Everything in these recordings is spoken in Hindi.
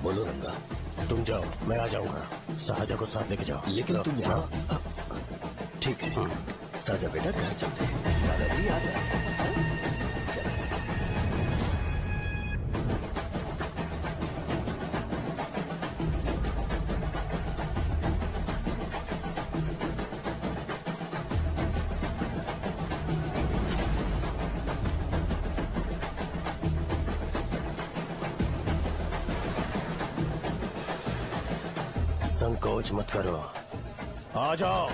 बोलो रंगा। तुम जाओ, मैं आ जाऊंगा। साजा को साथ लेके जाओ। लेकिन तुम यहाँ। ठीक है साजा बेटा, घर चलते हैं। दादाजी आ जाए। संकोच मत करो, आ जाओ।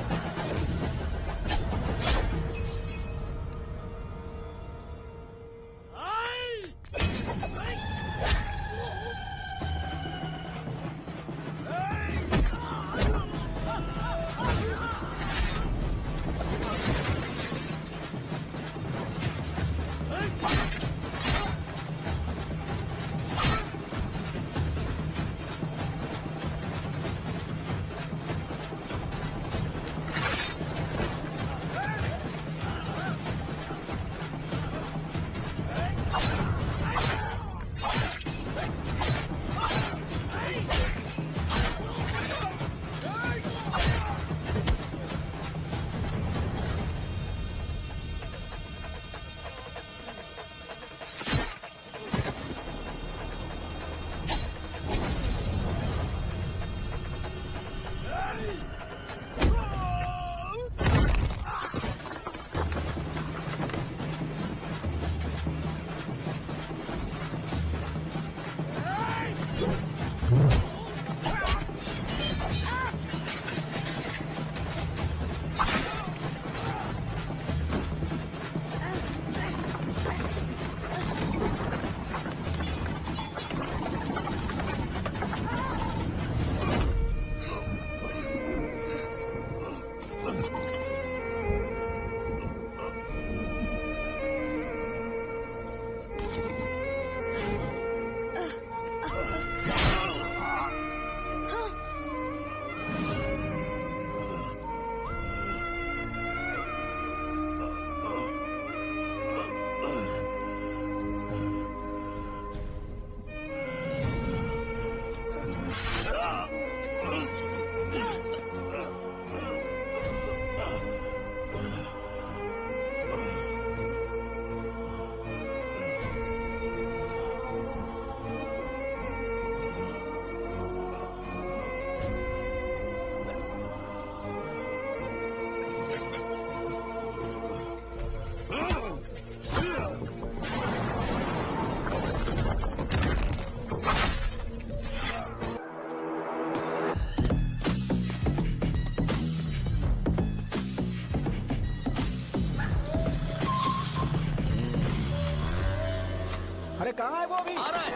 अरे कहाँ है वो? अभी आ रहा है।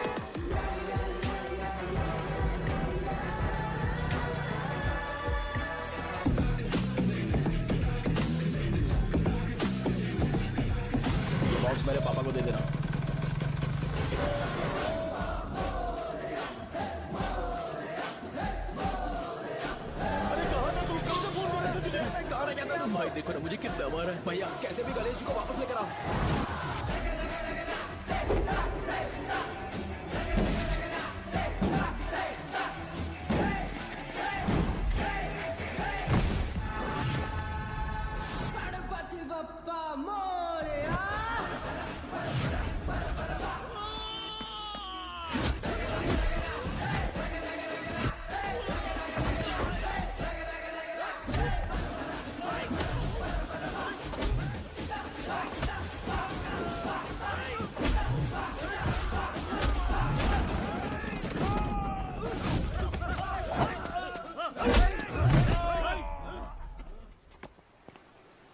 ये बॉक्स मेरे पापा को दे देना। भाई देखो ना मुझे कितना मारा है। भैया कैसे भी गणेश जी को वापस लेकर आओ।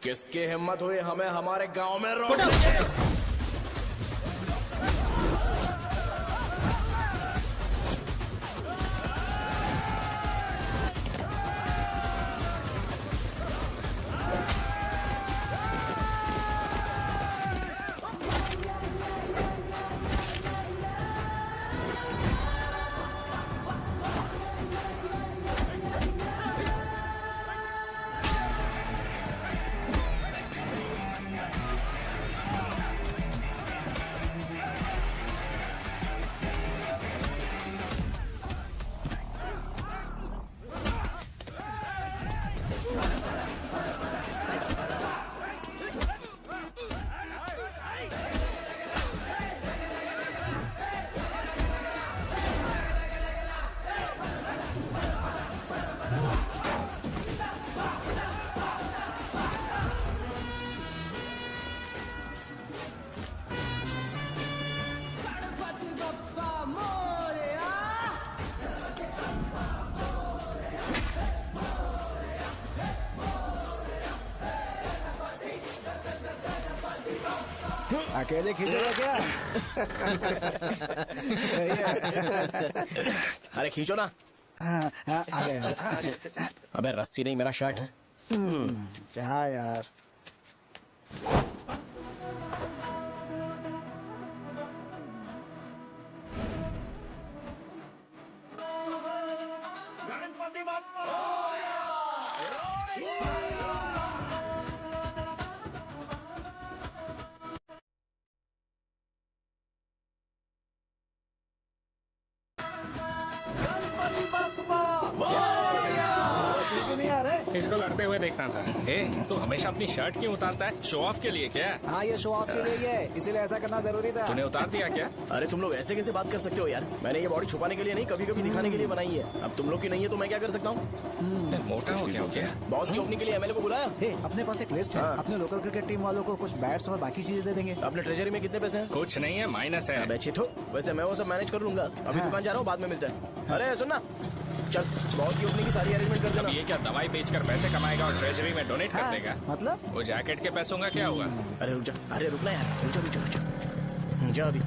किसकी हिम्मत हुई हमें हमारे गांव में रोक? अकेले खींचोगा क्या? सही है। अरे खींचो ना। आ गया। अबे रस्सी नहीं, मेरा शर्ट है। क्या यार? इसको लड़ते हुए देखना था। तू हमेशा अपनी शर्ट क्यों उतारता है? शो ऑफ के लिए क्या? हाँ, ये शो ऑफ के लिए ही है, इसीलिए ऐसा करना जरूरी था। तूने उतार दिया क्या? अरे तुम लोग ऐसे कैसे बात कर सकते हो यार? मैंने ये बॉडी छुपाने के लिए नहीं, कभी कभी दिखाने के लिए बनाई है। अब तुम लोग की नहीं है तो मैं क्या कर सकता हूँ? मोटा हो गया क्या? बॉस की ओपनिंग के लिए एमएलए को बुलाया। हे, अपने पास एक लिस्ट है। हाँ। अपने लोकल क्रिकेट टीम वालों को कुछ बैट्स और बाकी चीजें दे देंगे। अपने ट्रेजरी में कितने पैसे हैं? कुछ नहीं है, माइनस है। अबे छितो, वैसे मैं वो सब मैनेज कर लूंगा। अभी हाँ। दुकान जा रहा हूँ, बाद में मिलते हैं। अरे सुन ना, चल बॉस की ओपनिंग की सारी अरेंजमेंट कर अब देना। ये क्या दवाई बेचकर पैसे कमाएगा और ट्रेजरी में डोनेट कर हाँ, देगा? मतलब? वो जैकेट के पैसों का क्या हुआ? अरे रुक जा, अरे रुकना यार, रुक जा जा अभी।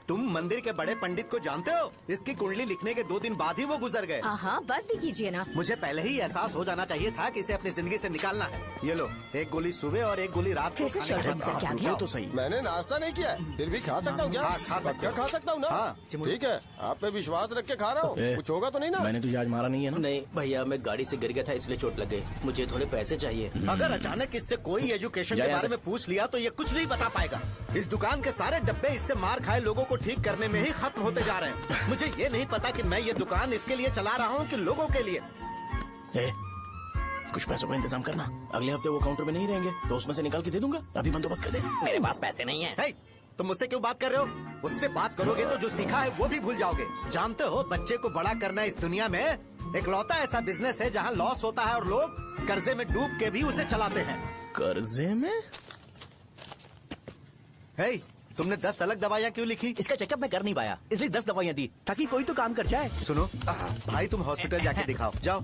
तुम मंदिर के बड़े पंडित को जानते हो? इसकी कुंडली लिखने के 2 दिन बाद ही वो गुजर गए। हाँ, बस भी कीजिए ना। मुझे पहले ही एहसास हो जाना चाहिए था कि इसे अपनी जिंदगी से निकालना है। ये लो, एक गोली सुबह और एक गोली रात को कैसे खाने के शर्ट बाद का क्या आप किया? उठाओ। तो सही। मैंने नाश्ता नहीं किया है, फिर भी खा सकता हूँ क्या? हाँ, खा सकते क्या हो। खा सकता हूँ ना? हाँ। ठीक है, आप पे विश्वास रख के खा रहा हूँ। ए, कुछ होगा तो नहीं ना? मैंने तुझे आज मारा नहीं है ना? नहीं भैया, मैं गाड़ी से गिर गया था इसलिए चोट लग गई। मुझे थोड़े पैसे चाहिए। अगर अचानक इससे कोई एजुकेशन जा के यहाँ बारे से। में पूछ लिया तो ये कुछ नहीं बता पाएगा। इस दुकान के सारे डब्बे इससे मार खाए लोगों को ठीक करने में ही खत्म होते जा रहे हैं। मुझे ये नहीं पता कि मैं ये दुकान इसके लिए चला रहा हूँ कि लोगों के लिए। ए, कुछ पैसों का इंतजाम करना। अगले हफ्ते वो काउंटर में नहीं रहेंगे तो उसमें से निकाल के दे दूंगा। अभी बंदोबस्त कर दे। मेरे पास पैसे नहीं है। हे, तुम मुझसे क्यों बात कर रहे हो? उससे बात करोगे तो जो सीखा है वो भी भूल जाओगे। जानते हो, बच्चे को बड़ा करना इस दुनिया में इकलौता ऐसा बिजनेस है जहाँ लॉस होता है और लोग कर्जे में डूब के भी उसे चलाते हैं। कर्जे में? हे, तुमने 10 अलग दवाइयाँ क्यों लिखी? इसका चेकअप मैं कर नहीं पाया, इसलिए 10 दवाइयाँ दी ताकि कोई तो काम कर जाए। सुनो भाई, तुम हॉस्पिटल जाके दिखाओ, जाओ।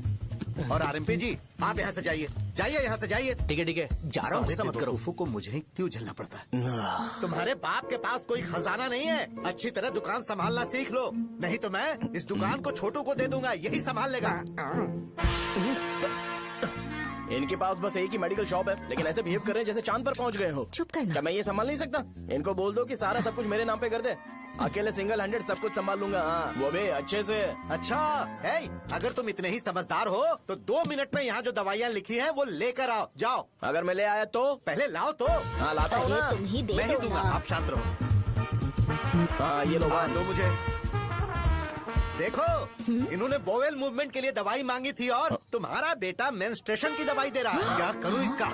और आरएमपी जी, आप यहाँ से जाइए, जाइए यहाँ से जाइए। ठीक है, जा रहा हूँ, गुस्सा मत करो। बेवकूफों को मुझे ही क्यों झेलना पड़ता है? तुम्हारे बाप के पास कोई खजाना नहीं है। अच्छी तरह दुकान संभालना सीख लो, नहीं तो मैं इस दुकान को छोटू को दे दूंगा, यही संभाल लेगा। इनके पास बस एक ही मेडिकल शॉप है, लेकिन ऐसे बिहेव कर रहे हैं जैसे चांद पर पहुंच गए हो। चुप करना। क्या मैं ये संभाल नहीं सकता? इनको बोल दो कि सारा सब कुछ मेरे नाम पे कर दे। अकेले सिंगल हैंडेड सब कुछ संभाल लूंगा। हाँ, वो भी अच्छे से। अच्छा है, अगर तुम इतने ही समझदार हो तो 2 मिनट में यहाँ जो दवाइयाँ लिखी हैं वो लेकर आओ, जाओ। अगर मैं ले आया तो? पहले लाओ तो। हाँ लाता हूँ ना। अरे, तुम ही दे मैं ही दो दूंगा, ना। आप शांत रहो। हाँ ये लो। हाँ, दो मुझे। देखो, इन्होंने बोवेल मूवमेंट के लिए दवाई मांगी थी और तुम्हारा बेटा मेंस्ट्रुएशन की दवाई दे रहा है। क्या करूँ इसका?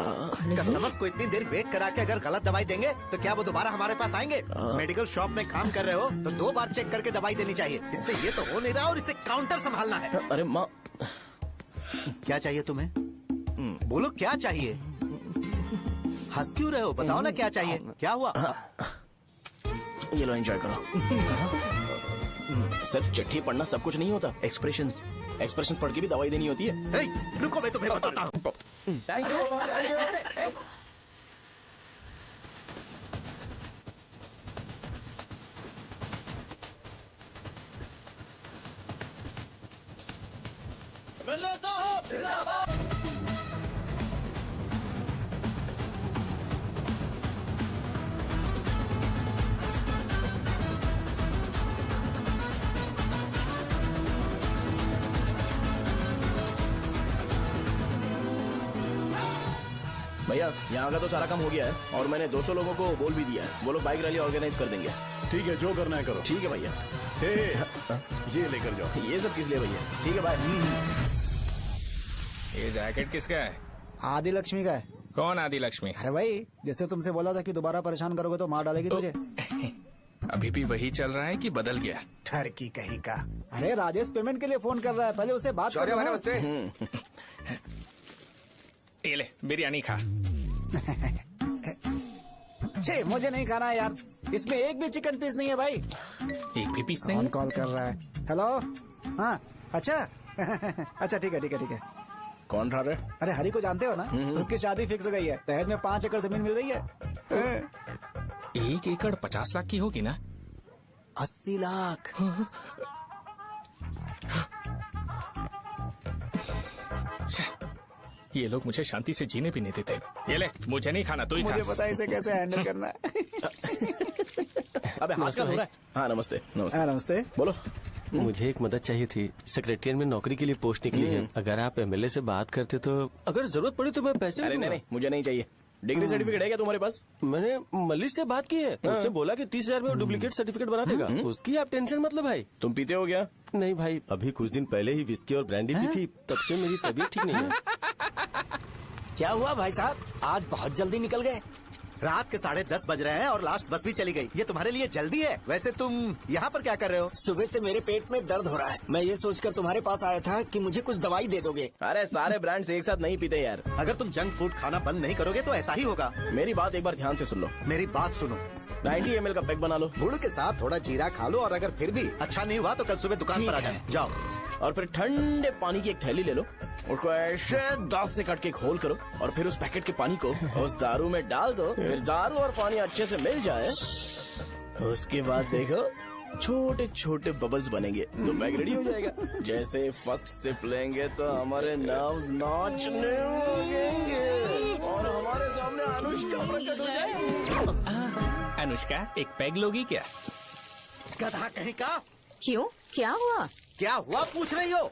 कस्टमर्स को इतनी देर वेट करा के अगर गलत दवाई देंगे तो क्या वो दोबारा हमारे पास आएंगे? मेडिकल शॉप में काम कर रहे हो तो 2 बार चेक करके दवाई देनी चाहिए। इससे ये तो हो नहीं रहा और इसे काउंटर संभालना है। अरे माँ, क्या चाहिए तुम्हें? बोलो क्या चाहिए? हंस क्यों रहे हो? बताओ ना क्या चाहिए? क्या हुआ? ये लो एंजॉय करो। सिर्फ चिट्ठी पढ़ना सब कुछ नहीं होता। एक्सप्रेशंस पढ़ के भी दवाई देनी होती है। हे, रुको, मैं तुम्हें बताता हूँ। भैया यहाँ का तो सारा काम हो गया है और मैंने 200 लोगों को बोल भी दिया है। वो लोग बाइक रैली ऑर्गेनाइज कर देंगे। ठीक है, जो करना है करो। ठीक है भैया। ये लेकर जाओ। ये सब किस लिए भैया? ठीक है बाय। ये जैकेट किसका है? आदि लक्ष्मी का है। कौन आदि लक्ष्मी? अरे भाई, जिसने तुमसे बोला था कि दोबारा परेशान करोगे तो मार डालेगी तुझे। अभी भी वही चल रहा है कि बदल गया? ठरकी कहीं का। अरे राजेश पेमेंट के लिए फोन कर रहा है, पहले उससे बात करो ना। ये ले बिरयानी खा। छे, मुझे नहीं खाना है यार, इसमें एक भी चिकन पीस नहीं है भाई। एक भी पीस नहीं? कौन कॉल कर रहा है? हेलो, हाँ अच्छा। अच्छा ठीक है। कौन रहा रे? अरे हरी को जानते हो ना? उसकी शादी फिक्स हो गई है। दहेज में 5 एकड़ जमीन मिल रही है। 1 एकड़ 50 लाख की होगी ना? 80 लाख। ये लोग मुझे शांति से जीने भी नहीं देते। ये ले, मुझे नहीं खाना, तू ही खा। मुझे पता है इसे कैसे हैंडल करना है। अबे हाथ का हो रहा है। हाँ नमस्ते नमस्ते। हाँ, नमस्ते। बोलो। मुझे एक मदद चाहिए थी। सेक्रेटरिएट में नौकरी के लिए पोस्ट निकली है। अगर आप एमएलए से बात करते तो अगर जरूरत पड़ी तो मैं पैसे अरे नहीं, मुझे नहीं चाहिए। डिग्री सर्टिफिकेट है क्या तुम्हारे पास? मैंने मलिक से बात की है। उसने बोला कि 30,000 में वो डुप्लीकेट सर्टिफिकेट बना देगा। उसकी आप टेंशन मत लो भाई। तुम पीते हो क्या? नहीं भाई, अभी कुछ दिन पहले ही विस्की और ब्रांडी पी थी, तब से मेरी तबीयत ठीक नहीं है। क्या हुआ भाई साहब, आज बहुत जल्दी निकल गए? रात के 10:30 बज रहे हैं और लास्ट बस भी चली गई। ये तुम्हारे लिए जल्दी है? वैसे तुम यहाँ पर क्या कर रहे हो? सुबह से मेरे पेट में दर्द हो रहा है। मैं ये सोचकर तुम्हारे पास आया था कि मुझे कुछ दवाई दे दोगे। अरे सारे ब्रांड्स एक साथ नहीं पीते यार। अगर तुम जंक फूड खाना बंद नहीं करोगे तो ऐसा ही होगा। मेरी बात एक बार ध्यान से सुन लो। मेरी बात सुनो, 90 ml का पैक बना लो गुड़ के साथ थोड़ा जीरा खा लो, और अगर फिर भी अच्छा नहीं हुआ तो कल सुबह दुकान पर आ जाओ। जाओ। और फिर ठंडे पानी की एक थैली ले लो, उसको ऐसे दांत से काट के घोल करो और फिर उस पैकेट के पानी को उस दारू में डाल दो। फिर दारू और पानी अच्छे से मिल जाए, उसके बाद देखो छोटे छोटे बबल्स बनेंगे तो पैक रेडी हो जाएगा। जैसे फर्स्ट सिप लेंगे तो हमारे नर्व्स नाचने लगेंगे और हमारे सामने अनुष्का प्रकट हो जाएगी। अनुष्का, एक पैग लोगी क्या? गधा कहीं का। क्यों, क्या हुआ? क्या हुआ पूछ रही हो?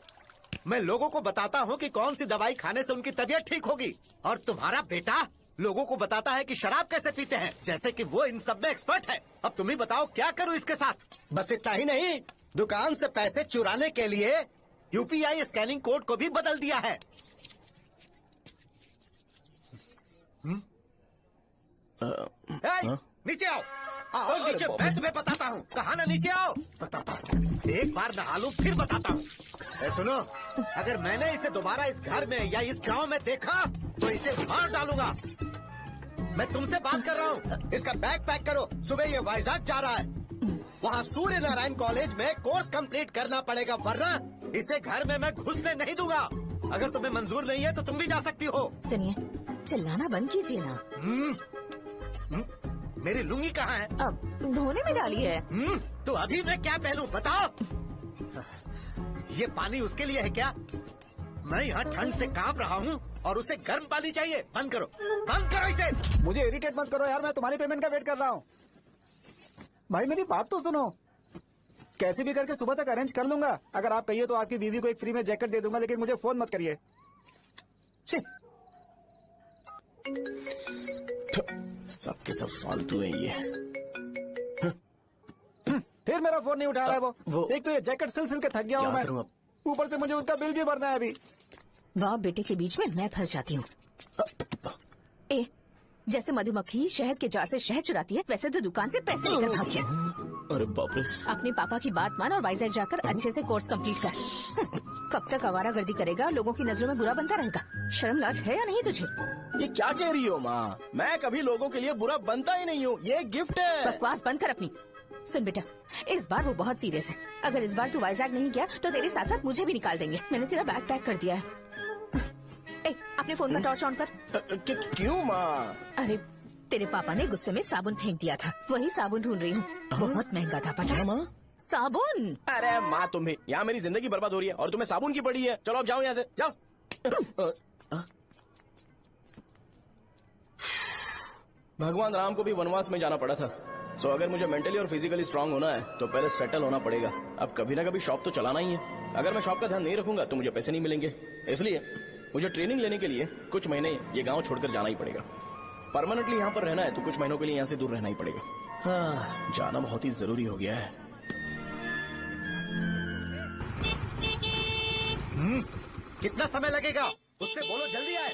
मैं लोगों को बताता हूँ कि कौन सी दवाई खाने से उनकी तबीयत ठीक होगी, और तुम्हारा बेटा लोगों को बताता है कि शराब कैसे पीते हैं, जैसे कि वो इन सब में एक्सपर्ट है। अब तुम ही बताओ क्या करूँ इसके साथ? बस इतना ही नहीं, दुकान से पैसे चुराने के लिए यूपीआई स्कैनिंग कोड को भी बदल दिया है। नीचे आओ। आओ नीचे, मैं तुम्हें बताता हूँ। कहा ना नीचे आओ, बताता हूँ। एक बार नहा लूं फिर बताता हूँ। सुनो, अगर मैंने इसे दोबारा इस घर में या इस गांव में देखा तो इसे मार डालूंगा। मैं तुमसे बात कर रहा हूँ। इसका बैग पैक करो, सुबह ये वाइजाग जा रहा है। वहाँ सूर्य नारायण कॉलेज में कोर्स कंप्लीट करना पड़ेगा, वरना इसे घर में मैं घुसने नहीं दूंगा। अगर तुम्हें मंजूर नहीं है तो तुम भी जा सकती हो। सुनिए, चिल्लाना बंद कीजिए ना। मेरी लुंगी कहाँ है? अब धोने में डाली है। तो अभी मैं क्या पहनूं बताओ? ये पानी उसके लिए है क्या? मैं यहाँ ठंड से कांप रहा हूँ और उसे गर्म पानी चाहिए। बंद करो, बंद करो इसे। मुझे इरिटेट मत करो यार, मैं तुम्हारी पेमेंट का वेट कर रहा हूँ। भाई मेरी बात तो सुनो, कैसे भी करके सुबह तक अरेंज कर लूंगा। अगर आप कहिए तो आपकी बीवी को एक फ्री में जैकेट दे दूंगा, लेकिन मुझे फोन मत करिए। सबके सब फालतू है ये। फिर मेरा फोन नहीं उठा रहा है वो। एक तो ये जैकेट सिल के थक गया हूँ मैं, करूं अब? ऊपर से मुझे उसका बिल भी भरना है अभी। बाप बेटे के बीच में मैं फंस जाती हूँ। ए, जैसे मधुमक्खी शहद के जार से शहद चुराती है, वैसे तो दुकान से पैसे लेकर भाग गया। अरे बाप रे। अपने पापा की बात मान और वाइजैक जाकर अच्छे से कोर्स कंप्लीट कर। कब तक आवारागर्दी करेगा, लोगों की नजरों में बुरा बनता रहेगा। शर्म लाज है या नहीं तुझे? ये क्या कह रही हो माँ? मैं कभी लोगों के लिए बुरा बनता ही नहीं हूँ, ये गिफ्ट है। बकवास बंद कर अपनी। सुन बेटा, इस बार वो बहुत सीरियस है। अगर इस बार तू वाइजैक नहीं गया तो तेरे साथ साथ मुझे भी निकाल देंगे। मैंने तेरा बैग पैक कर दिया है। ए, अपने फोन का टॉर्च ऑन कर। क्यों माँ? अरे तेरे पापा ने गुस्से में साबुन फेंक दिया था, वही साबुन ढूंढ रही हूँ। बहुत महंगा था, पता है? माँ साबुन। अरे माँ, तुम भी यहाँ मेरी जिंदगी बर्बाद हो रही है और तुम्हें साबुन की पड़ी है। चलो अब जाओ यहाँ से, जाओ। भगवान राम को भी वनवास में जाना पड़ा था। सो अगर मुझे मेंटली और फिजिकली स्ट्रांग होना है तो पहले सेटल होना पड़ेगा। अब कभी ना कभी शॉप तो चलाना ही है। अगर मैं शॉप का ध्यान नहीं रखूंगा तो मुझे पैसे नहीं मिलेंगे। इसलिए मुझे ट्रेनिंग लेने के लिए कुछ महीने ये गांव छोड़कर जाना ही पड़ेगा। परमानेंटली यहाँ पर रहना है तो कुछ महीनों के लिए यहाँ से दूर रहना ही पड़ेगा। हाँ, जाना बहुत ही जरूरी हो गया है। कितना समय लगेगा? उससे बोलो जल्दी आए।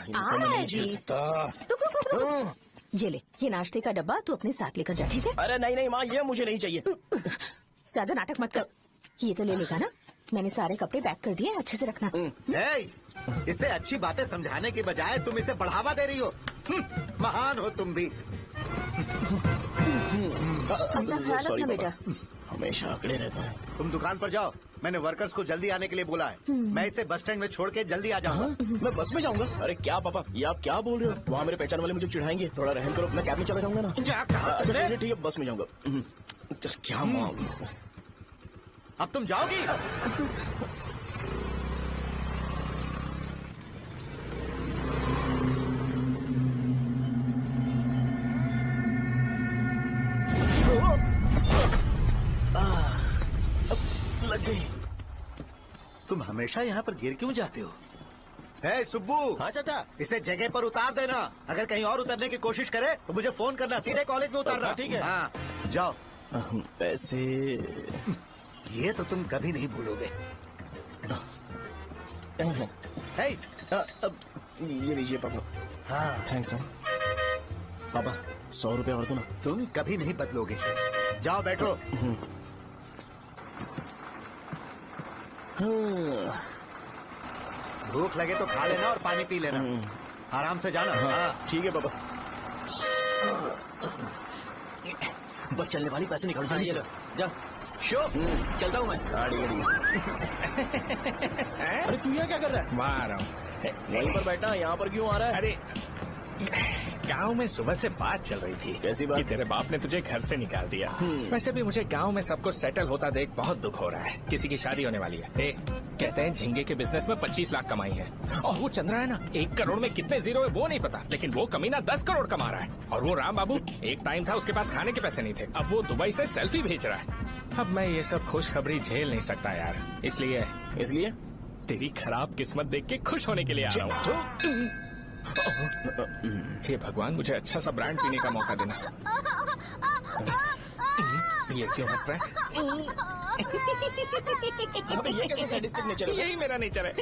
इनको मैं नहीं झेल सकता। ये ले, ये नाश्ते का डब्बा तू अपने साथ लेकर जा, ठीक है? अरे नहीं नहीं माँ, ये मुझे नहीं चाहिए। ज्यादा नाटक मत कर। ये तो ले लेगा ना? मैंने सारे कपड़े पैक कर दिए, अच्छे से रखना। इसे अच्छी बातें समझाने की बजाय तुम इसे बढ़ावा दे रही हो। महान हो तुम भी। अपना ख्याल रखना बेटा। हमेशा अकड़े रहता है। तुम दुकान पर जाओ, मैंने वर्कर्स को जल्दी आने के लिए बोला है। मैं इसे बस स्टैंड में छोड़ के जल्दी आ जाऊंगा। मैं बस में जाऊंगा? अरे क्या पापा, ये आप क्या बोल रहे हो? वहाँ मेरे पहचान वाले मुझे चिढ़ाएंगे। थोड़ा रहम करो, मैं कैब में चला जाऊंगा ना। ठीक है, बस में जाऊंगा। क्या मामला? अब तुम जाओगी? लग गई। तुम हमेशा यहाँ पर गिर क्यों जाते हो? है सुब्बू। हाँ चाचा। इसे जगह पर उतार देना। अगर कहीं और उतरने की कोशिश करे तो मुझे फोन करना, सीधे कॉलेज में उतारना। ठीक है। हाँ जाओ। पैसे ये तो तुम कभी नहीं भूलोगे। हे, अब ये लीजिए पापा। हाँ थैंक्स पापा, 100 रुपए और दो ना। तुम कभी नहीं बदलोगे। जाओ बैठो। भूख लगे तो खा लेना और पानी पी लेना। आराम से जाना। हाँ। ठीक है पापा। बस चलने वाली, पैसे निकाल दो। ये लो, जा। शो, चलता हूँ मैं। अरे तू यहाँ क्या कर रहा है? वहाँ आ रहा हूँ। वहीं पर बैठा, यहाँ पर क्यों आ रहा है? अरे गांव में सुबह से बात चल रही थी। कैसी बात? कि तेरे बाप ने तुझे घर से निकाल दिया। वैसे भी मुझे गांव में सब कुछ सेटल होता देख बहुत दुख हो रहा है। किसी की शादी होने वाली है। कहते हैं झींगे के बिजनेस में 25 लाख कमाई है। और वो चंद्रा है ना, 1 करोड़ में कितने जीरो है वो नहीं पता, लेकिन वो कमीना 10 करोड़ कमा रहा है। और वो राम बाबू, एक टाइम था उसके पास खाने के पैसे नहीं थे, अब वो दुबई से सेल्फी भेज रहा है। अब मैं ये सब खुशखबरी झेल नहीं सकता यार, इसलिए तेरी खराब किस्मत देख के खुश होने के लिए आ रहा हूँ। हे भगवान, मुझे अच्छा सा ब्रांड पीने का मौका देना। ये क्यों हंस रहा है? ये कैसे सैडिस्टिक नेचर है? यही मेरा नेचर है।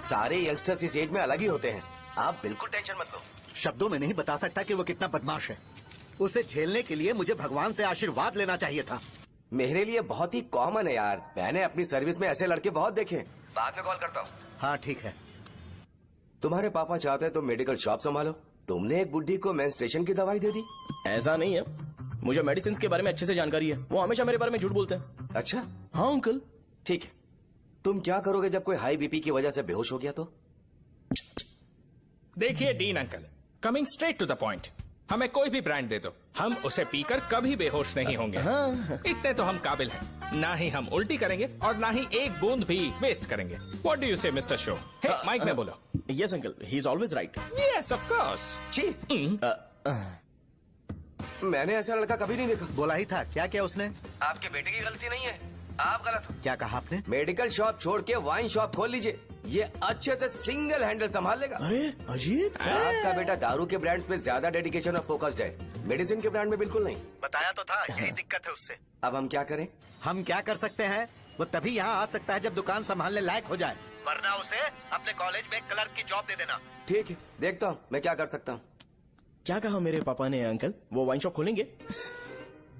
सारे यंगस्टर्स इस एज में अलग ही होते हैं। आप बिल्कुल टेंशन मत लो। शब्दों में नहीं बता सकता कि वो कितना बदमाश है। उसे झेलने के लिए मुझे भगवान से आशीर्वाद लेना चाहिए था। मेरे लिए बहुत ही कॉमन है यार, मैंने अपनी सर्विस में ऐसे लड़के बहुत देखे। बाद में कॉल करता हूँ। हाँ ठीक है। तुम्हारे पापा चाहते हैं तुम मेडिकल शॉप संभालो। तुमने एक बुढ़ी को मेंस्ट्रुएशन की दवाई दे दी। ऐसा नहीं है, मुझे मेडिसिन के बारे में अच्छे से जानकारी है। वो हमेशा मेरे बारे में झूठ बोलते हैं। अच्छा हाँ अंकल। ठीक है, तुम क्या करोगे जब कोई हाई बीपी की वजह से बेहोश हो गया तो? देखिए Dean uncle, coming straight to the point, हमें कोई भी ब्रांड दे दो, हम उसे पीकर कभी बेहोश नहीं होंगे। इतने तो हम काबिल हैं। ना ही हम उल्टी करेंगे और ना ही एक बूंद भी वेस्ट करेंगे। व्हाट डू यू से मिस्टर शो? माइक में बोलो। Yes uncle, he is always right. Yes of course. छी, मैंने ऐसा लड़का कभी नहीं देखा। बोला ही था। क्या किया उसने? आपके बेटे की गलती नहीं है, आप गलत हो। क्या कहा आपने? मेडिकल शॉप छोड़ के वाइन शॉप खोल लीजिए, ये अच्छे से सिंगल हैंडल संभाल लेगा। अरे अजीत, आपका बेटा दारू के ब्रांड्स पे ज्यादा डेडिकेशन और फोकस्ड है, मेडिसिन के ब्रांड में बिल्कुल नहीं। बताया तो था, यही दिक्कत है उससे। अब हम क्या करें? हम क्या कर सकते हैं? वो तभी यहाँ आ सकता है जब दुकान संभालने लायक हो जाए, वरना उसे अपने कॉलेज में क्लर्क की जॉब दे देना। ठीक है, देखता हूँ मैं क्या कर सकता हूँ। क्या कहा मेरे पापा ने अंकल? वो वाइन शॉप खोलेंगे?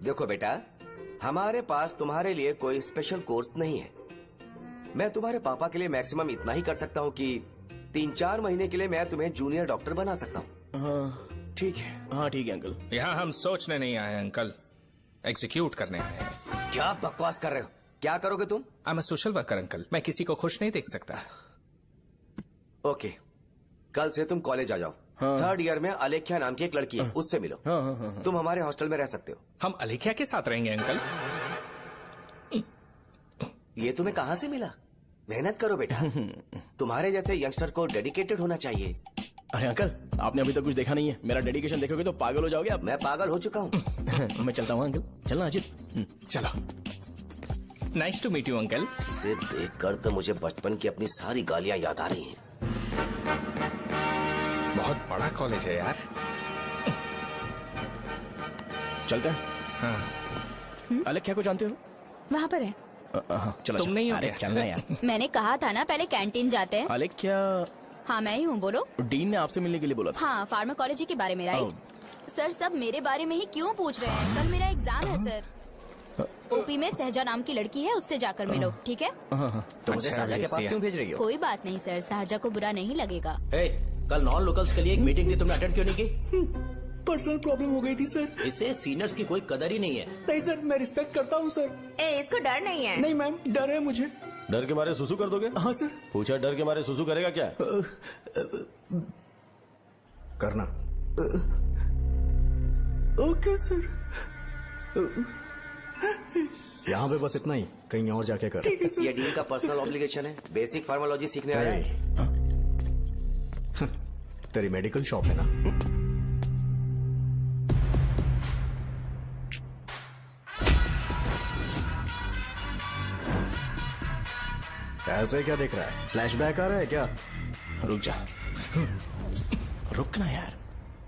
देखो बेटा, हमारे पास तुम्हारे लिए कोई स्पेशल कोर्स नहीं है। मैं तुम्हारे पापा के लिए मैक्सिमम इतना ही कर सकता हूँ कि 3-4 महीने के लिए मैं तुम्हें जूनियर डॉक्टर बना सकता हूँ। हाँ ठीक है? हाँ ठीक है अंकल। यहाँ हम सोचने नहीं आए अंकल, एग्जीक्यूट करने आए हैं। क्या बकवास कर रहे हो? क्या करोगे तुम? I am a social worker uncle, मैं किसी को खुश नहीं देख सकता। ओके, कल से तुम कॉलेज आ जाओ। हाँ। 3rd ईयर में अलेख्या नाम की एक लड़की है, उससे मिलो। हाँ हाँ हाँ। तुम हमारे हॉस्टल में रह सकते हो। हम अलेख्या के साथ रहेंगे अंकल। ये तुम्हें कहाँ से मिला? मेहनत करो बेटा, तुम्हारे जैसे यंगस्टर को डेडिकेटेड होना चाहिए। अरे अंकल, आपने अभी तक कुछ देखा नहीं है। मेरा डेडिकेशन देखोगे तो पागल हो जाओगे आप। मैं पागल हो चुका हूँ। मैं चलता हूँ अंकल। चलना अजीत। चलो, nice to meet you uncle. इसे देखकर तो मुझे बचपन की अपनी सारी गालियाँ याद आ रही हैं। बहुत बड़ा कॉलेज है यार। चलते हैं। हाँ। अलेख्या को जानते हो? वहाँ पर है। चलो तुम नहीं हो अरे क्या? चलना यार। मैंने कहा था ना पहले कैंटीन जाते हैं। अलेख्या, हाँ मैं ही हूँ, बोलो। डीन ने आपसे मिलने के लिए बोला था। हाँ, फार्माकोलॉजी के बारे में, राइट? सर सब मेरे बारे में ही क्यों पूछ रहे हैं? कल मेरा एग्जाम है सर। ओपी में सहजा नाम की लड़की है, उससे जाकर मिलो, ठीक है? तो मुझे साजा के पास क्यों भेज रही हो? कोई बात नहीं सर, सहजा को बुरा नहीं लगेगा। कल नॉन लोकल्स के लिए एक मीटिंग थी, तुमने अटेंड क्यों नहीं की? पर्सनल प्रॉब्लम हो गई थी सर। इसे सीनियर्स की कोई कदर ही नहीं है। नहीं सर, मैं रिस्पेक्ट करता हूँ सर। इसको डर नहीं है। नहीं मैम, डर है मुझे। डर के मारे सुसु कर दोगे? हाँ सर। पूछा डर के मारे सुसु करेगा क्या? करना। Okay sir. यहाँ पे बस इतना ही, कहीं और जाके कर। ठीक है सर। ये डील का पर्सनल ऑब्लिगेशन है, बेसिक फार्मोलॉजी सीखने आया है। तेरी मेडिकल शॉप है ना? ऐसे क्या देख रहा है? फ्लैशबैक आ रहा है क्या? रुक जा। रुकना यार।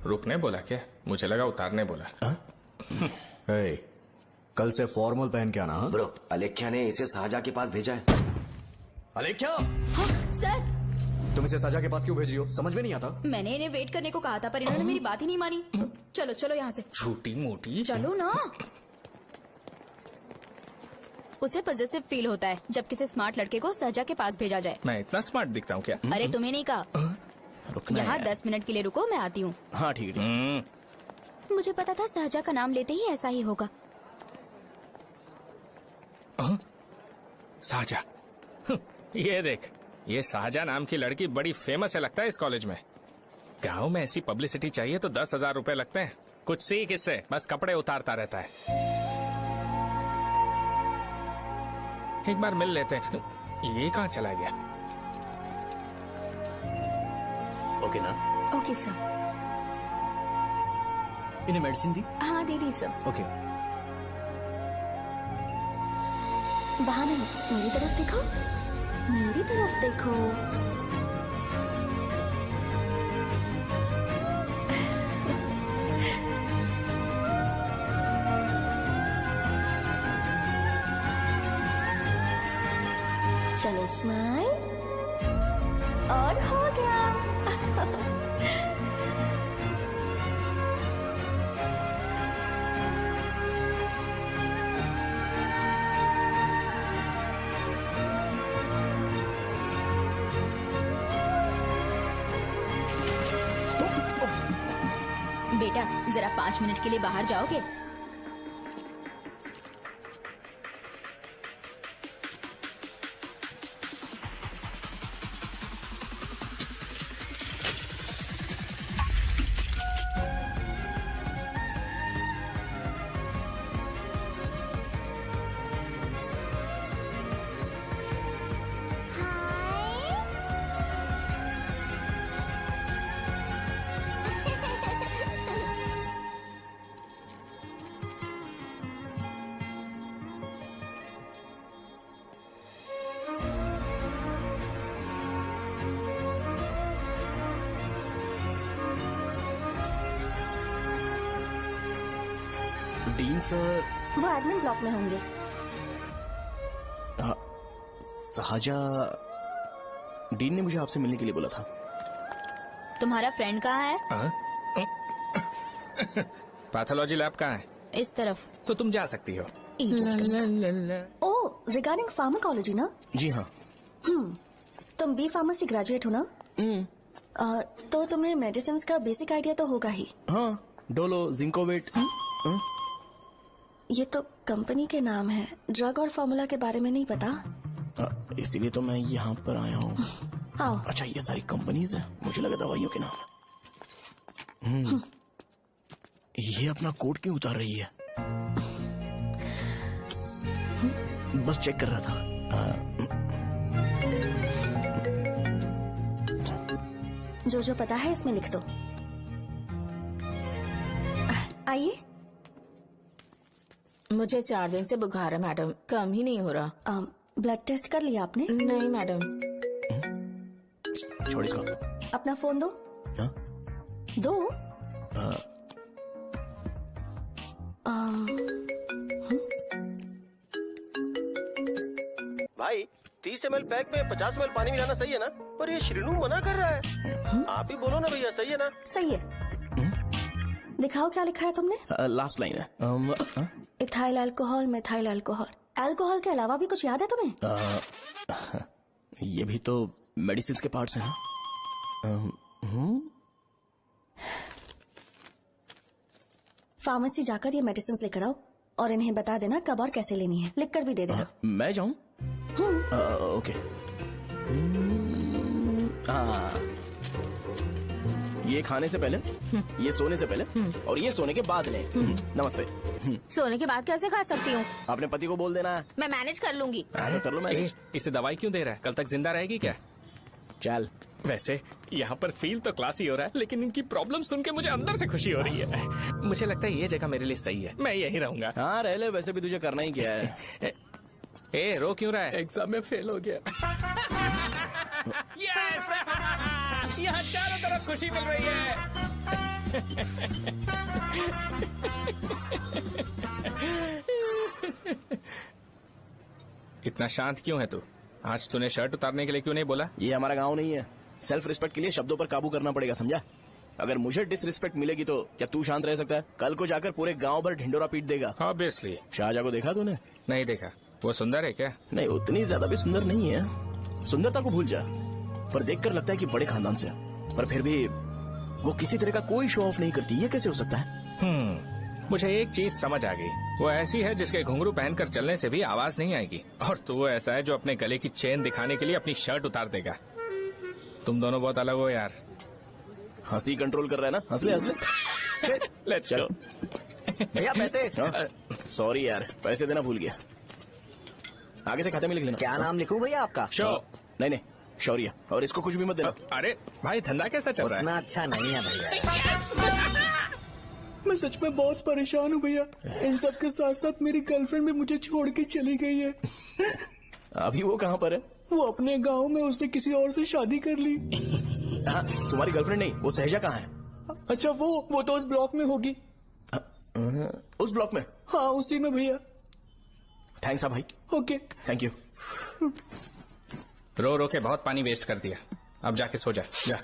रुकने बोला क्या? मुझे लगा उतारने बोला। कल से फॉर्मल पहन के आना। हाँ? ब्रो, अलेख्या ने इसे साजा के पास भेजा है। अलेख्या, हाँ, सर तुम इसे साजा के पास क्यों भेज रही हो? समझ में नहीं आता। मैंने इन्हें वेट करने को कहा था, पर इन्होंने मेरी बात ही नहीं मानी। चलो चलो यहाँ से। छोटी मोटी। चलो ना। उसे पॉजिटिव फील होता है जब किसी स्मार्ट लड़के को सहजा के पास भेजा जाए। मैं इतना स्मार्ट दिखता हूँ क्या? अरे तुम्हें नहीं कहा। रुकना यहाँ यार। 10 मिनट के लिए रुको, मैं आती हूँ। हाँ ठीक है। मुझे पता था सहजा का नाम लेते ही ऐसा ही होगा। साजा। ये देख, ये साजा नाम की लड़की बड़ी फेमस है लगता है इस कॉलेज में। गांव में ऐसी पब्लिसिटी चाहिए तो 10,000 रुपए लगते हैं। कुछ सीख इससे, बस कपड़े उतारता रहता है। एक बार मिल लेते हैं। ये कहाँ चला गया? ओके ना? Okay sir. इन्हें मेडिसिन दी? हाँ दे दी सर। ओके। वहाँ नहीं, मेरी तरफ देखो, मेरी तरफ देखो। चलो स्माइल, और हो गया। बेटा जरा 5 मिनट के लिए बाहर जाओगे? Dean sir. वो एडमिन ब्लॉक में होंगे। साजा, डीन ने मुझे आपसे मिलने के लिए बोला था। तुम्हारा फ्रेंड कहाँ है? पैथोलॉजी लैब कहाँ है? इस तरफ। तो तुम जा सकती हो। ओ, रिगार्डिंग फार्माकोलॉजी ना? जी हाँ। तुम बी फार्मेसी ग्रेजुएट हो ना? तो तुम्हें मेडिसिन का बेसिक आइडिया तो होगा ही। हाँ, डोलो, जिंकोवेट। ये तो कंपनी के नाम है, ड्रग और फॉर्मूला के बारे में नहीं पता। इसीलिए तो मैं यहाँ पर आया हूँ। आओ। अच्छा, ये सारी कंपनीज है, मुझे लगा दवाइयों के नाम। ये अपना कोट क्यों उतार रही है? बस चेक कर रहा था। जो जो पता है इसमें लिख दो। आइए। मुझे 4 दिन से बुखार है मैडम, कम ही नहीं हो रहा। ब्लड टेस्ट कर लिया आपने? नहीं मैडम। छोड़ इसको। अपना फोन दो। हाँ? दो। भाई 30 ml पैक में 50 ml पानी मिलाना सही है ना? पर ये श्रीनू मना कर रहा है। आप ही बोलो ना भैया, सही है ना? सही है। दिखाओ क्या लिखा है तुमने? लास्ट लाइन है। Ethyl alcohol, methyl alcohol. Alcohol के अलावा भी कुछ याद है तुम्हें? ये भी तो मेडिसिन के पार्ट्स हैं। फार्मेसी जाकर ये मेडिसिन लेकर आओ और इन्हें बता देना कब और कैसे लेनी है। लिख कर भी दे देना। मैं जाऊं? ओके। ये खाने से पहले, ये सोने से पहले और ये सोने के बाद ले। नमस्ते। सोने के बाद कैसे खा सकती हूँ? अपने पति को बोल देना। मैं मैनेज कर लूंगी। कर लो मैनेज। इसे दवाई क्यों दे रहा है? कल तक जिंदा रहेगी क्या? चल। वैसे यहाँ पर फील तो क्लासी हो रहा है, लेकिन इनकी प्रॉब्लम सुन के मुझे अंदर से खुशी हो रही है। मुझे लगता है ये जगह मेरे लिए सही है, मैं यहीं रहूंगा। हाँ रह ले, वैसे भी तुझे करना ही क्या है। ए रो क्यों रहा है? एग्जाम में फेल हो गया। यस! यहाँ चारों तरफ खुशी मिल रही है। इतना शांत क्यों है तू? आज तूने शर्ट उतारने के लिए क्यों नहीं बोला? ये हमारा गांव नहीं है। सेल्फ रिस्पेक्ट के लिए शब्दों पर काबू करना पड़ेगा, समझा? अगर मुझे डिसरिस्पेक्ट मिलेगी तो क्या तू शांत रह सकता है? कल को जाकर पूरे गांव भर ढिंडोरा पीट देगा। ऑब्वियसली। शाहजहां को देखा तूने? नहीं देखा। वो सुंदर है क्या? नहीं, उतनी ज्यादा भी सुंदर नहीं है। सुंदरता को भूल जा, पर देखकर लगता है कि बड़े खानदान से है। पर फिर भी वो किसी तरह का कोई शो ऑफ नहीं करती। ये कैसे हो सकता है? मुझे एक चीज समझ आ गई। वो ऐसी है जिसके घुंघरू पहनकर चलने से भी आवाज नहीं आएगी, और तू ऐसा है जो अपने गले की चेन दिखाने के लिए अपनी शर्ट उतार देगा। तुम दोनों बहुत अलग हो यार। हंसी कंट्रोल कर रहा है ना? हंस ले। Let's go. भैया पैसे। सॉरी यार, पैसे देना भूल गया। आगे से खाते में लिख लेना। क्या नाम लिखूं भैया आपका? शो। नहीं, शौर्य। और इसको कुछ भी मत देना। अरे भाई, धंधा कैसा चल रहा है? उतना अच्छा नहीं है भैया। मैं सच में बहुत परेशान हूँ भैया। इन सब के साथ साथ मेरी गर्लफ्रेंड भी मुझे छोड़ के चली गई है। अभी वो कहाँ पर है? वो अपने गांव में, उसने किसी और से शादी कर ली। तुम्हारी गर्लफ्रेंड नहीं, वो सहजा कहाँ है? अच्छा वो तो उस ब्लॉक में होगी। उस ब्लॉक में? हाँ उसी में भैया। थैंक्स भाई। Okay thank you. रो रो के बहुत पानी वेस्ट कर दिया, अब जाके सो जा। जा।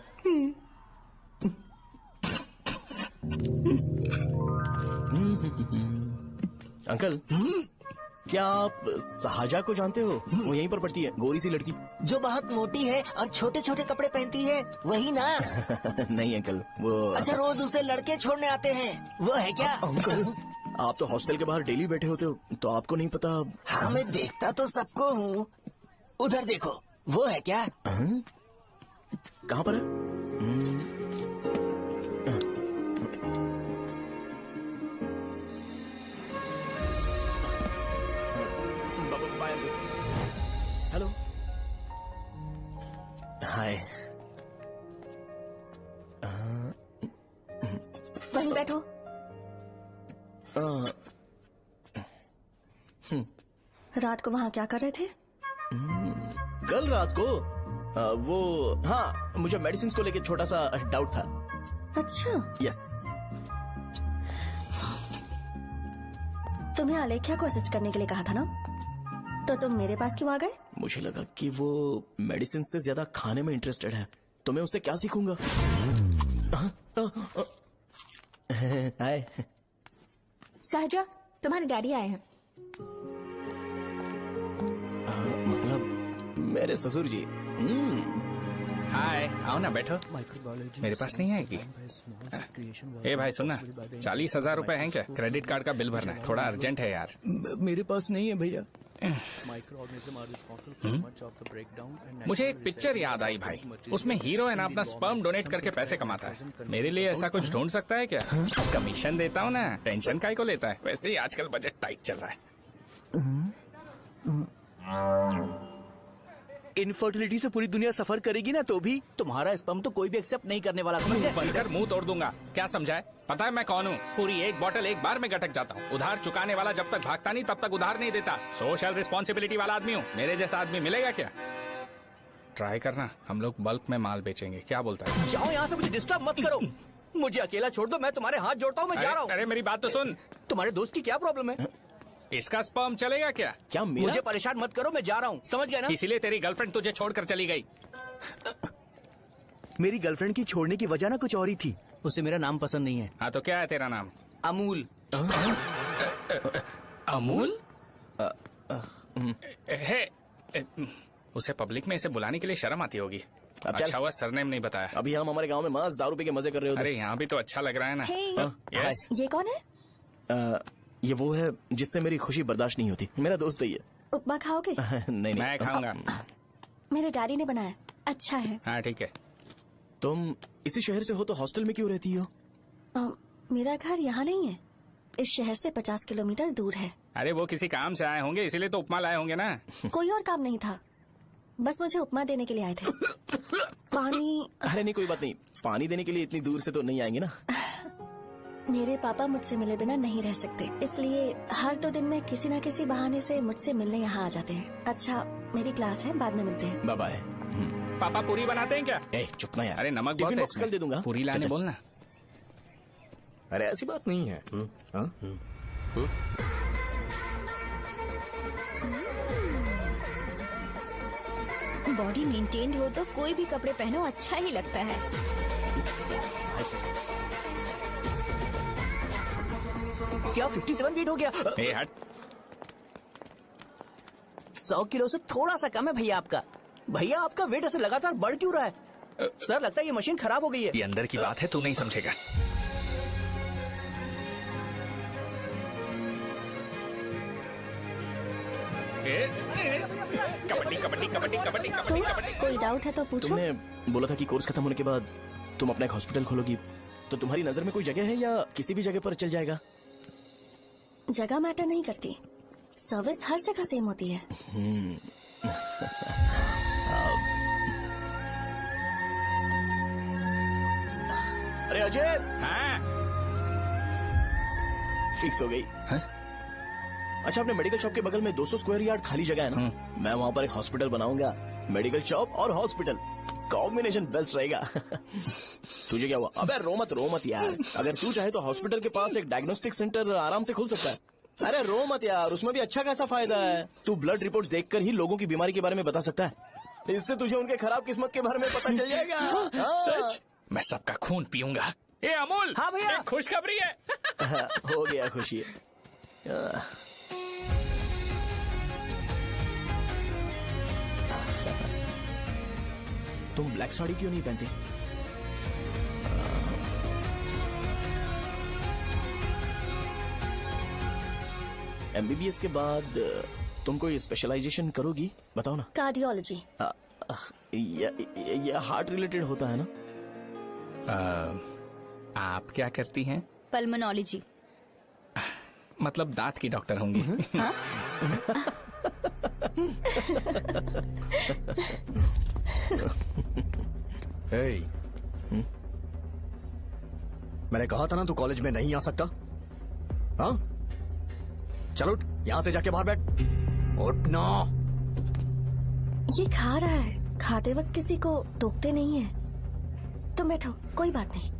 अंकल, क्या आप शाहजहा को जानते हो? वो यहीं पर पढ़ती है, गोरी सी लड़की जो बहुत मोटी है और छोटे छोटे कपड़े पहनती है, वही ना? नहीं अंकल, वो अच्छा, रोज उसे लड़के छोड़ने आते हैं, वो है क्या? अंकल, आप तो हॉस्टल के बाहर डेली बैठे होते हो, तो आपको नहीं पता? हाँ मैं देखता तो सबको हूँ। उधर देखो, वो है क्या? कहाँ पर है? हेलो, हाय। वहीं बैठो। रात को वहाँ क्या कर रहे थे? कल रात को वो, हाँ, मुझे मेडिसिन को लेके छोटा सा डाउट था। अच्छा। यस। तुम्हें अलेख्या को असिस्ट करने के लिए कहा था ना, तो तुम मेरे पास क्यों आ गए? मुझे लगा कि वो मेडिसिन से ज्यादा खाने में इंटरेस्टेड है, तो मैं उससे क्या सीखूंगा। हाय। सहजा, तुम्हारे डैडी आए हैं। मतलब मेरे ससुर जी। हाय, आओ ना, बैठो। मेरे पास नहीं आएगी। ए भाई सुनना, 40,000 रुपए हैं क्या? क्रेडिट कार्ड का बिल भरना है, थोड़ा अर्जेंट है यार। मेरे पास नहीं है भैया। मुझे एक पिक्चर याद आई भाई, उसमें हीरो है ना अपना स्पर्म डोनेट करके पैसे कमाता है। मेरे लिए ऐसा कुछ ढूंढ सकता है क्या? कमीशन देता हूँ ना, टेंशन काहे को लेता है? वैसे ही आजकल बजट टाइट चल रहा है। इनफर्टिलिटी से पूरी दुनिया सफर करेगी ना, तो भी तुम्हारा स्पर्म तो कोई भी एक्सेप्ट नहीं करने वाला, समझ गए? बनकर मुंह तोड़ दूंगा। क्या समझा है? पता है मैं कौन हूँ? पूरी एक बोतल एक बार में गटक जाता हूँ। उधार चुकाने वाला जब तक भागता नहीं तब तक उधार नहीं देता। सोशल रिस्पॉन्सिबिलिटी वाला आदमी हूँ। मेरे जैसा आदमी मिलेगा क्या? ट्राई करना, हम लोग बल्क में माल बेचेंगे। क्या बोलता है? जाओ यहाँ से, मुझे डिस्टर्ब मत करो। मुझे अकेला छोड़ दो, मैं तुम्हारे हाथ जोड़ता हूँ, मैं जा रहा हूँ। अरे मेरी बात तो सुन। तुम्हारे दोस्त की क्या प्रॉब्लम है? इसका स्पर्म चलेगा क्या? क्या मेरा? मुझे परेशान मत करो, मैं जा रहा हूँ, समझ गया ना? इसीलिए तेरी गर्लफ्रेंड तुझे छोड़कर चली गई। मेरी गर्लफ्रेंड की छोड़ने की वजह ना कुछ और ही थी। उसे मेरा नाम पसंद नहीं है। हाँ तो क्या है तेरा नाम? अमूल। अमूल? उसे पब्लिक में इसे बुलाने के लिए शर्म आती होगी। अच्छा हुआ सरनेम नहीं बताया। अभी हम हमारे गांव में मस्त दारू पी के मजे कर रहे होते। अरे यहाँ भी तो अच्छा लग रहा है ना। यस। ये कौन है? ये वो है जिससे मेरी खुशी बर्दाश्त नहीं होती। मेरा दोस्त ही है। उपमा खाओगे? नहीं मैं खाऊंगा। मेरे डैडी ने बनाया, अच्छा है। हाँ ठीक है। तुम इसी शहर से हो तो हॉस्टल में क्यों रहती हो? मेरा घर यहाँ नहीं है, इस शहर से 50 किलोमीटर दूर है। अरे वो किसी काम से आए होंगे इसीलिए तो उपमा लाए होंगे ना। कोई और काम नहीं था, बस मुझे उपमा देने के लिए आए थे। पानी? अरे नहीं कोई बात नहीं, पानी देने के लिए इतनी दूर से तो नहीं आएंगे ना। मेरे पापा मुझसे मिले बिना नहीं रह सकते, इसलिए हर 2 दिन में किसी न किसी बहाने से मुझसे मिलने यहाँ आ जाते हैं। अच्छा मेरी क्लास है, बाद में मिलते हैं। Bye bye. पापा पूरी बनाते हैं क्या? चुप ना यार। अरे नमक बहुत है इसमें। कल दे दूंगा। पूरी लाने बोलना। अरे ऐसी बात नहीं है। बॉडी मेंटेन्ड हो तो कोई भी कपड़े पहनो अच्छा ही लगता है। क्या 57 फीट हो गया? ए हट। 100 किलो से थोड़ा सा कम है भैया आपका। भैया आपका वेट ऐसे लगातार बढ़ क्यों रहा है? सर लगता है ये मशीन खराब हो गई है। ये अंदर की बात है, तू नहीं समझेगा। कबड्डी कबड्डी कबड्डी कबड्डी कबड्डी कबड्डी। कोई डाउट है तो पूछो। तुमने बोला था कि कोर्स खत्म होने के बाद तुम अपना एक हॉस्पिटल खोलोगी, तो तुम्हारी नजर में कोई जगह है या किसी भी जगह पर चल जाएगा? जगह मैटर नहीं करती, सर्विस हर जगह सेम होती है। अरे अजय। हाँ? फिक्स हो गई। अच्छा अपने मेडिकल शॉप के बगल में 200 स्क्वायर यार्ड खाली जगह है ना, मैं वहाँ पर एक हॉस्पिटल बनाऊंगा। मेडिकल शॉप और हॉस्पिटल कॉम्बिनेशन बेस्ट रहेगा। तुझे क्या हुआ? अबे रो मत यार। अगर तू चाहे तो हॉस्पिटल के पास एक डायग्नोस्टिक सेंटर आराम से खुल सकता है। अरे रो मत यार, उसमें भी अच्छा खासा फायदा है। तू ब्लड रिपोर्ट देखकर ही लोगों की बीमारी के बारे में बता सकता है। इससे तुझे उनके खराब किस्मत के बारे में पता चल जाएगा। सच? मैं सबका खून पीऊंगा। ए अमूल। हाँ भैया। एक खुशखबरी है। हो गया खुशी। तुम ब्लैक साड़ी क्यों नहीं पहनती? MBBS के बाद तुम कोई स्पेशलाइजेशन करोगी? बताओ ना। कार्डियोलॉजी। ये हार्ट रिलेटेड होता है ना? आप क्या करती हैं? पल्मोनोलॉजी। मतलब दांत की डॉक्टर होंगी। हाँ? मैंने कहा था ना तू कॉलेज में नहीं आ सकता। हाँ चलो यहाँ से जाके बाहर बैठ। उठना। ये खा रहा है, खाते वक्त किसी को टोकते नहीं है। तुम बैठो, कोई बात नहीं,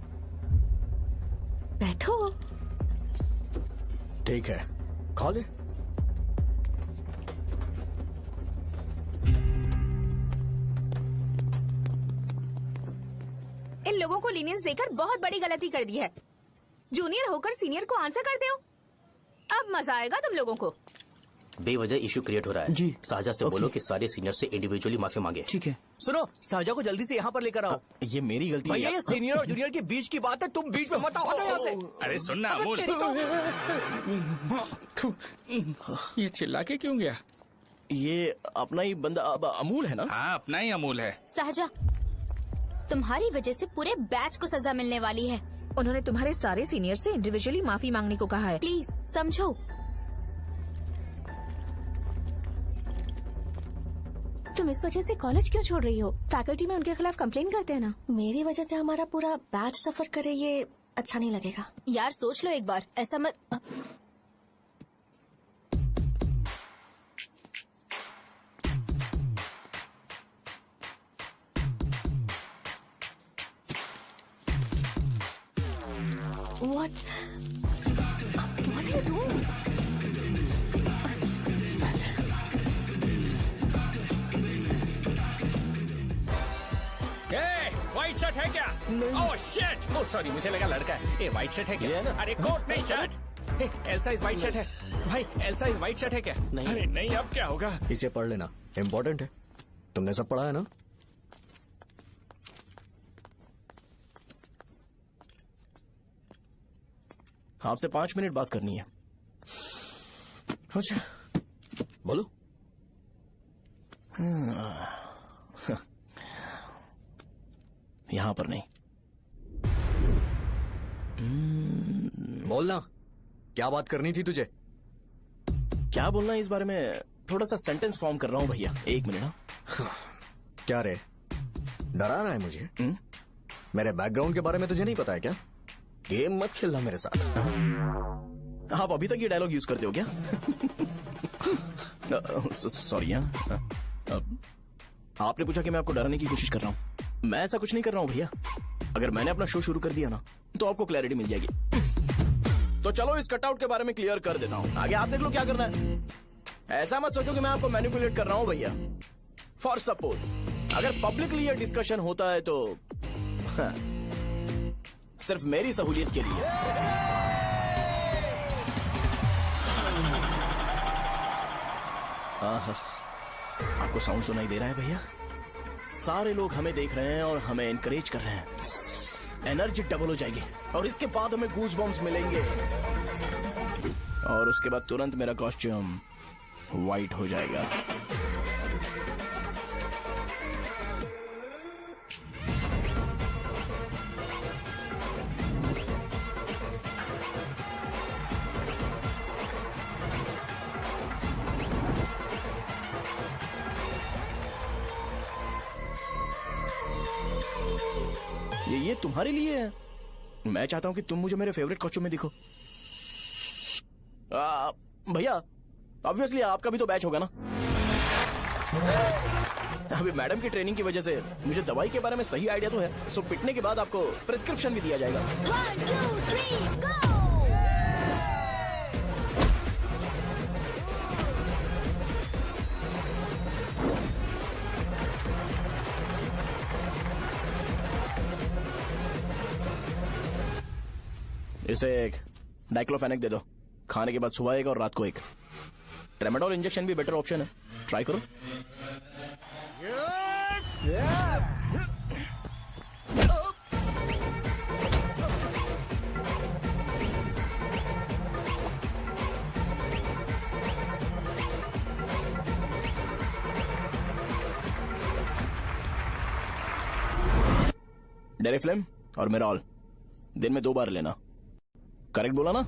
बैठो। ठीक है खा ले। इन लोगों को लीनियंस देकर बहुत बड़ी गलती कर दी है। जूनियर होकर सीनियर को आंसर करते हो। अब मजा आएगा तुम लोगों को। बेवजह इशू क्रिएट हो रहा है जी। साजा से बोलो कि सारे सीनियर से इंडिविजुअली माफी मांगे। ठीक है। सुनो साजा को जल्दी से यहाँ पर लेकर आओ। ये मेरी गलती है। भैया ये सीनियर और जूनियर के बीच की बात है, तुम बीच में मत आओ यहाँ से। अरे सुनना अमूल। ये चिल्ला के क्यों गया? ये अपना ही बंदा अमूल है ना? हाँ अपना ही अमूल है। सहजा, तुम्हारी वजह से पूरे बैच को सजा मिलने वाली है। उन्होंने तुम्हारे सारे सीनियर से इंडिविजुअली माफी मांगने को कहा है। प्लीज समझो। तुम इस वजह से कॉलेज क्यों छोड़ रही हो? फैकल्टी में उनके खिलाफ कंप्लेन करते हैं ना। मेरी वजह से हमारा पूरा बैच सफर करे, ये अच्छा नहीं लगेगा। यार सोच लो एक बार, ऐसा मत। What are you doing? White shirt है क्या? Oh shit! ओह सॉरी, मुझे लगा लड़का है। ये व्हाइट शर्ट है क्या? अरे कोट नहीं shirt. Elsa is white shirt है भाई, एल्सा इज वाइट शर्ट है क्या? नहीं। अरे नहीं, अब क्या होगा? इसे पढ़ लेना, इम्पोर्टेंट है। तुमने सब पढ़ा है ना? आपसे 5 मिनट बात करनी है। अच्छा, बोलो। यहां पर नहीं। बोलना, क्या बात करनी थी तुझे? क्या बोलना है इस बारे में? थोड़ा सा सेंटेंस फॉर्म कर रहा हूं भैया, 1 मिनट। क्या रे, डरा रहा है मुझे? मेरे बैकग्राउंड के बारे में तुझे नहीं पता है क्या? गेम मत खेलना मेरे साथ। आप अभी तक ये डायलॉग यूज करते हो क्या? सॉरी। आपने पूछा कि मैं आपको डराने की कोशिश कर रहा हूं। मैं ऐसा कुछ नहीं कर रहा हूं भैया। अगर मैंने अपना शो शुरू कर दिया ना, तो आपको क्लैरिटी मिल जाएगी। तो चलो इस कटआउट के बारे में क्लियर कर देता हूं, आगे आप देख लो क्या करना है। ऐसा मत सोचो कि मैं आपको मैनिपुलेट कर रहा हूं भैया। फॉर सपोज अगर पब्लिकली ये डिस्कशन होता है तो सिर्फ मेरी सहूलियत के लिए। आपको साउंड सुनाई दे रहा है भैया? सारे लोग हमें देख रहे हैं और हमें एनकरेज कर रहे हैं। एनर्जी डबल हो जाएगी और इसके बाद हमें गूज बम्स मिलेंगे और उसके बाद तुरंत मेरा कॉस्ट्यूम वाइट हो जाएगा। ये तुम्हारे लिए है। मैं चाहता हूं कि तुम मुझे मेरे फेवरेट कॉस्ट्यूम में दिखो। भैया ऑब्वियसली आपका भी तो बैच होगा ना। अभी मैडम की ट्रेनिंग की वजह से मुझे दवाई के बारे में सही आइडिया तो है। सो पिटने के बाद आपको प्रिस्क्रिप्शन भी दिया जाएगा। 1, 2, 3, go! इसे एक डाइक्लोफेनेक दे दो। खाने के बाद सुबह एक और रात को एक। ट्रेमाडोल इंजेक्शन भी बेटर ऑप्शन है, ट्राई करो। डेरिफ्लेम और मेरॉल दिन में 2 बार लेना। करेक्ट बोला ना?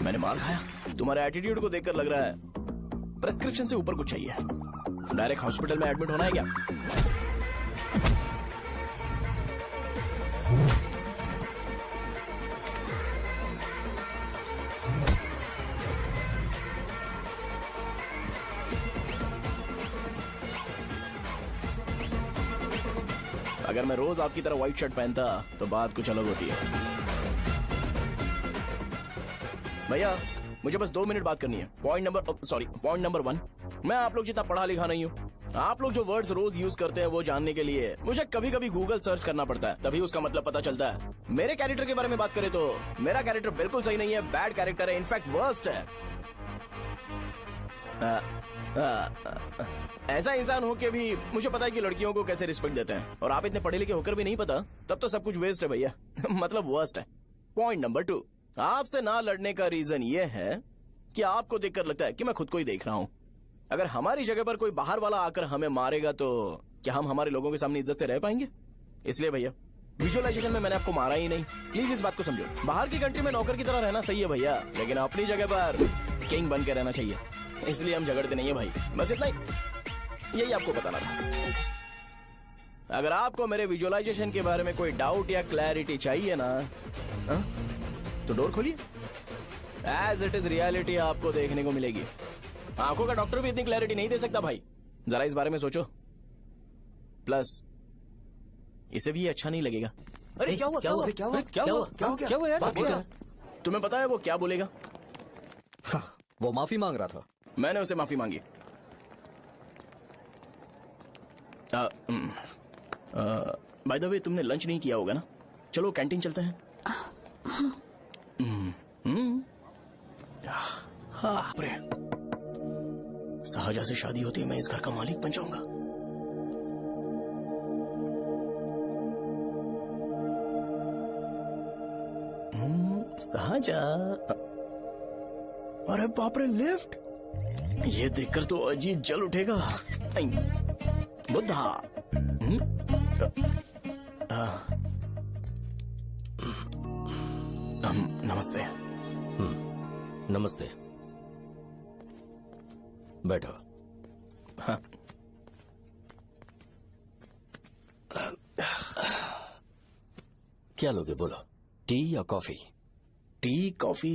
मैंने मार खाया। तुम्हारे एटीट्यूड को देखकर लग रहा है प्रेस्क्रिप्शन से ऊपर कुछ चाहिए। डायरेक्ट हॉस्पिटल में एडमिट होना है क्या? अगर मैं रोज आपकी तरह व्हाइट शर्ट पहनता तो बात कुछ अलग होती है। भैया मुझे बस 2 मिनट बात करनी है। पॉइंट नंबर 1, मैं आप लोग जितना पढ़ा लिखा नहीं हूँ। आप लोग जो वर्ड्स रोज यूज करते हैं वो जानने के लिए मुझे कभी कभी गूगल सर्च करना पड़ता है, तभी उसका मतलब पता चलता है। मेरे कैरेक्टर के बारे में बात करें तो मेरा कैरेक्टर बिल्कुल सही नहीं है, बैड कैरेक्टर है, इनफैक्ट वर्स्ट है। ऐसा इंसान हो के भी मुझे पता है कि लड़कियों को कैसे रिस्पेक्ट देते हैं, और आप इतने पढ़े लिखे होकर भी नहीं पता, तब तो सब कुछ वेस्ट है भैया। मतलब वर्स्ट है। पॉइंट नंबर 2, आपसे ना लड़ने का रीजन ये है कि आपको देखकर लगता है कि मैं खुद को ही देख रहा हूँ। अगर हमारी जगह पर कोई बाहर वाला आकर हमें मारेगा तो क्या हम हमारे लोगों के सामने इज्जत से रह पाएंगे? इसलिए भैया विजुअलाइजेशन में मैंने आपको मारा ही नहीं। प्लीज इस बात को समझो। बाहर की कंट्री में नौकर की तरह रहना सही है भैया, लेकिन अपनी जगह पर किंग बन के रहना चाहिए। इसलिए हम झगड़ते नहीं है भाई, बस इतना ही, यही आपको बताना था। अगर आपको मेरे विजुअलाइजेशन के बारे में कोई डाउट या क्लैरिटी चाहिए ना, तो डोर खोलिए। एज इट इज रियलिटी आपको देखने को मिलेगी। आंखों का डॉक्टर भी इतनी क्लैरिटी नहीं दे सकता भाई, जरा इस बारे में सोचो। प्लस इसे भी अच्छा नहीं लगेगा। अरे क्या हुआ? क्या हुआ? क्या हुआ? क्या हुआ? क्या हुआ यार? तुम्हें पता है वो क्या बोलेगा? वो माफी मांग रहा था। मैंने उसे माफी मांगी। बाय द वे तुमने लंच नहीं किया होगा ना? चलो कैंटीन चलते हैं। सहजा से शादी होती है, मैं इस घर का मालिक बन जाऊंगा। सहजा, अरे बाप रे, लिफ्ट! ये देखकर तो अजीब जल उठेगा। बुद्धा। नमस्ते। नमस्ते, बैठो। हाँ। क्या लोगे बोलो, टी या coffee? T, coffee?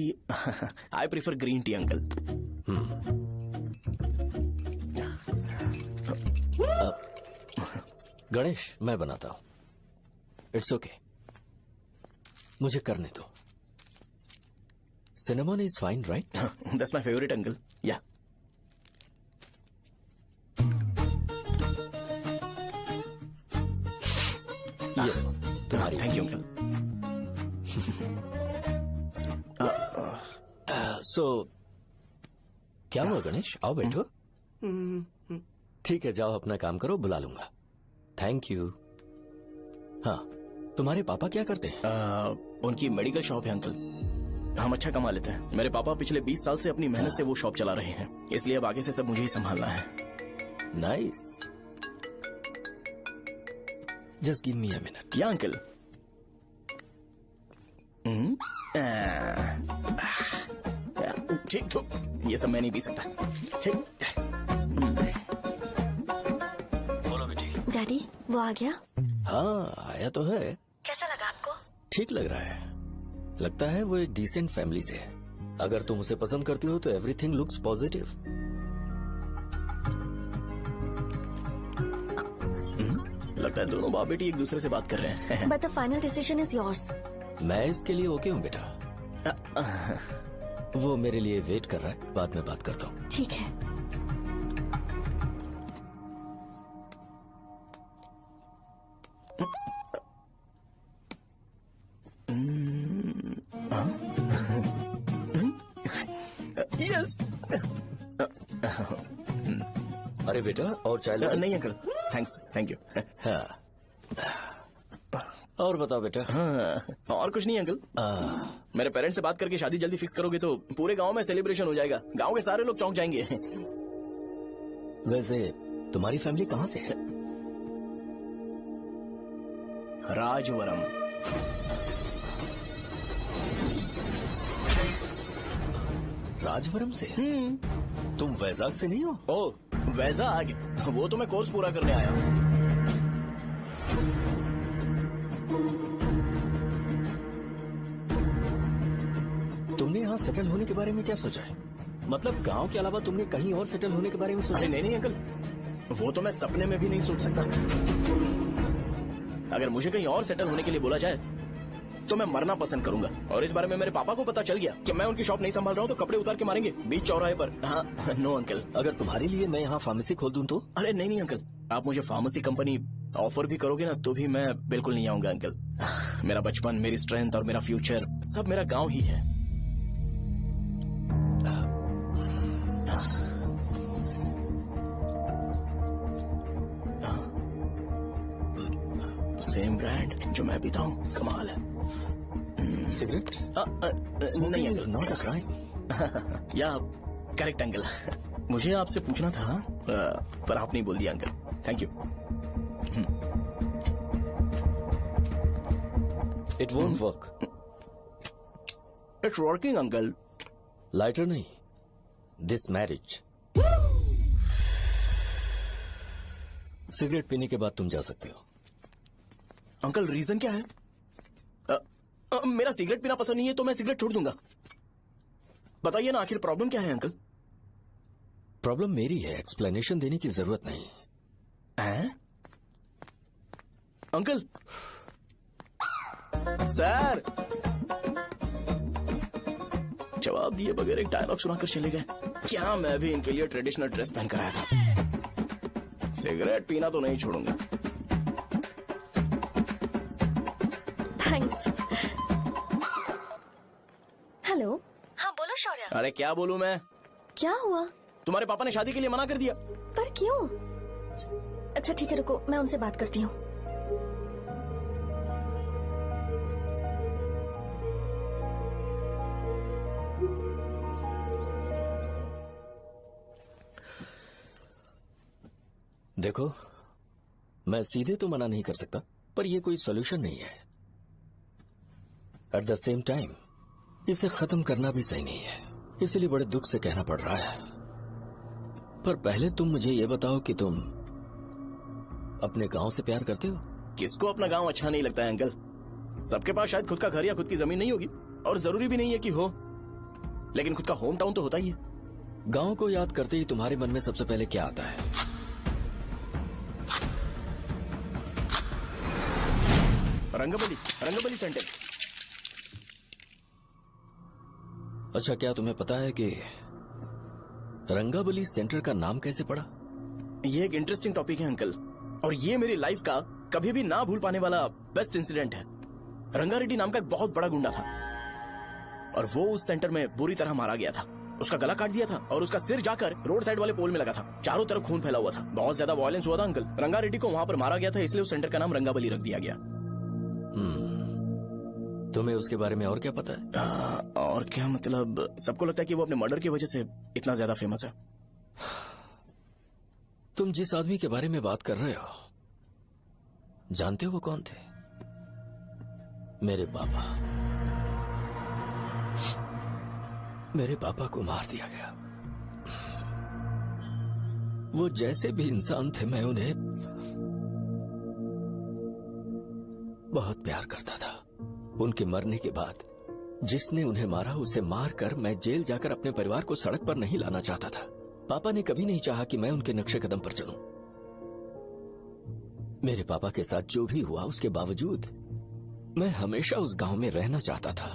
I prefer green tea uncle. Ganesh, मैं बनाता हूं। इट्स ओके, मुझे करने दो। Cinnamon is fine, right? That's my favourite uncle. या तुम्हारी। Thank you uncle. सो क्या हुआ गणेश? आओ बैठो। ठीक है, जाओ अपना काम करो, बुला लूंगा। Thank you. हाँ, तुम्हारे पापा क्या करते हैं? उनकी मेडिकल शॉप है अंकल। हम अच्छा कमा लेते हैं। मेरे पापा पिछले 20 साल से अपनी मेहनत से वो शॉप चला रहे हैं, इसलिए अब आगे से सब मुझे ही संभालना है। Nice. Just give me a minute. या अंकल। ठीक, तो ये सब मैं नहीं पी सकता। ठीक। बोलो बेटी। डैडी, वो आ गया? हाँ, आया तो है। कैसा लगा आपको? ठीक लग रहा है। लगता है वो एक डिसेंट फैमिली से है। अगर तुम उसे पसंद करती हो तो एवरीथिंग लुक्स पॉजिटिव। लगता है दोनों बाप बेटी एक दूसरे से बात कर रहे हैं। But the final decision is yours. मैं इसके लिए ओके हूँ बेटा। वो मेरे लिए वेट कर रहा है, बाद में बात करता हूँ। ठीक है। यस। अरे बेटा, और चाय लो? नहीं अंकल, थैंक्स, थैंक यू। हाँ। और बताओ बेटा। हाँ, और कुछ नहीं अंकल। मेरे पेरेंट्स से बात करके शादी जल्दी फिक्स करोगे तो पूरे गांव में सेलिब्रेशन हो जाएगा। गांव के सारे लोग चौंक जाएंगे। वैसे तुम्हारी फैमिली कहाँ से है? राजवरम। राजवरम से? तुम वैजाग से नहीं हो? ओ, वैजाग? वो तो मैं कोर्स पूरा करने आया हूँ। तुमने यहाँ सेटल होने के बारे में क्या सोचा है? मतलब गांव के अलावा तुमने कहीं और सेटल होने के बारे में सोचा? नहीं अंकल, वो तो मैं सपने में भी नहीं सोच सकता। अगर मुझे कहीं और सेटल होने के लिए बोला जाए तो मैं मरना पसंद करूंगा। और इस बारे में मेरे पापा को पता चल गया कि मैं उनकी शॉप नहीं संभाल रहा हूँ तो कपड़े उतार के मारेंगे बीच चौराहे पर। हाँ, नो अंकल। अगर तुम्हारे लिए मैं यहाँ फार्मेसी खोल दूं तो? अरे नहीं अंकल, आप मुझे फार्मेसी कंपनी ऑफर भी करोगे ना तो भी मैं बिल्कुल नहीं आऊंगा अंकल। मेरा बचपन, मेरी स्ट्रेंथ और मेरा फ्यूचर सब मेरा गाँव ही है। सेम ब्रांड जो मैं पीता हूँ, कमाल है। सिगरेट नहीं इज नॉट अ क्राइम। या करेक्ट अंकल। मुझे आपसे पूछना था पर आप नहीं बोल दिया uncle. Thank you. It won't work. It's working uncle. Lighter नहीं, दिस मैरिज। सिगरेट पीने के बाद तुम जा सकते हो। अंकल रीजन क्या है? मेरा सिगरेट पीना पसंद नहीं है तो मैं सिगरेट छोड़ दूंगा। बताइए ना आखिर प्रॉब्लम क्या है अंकल? प्रॉब्लम मेरी है, एक्सप्लेनेशन देने की जरूरत नहीं है। अंकल सर जवाब दिए बगैर एक डायलॉग सुनाकर चले गए। क्या मैं भी इनके लिए ट्रेडिशनल ड्रेस पहन कर आया था। सिगरेट पीना तो नहीं छोड़ूंगा। थैंक्स। हेलो। हाँ बोलो शौर्य। अरे क्या बोलूं मैं? क्या हुआ? तुम्हारे पापा ने शादी के लिए मना कर दिया। पर क्यों? अच्छा ठीक है रुको, मैं उनसे बात करती हूँ। देखो, मैं सीधे तो मना नहीं कर सकता, पर यह कोई सॉल्यूशन नहीं है। एट द सेम टाइम इसे खत्म करना भी सही नहीं है, इसलिए बड़े दुख से कहना पड़ रहा है। पर पहले तुम मुझे यह बताओ कि तुम अपने गांव से प्यार करते हो? किसको अपना गांव अच्छा नहीं लगता है अंकल? सबके पास शायद खुद का घर या खुद की जमीन नहीं होगी, और जरूरी भी नहीं है कि हो, लेकिन खुद का होम टाउन तो होता ही है। गांव को याद करते ही तुम्हारे मन में सबसे पहले क्या आता है? रंगबली सेंटर। अच्छा, क्या तुम्हें पता है कि रंगाबली सेंटर का नाम कैसे पड़ा? ये एक इंटरेस्टिंग टॉपिक है अंकल, और ये मेरी लाइफ का कभी भी ना भूल पाने वाला बेस्ट इंसिडेंट है। रंगारेड्डी नाम का एक बहुत बड़ा गुंडा था, और वो उस सेंटर में बुरी तरह मारा गया था। उसका गला काट दिया था और उसका सिर जाकर रोड साइड वाले पोल में लगा था। चारों तरफ खून फैला हुआ था, बहुत ज्यादा वायलेंस हुआ था अंकल। रंगारेड्डी को वहां पर मारा गया था, इसलिए उस सेंटर का नाम रंगाबली रख दिया गया। तुम्हें उसके बारे में और क्या पता है? और क्या मतलब, सबको लगता है कि वो अपने मर्डर की वजह से इतना ज्यादा फेमस है। तुम जिस आदमी के बारे में बात कर रहे हो, जानते हो वो कौन थे? मेरे पापा। मेरे पापा को मार दिया गया। वो जैसे भी इंसान थे, मैं उन्हें बहुत प्यार करता था। उनके मरने के बाद जिसने उन्हें मारा उसे मारकर मैं जेल जाकर अपने परिवार को सड़क पर नहीं लाना चाहता था। पापा ने कभी नहीं चाहा कि मैं उनके नक्शे कदम पर चलूं। मेरे पापा के साथ जो भी हुआ उसके बावजूद मैं हमेशा उस गांव में रहना चाहता था।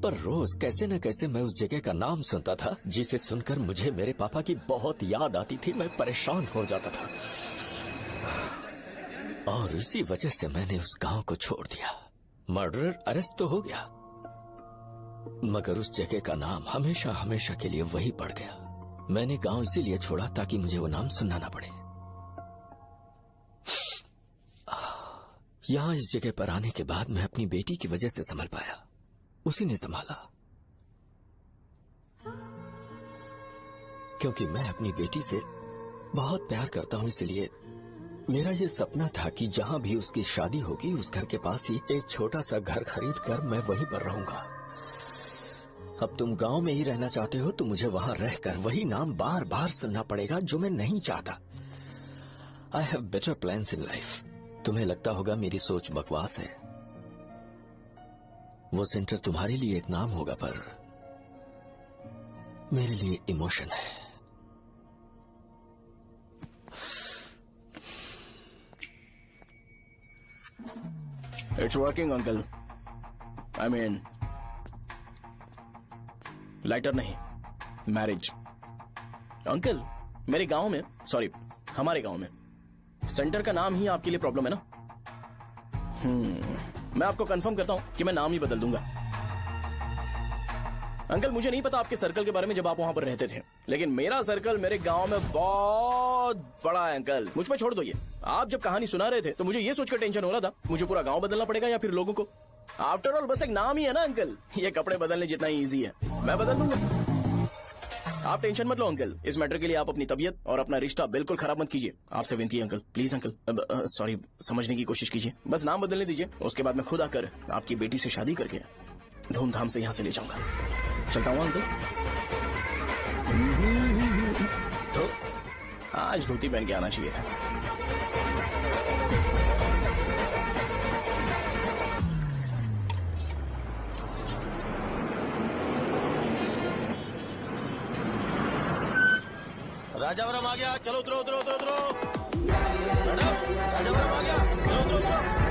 पर रोज कैसे न कैसे मैं उस जगह का नाम सुनता था, जिसे सुनकर मुझे मेरे पापा की बहुत याद आती थी। मैं परेशान हो जाता था, और इसी वजह से मैंने उस गांव को छोड़ दिया। मर्डरर अरेस्ट तो हो गया, मगर उस जगह का नाम हमेशा हमेशा के लिए वही पड़ गया। मैंने गांव इसीलिए छोड़ा ताकि मुझे वो नाम सुनना ना पड़े। यहां इस जगह पर आने के बाद मैं अपनी बेटी की वजह से संभल पाया, उसी ने संभाला। क्योंकि मैं अपनी बेटी से बहुत प्यार करता हूं, इसलिए मेरा ये सपना था कि जहां भी उसकी शादी होगी उस घर के पास ही एक छोटा सा घर खरीद कर मैं वहीं पर रहूंगा। अब तुम गांव में ही रहना चाहते हो तो मुझे वहां रहकर वही नाम बार बार सुनना पड़ेगा, जो मैं नहीं चाहता। I have better plans in life. तुम्हें लगता होगा मेरी सोच बकवास है। वो सेंटर तुम्हारे लिए एक नाम होगा, पर मेरे लिए इमोशन है। It's working uncle. I mean lighter नहीं, मैरिज। अंकल मेरे गांव में, सॉरी हमारे गांव में सेंटर का नाम ही आपके लिए प्रॉब्लम है ना? मैं आपको कंफर्म करता हूं कि मैं नाम ही बदल दूंगा। अंकल मुझे नहीं पता आपके सर्कल के बारे में जब आप वहाँ पर रहते थे, लेकिन मेरा सर्कल मेरे गांव में बहुत बड़ा है अंकल। मुझ पर छोड़ दो ये। आप जब कहानी सुना रहे थे तो मुझे ये सोचकर टेंशन हो रहा था मुझे पूरा गांव बदलना पड़ेगा या फिर लोगों को। आफ्टर ऑल बस एक नाम ही है ना अंकल, ये कपड़े बदलने जितना ही ईजी है, मैं बदल दूंगा। आप टेंशन मत लो अंकल, इस मैटर के लिए आप अपनी तबीयत और अपना रिश्ता बिल्कुल खराब मत कीजिए। आपसे विनती है अंकल, प्लीज अंकल, सॉरी, समझने की कोशिश कीजिए। बस नाम बदलने दीजिए, उसके बाद मैं खुद आकर आपकी बेटी से शादी करके धूमधाम से यहाँ से ले जाऊंगा। चलता हूँ अंकल। तो आज धोती पहन के आना चाहिए था। राजावरम आ गया, चलो उतरो उतरो उतरो उतरो। राजावरम आ गया, चलो उतरो उतरो।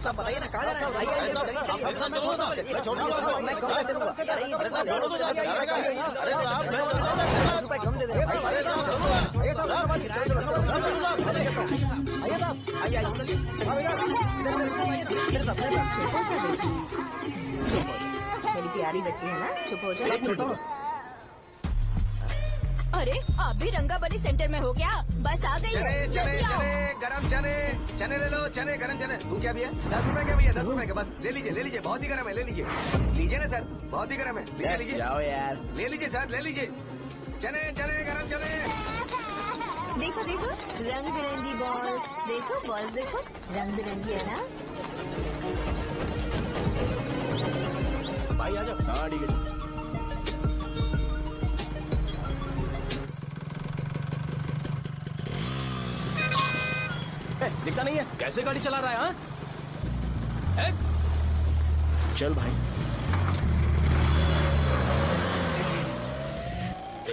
साहब बताइए ना, कहाँ जा रहे हैं? मैं कब ऐसे लूँगा? मेरी प्यारी बच्ची है ना, चुप हो जाओ। अरे आप भी रंगाबली सेंटर में हो क्या? बस आ गई है। चने गरम चने ले लो, चने गरम चने। तू क्या भैया? 10 रुपए का भैया, 10 रुपए का, बस ले लीजिए, बहुत ही गरम है, ले लीजिए ना सर, बहुत ही गरम है, लीजिए जाओ यार, ले लीजिए सर, ले लीजिए। चने गरम चने। देखो देखो रंग बिरंगी बॉल, देखो बॉल्स देखो रंग बिरंगी है ना। भाई आ जाओ। हाँ ठीक है। दिखता नहीं है, कैसे गाड़ी चला रहा है? हाँ चल भाई।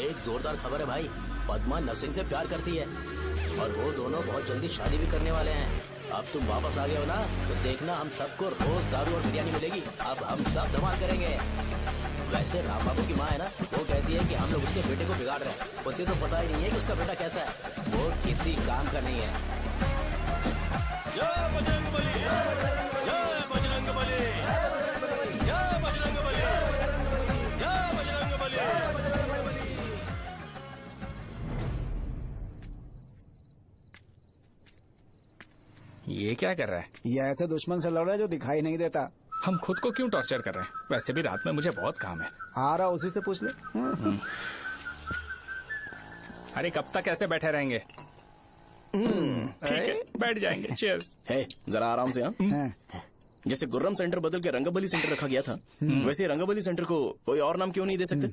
एक जोरदार खबर है भाई, पद्मा नरसिंह से प्यार करती है और वो दोनों बहुत जल्दी शादी भी करने वाले हैं। अब तुम वापस आ गए हो ना, तो देखना हम सबको रोज दारू और बिरयानी मिलेगी। अब हम सब धमाल करेंगे। वैसे राम बाबू की माँ है ना, वो कहती है कि हम लोग उसके बेटे को बिगाड़ रहे हैं। उसे तो पता ही नहीं है कि उसका बेटा कैसा है, वो किसी काम का नहीं है। जय बजरंगबली, जय बजरंगबली, जय बजरंगबली, जय बजरंगबली। ये क्या कर रहा है? ये ऐसे दुश्मन से लड़ रहा है जो दिखाई नहीं देता। हम खुद को क्यों टॉर्चर कर रहे हैं? वैसे भी रात में मुझे बहुत काम है। आ रहा उसी से पूछ ले। अरे कब तक ऐसे बैठे रहेंगे? ठीक है, बैठ जाएंगे। चीयर्स। है जरा आराम से। हाँ जैसे गुर्रम सेंटर बदल के रंगाबली सेंटर रखा गया था, वैसे रंगाबली सेंटर को कोई और नाम क्यों नहीं दे सकते?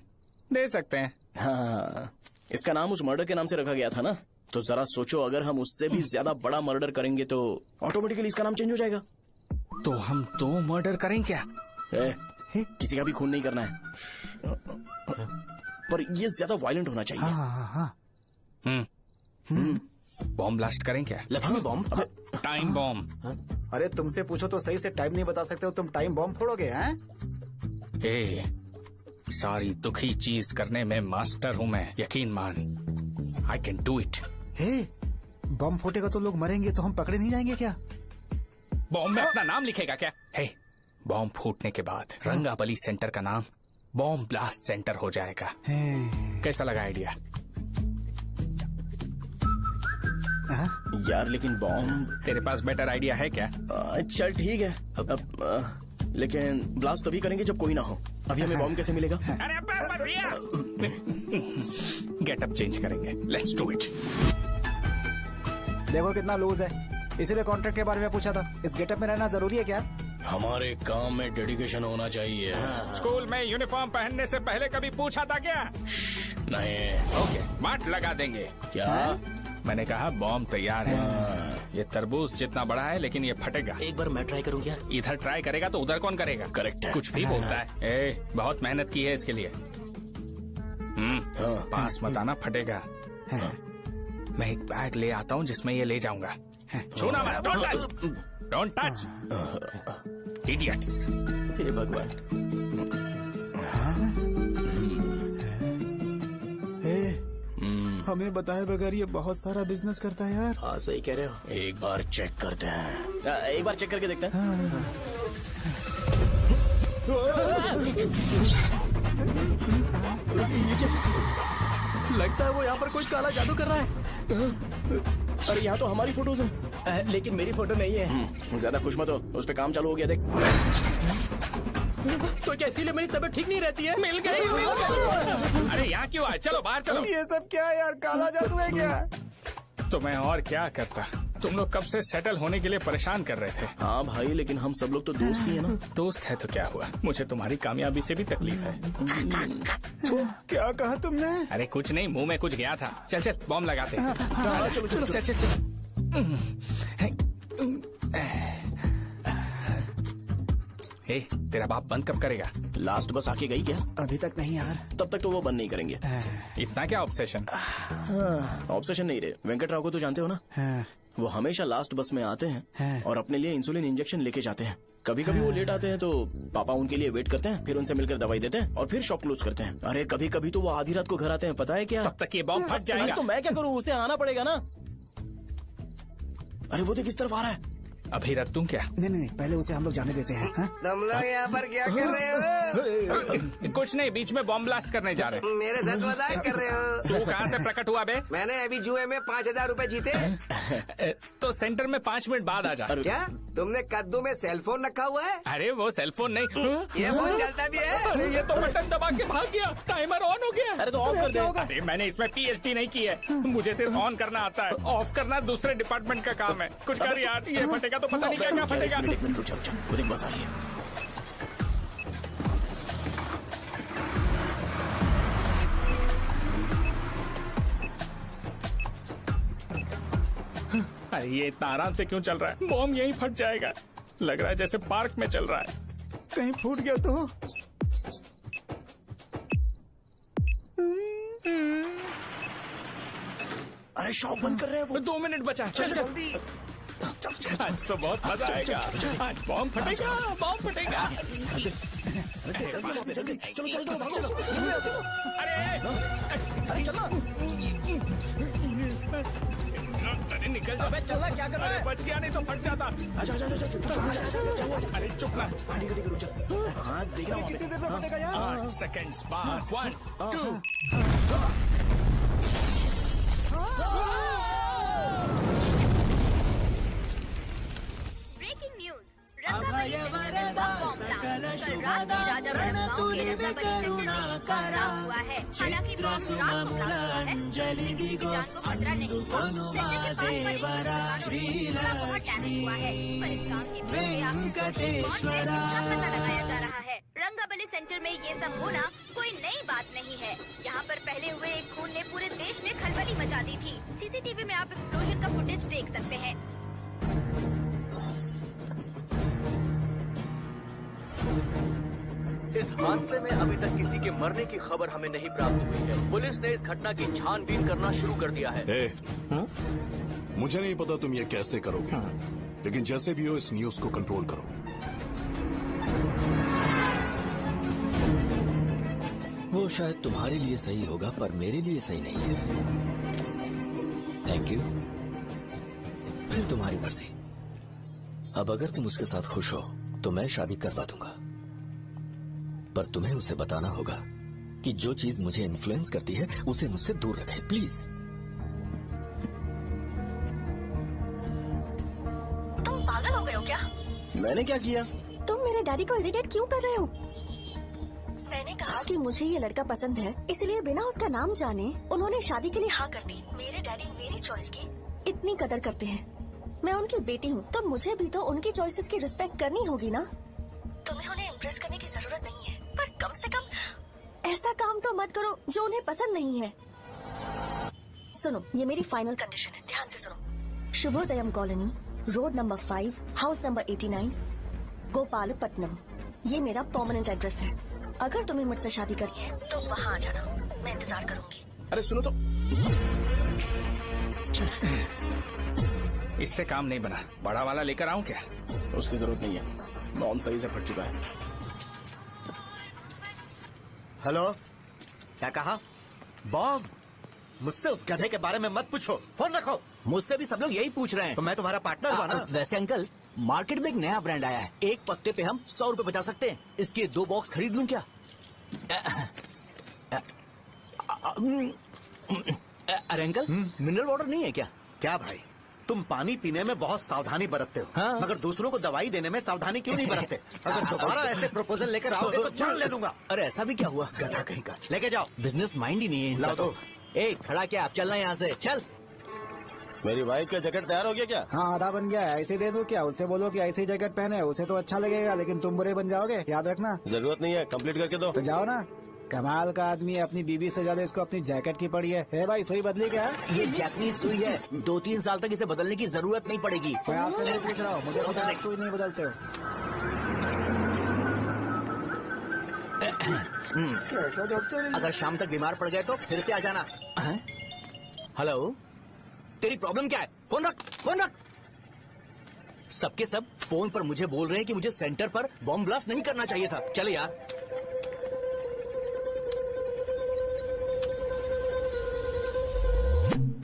दे सकते हैं। हाँ, इसका नाम उस मर्डर के नाम से रखा गया था ना, तो जरा सोचो अगर हम उससे भी ज्यादा बड़ा मर्डर करेंगे तो ऑटोमेटिकली इसका नाम चेंज हो जाएगा। तो हम 2 मर्डर करें क्या? किसी का भी खून नहीं करना है, पर ये ज्यादा वायलेंट होना चाहिए। बॉम्ब ब्लास्ट करें क्या? लक्ष्मी बॉम्ब? Time bomb. अरे तुमसे पूछो तो सही से टाइम नहीं बता सकते हो, तुम टाइम बॉम्ब फोड़ोगे? हैं? ए, सारी दुखी चीज करने में मास्टर हूँ मैं, यकीन मान। I can do it. Bomb फूटेगा तो लोग मरेंगे, तो हम पकड़े नहीं जाएंगे क्या? बॉम्ब में अपना नाम लिखेगा क्या? बॉम्ब फूटने के बाद रंगाबली सेंटर का नाम बॉम्ब ब्लास्ट सेंटर हो जाएगा। कैसा लगा आइडिया? यार लेकिन बॉम्ब, तेरे पास बेटर आइडिया है क्या? चल ठीक है, लेकिन ब्लास्ट तभी करेंगे जब कोई ना हो। अभी हमें बॉम्ब कैसे मिलेगा? गेटअप चेंज करेंगे। Let's do it. देखो कितना लूज है, इसीलिए कॉन्ट्रैक्ट के बारे में पूछा था। इस गेटअप में रहना जरूरी है क्या? हमारे काम में डेडिकेशन होना चाहिए। स्कूल में यूनिफॉर्म पहनने से पहले कभी पूछा था क्या? नहीं। ओके, मार्ट लगा देंगे। क्या? मैंने कहा बॉम्ब तैयार है। ये तरबूज जितना बड़ा है, लेकिन ये फटेगा। एक बार मैं ट्राई करूं क्या? इधर ट्राई करेगा तो उधर कौन करेगा? करेक्ट है। कुछ भी बोलता है। बहुत मेहनत की है इसके लिए। पास मत आना, फटेगा। मैं एक बैग ले आता हूँ जिसमें ये ले जाऊंगा। छूना मत, don't touch, don't touch, idiots. हे भगवान। हमें बताए बगैर ये बहुत सारा बिजनेस करता है यार। हाँ सही कह रहे हो, एक बार चेक करते हैं। एक बार चेक करके देखते हैं। लगता है वो यहाँ पर कोई काला जादू कर रहा है। अरे यहाँ तो हमारी फोटोज हैं, लेकिन मेरी फोटो नहीं है। ज्यादा खुश मत हो, उस पे काम चालू हो गया देख। तो क्या इसीलिए मेरी तबीयत ठीक नहीं रहती है? मिल गई। अरे यहाँ क्यों आए? चलो बाहर चलो। ये सब क्या है यार, काला जादू है क्या? तो मैं और क्या करता, तुम लोग कब से सेटल होने के लिए परेशान कर रहे थे। हाँ भाई, लेकिन हम सब लोग तो दोस्त ही है ना। दोस्त है तो क्या हुआ, मुझे तुम्हारी कामयाबी से भी तकलीफ है। तो क्या कहा तुमने? अरे कुछ नहीं, मुंह में कुछ गया था। चल चल बॉम्ब लगाते हैं। चलो चलो चल चल चल। ए, तेरा बाप बंद कब करेगा? लास्ट बस आके गई क्या? अभी तक नहीं यार। तब तक तो वो बंद नहीं करेंगे। इतना क्या ऑब्सेशन? ऑब्सेशन नहीं रे, वेंकट राव को तो जानते हो ना। वो हमेशा लास्ट बस में आते हैं और अपने लिए इंसुलिन इंजेक्शन लेके जाते हैं। कभी कभी वो लेट आते हैं तो पापा उनके लिए वेट करते हैं, फिर उनसे मिलकर दवाई देते हैं और फिर शॉप क्लोज करते हैं। अरे कभी कभी तो वो आधी रात को घर आते हैं, पता है क्या? तब तक ये बॉम्ब फट जाएगा। तो मैं क्या करूँ, उसे आना पड़ेगा ना। अरे वो देख किस तरफ आ रहा है। अभी रख दूं क्या? नहीं, पहले उसे हम लोग जाने देते हैं। तुम लोग यहाँ पर क्या कर रहे हो? कुछ नहीं, बीच में बॉम्ब ब्लास्ट करने जा रहे हैं। मेरे साथ मजाक कर रहे हो? तू कहाँ से प्रकट हुआ बे? मैंने अभी जुए में 5,000 रूपए जीते। तो सेंटर में 5 मिनट बाद आ जा। क्या तुमने कद्दू में सेलफोन रखा हुआ है? अरे वो सेलफोन नहीं, ये फोन चलता भी है। अरे ये तो बटन दबा के भाग गया, टाइमर ऑन हो गया। अरे तो ऑफ कर दे। अरे मैंने इसमें PhD नहीं की है, मुझे सिर्फ ऑन करना आता है। ऑफ करना दूसरे डिपार्टमेंट का काम है। कुछ कर यार, ये फटेगा तो पता नहीं क्या क्या फटेगा। एक मिनट रुक जा, वो देख बस आ रही है। अरे ये इतना आराम से क्यों चल रहा है? बॉम्ब यहीं फट जाएगा। लग रहा है जैसे पार्क में चल रहा है। कहीं फूट गया तो? अरे शॉप बंद कर रहे हैं वो। 2 मिनट बचा, चल जल्दी। आज तो बहुत मजा आएगा। आज बॉम्ब फटेगा, बॉम्ब फटेगा। चलो। अरे चलो। अरे निकल जा। चलना क्या कर रहा है? बच गया, नहीं तो फट जाता। अरे चुप ना। हाँ देख रहा हूँ। कितनी देर में फटेगा यार? 8 सेकेंड्स बाद 1 2। ब्रेकिंग न्यूज, रंगावली सेंटर में बॉम्ब ब्लास्ट। कल रात में राजा गांव के रंगावली सेंटर में बमला हुआ है। हालांकि बॉम्ब रात को ब्लास्ट हुआ है, किसी की जान को खतरा नहीं हुआ। सेंटर के पास बड़ी बहुत डैमेज हुआ है, पर इस काम की पता लगाया जा रहा है। रंगावली सेंटर में ये सब होना कोई नई बात नहीं है। यहाँ पर पहले हुए एक खून ने पूरे देश में खलबली मचा दी थी। CCTV में आप एक्सप्लोजन का फुटेज देख सकते हैं। इस हादसे में अभी तक किसी के मरने की खबर हमें नहीं प्राप्त हुई है। पुलिस ने इस घटना की छानबीन करना शुरू कर दिया है। मुझे नहीं पता तुम ये कैसे करोगे, लेकिन जैसे भी हो इस न्यूज को कंट्रोल करो। वो शायद तुम्हारे लिए सही होगा, पर मेरे लिए सही नहीं है। Thank you. फिर तुम्हारी मर्जी। अब अगर तुम उसके साथ खुश हो तो मैं शादी करवा दूंगा, पर तुम्हें उसे बताना होगा कि जो चीज मुझे इन्फ्लुएंस करती है उसे मुझसे दूर रखे, प्लीज। तुम पागल हो गए हो क्या? मैंने क्या किया? तुम मेरे डैडी को इरिटेट क्यों कर रहे हो? मैंने कहा कि मुझे ये लड़का पसंद है, इसलिए बिना उसका नाम जाने उन्होंने शादी के लिए हाँ कर दी। मेरे डैडी मेरी चॉइस की इतनी कदर करते हैं। मैं उनकी बेटी हूँ, तो मुझे भी तो उनकी चॉइसेस की रिस्पेक्ट करनी होगी ना। तुम्हें उन्हें इम्प्रेस करने की जरूरत नहीं है, पर कम से कम ऐसा काम तो मत करो जो उन्हें पसंद नहीं है। सुनो, ये मेरी फाइनल कंडीशन है, ध्यान से सुनो। Shubhodayam colony, road number 5, house number 89, Gopalapatnam. ये मेरा परमानेंट एड्रेस है। अगर तुम्हें मुझसे शादी करनी है तो वहाँ आ जाना, मैं इंतजार करूंगी। अरे सुनो तो। इससे काम नहीं बना, बड़ा वाला लेकर आऊं क्या? उसकी जरूरत नहीं है, बॉम्ब सही से फट चुका है। हेलो, क्या कहा? बॉम्ब? मुझसे उस गधे के बारे में मत पूछो, फोन रखो। मुझसे भी सब लोग यही पूछ रहे हैं। तो मैं तुम्हारा पार्टनर हुआ ना। वैसे अंकल, मार्केट में एक नया ब्रांड आया है, एक पत्ते पे हम 100 रुपए बचा सकते हैं। इसके 2 बॉक्स खरीद लूं क्या? अरे अंकल, मिनरल वाटर नहीं है क्या? क्या भाई, तुम पानी पीने में बहुत सावधानी बरतते हो, हाँ। मगर दूसरों को दवाई देने में सावधानी क्यों नहीं बरतते? अगर दोबारा ऐसे प्रपोजल लेकर आओगे तो जान ले लूंगा। अरे ऐसा भी क्या हुआ? गधा कहीं का, लेके जाओ। बिजनेस माइंड ही नहीं है इनका लाओ तो। दो। ए, खड़ा क्या, आप चलना यहाँ से, चल। मेरी वाइफ का जैकेट तैयार हो गया क्या? हाँ, आधा बन गया है। ऐसे दे दो क्या? उससे बोलो कि ऐसे ही जैकेट पहने, उसे तो अच्छा लगेगा, लेकिन तुम बुरे बन जाओगे, याद रखना। जरूरत नहीं है, कंप्लीट करके दो। तो जाओ ना। कमाल का आदमी है, अपनी बीवी से ज्यादा इसको अपनी जैकेट की पड़ी है। हे भाई, सुई बदली क्या? ये जैपनीज सुई है, 2-3 साल तक इसे बदलने की जरूरत नहीं पड़ेगी। मैं आपसे नहीं पूछ रहा हूँ, मुझे पता है सुई नहीं बदलते हो। अगर शाम तक बीमार पड़ गए तो फिर से आ जाना। हेलो, तेरी प्रॉब्लम क्या है? फोन रख, फोन रख। सबके सब फोन पर मुझे बोल रहे हैं कि मुझे सेंटर पर बॉम्ब ब्लास्ट नहीं करना चाहिए था। चले यार।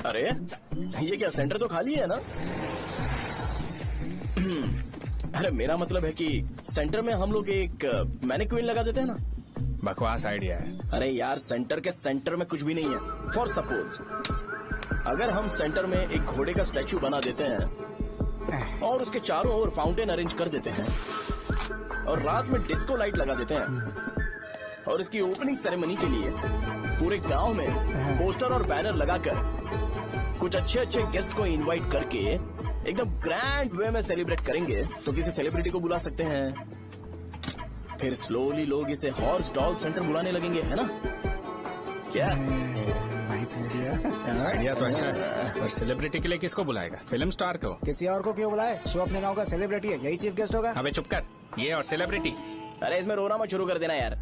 अरे ये क्या, सेंटर तो खाली है ना? अरे मेरा मतलब है कि सेंटर में हम लोग एक मैनिक्विन लगा देते हैं ना। बकवास आइडिया है। अरे यार, सेंटर के सेंटर में कुछ भी नहीं है। फॉर सपोज अगर हम सेंटर में एक घोड़े का स्टैचू बना देते हैं और उसके चारों ओर फाउंटेन अरेंज कर देते हैं और रात में डिस्को लाइट लगा देते हैं और इसकी ओपनिंग सेरेमनी के लिए पूरे गांव में पोस्टर और बैनर लगाकर कुछ अच्छे अच्छे गेस्ट को इनवाइट करके एकदम ग्रैंड वे में सेलिब्रेट करेंगे, तो किसी सेलिब्रिटी को बुला सकते हैं। फिर स्लोली लोग इसे हॉर्स डॉल सेंटर बुलाने लगेंगे, है ना? क्या आइडिया तो अच्छा है, पर सेलिब्रिटी के लिए किसको बुलाएगा? फिल्म स्टार को? किसी और को क्यों बुलाए? शो अपने गांव का सेलिब्रिटी है, यही चीफ गेस्ट होगा। अबे चुप कर, ये और सेलिब्रिटी। अरे इसमें रोना मत शुरू कर देना यार।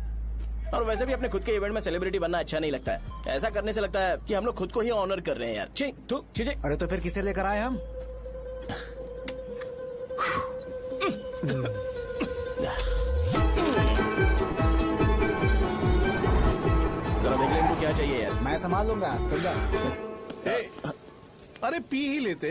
और वैसे भी अपने खुद के इवेंट में सेलिब्रिटी बनना अच्छा नहीं लगता है। ऐसा करने से लगता है कि हम लोग खुद को ही ऑनर कर रहे हैं यार। छी। अरे तो फिर किसे लेकर आए हम? जरा देख ले इनको क्या चाहिए यार। मैं संभाल लूंगा, तुम जा। अरे पी ही लेते।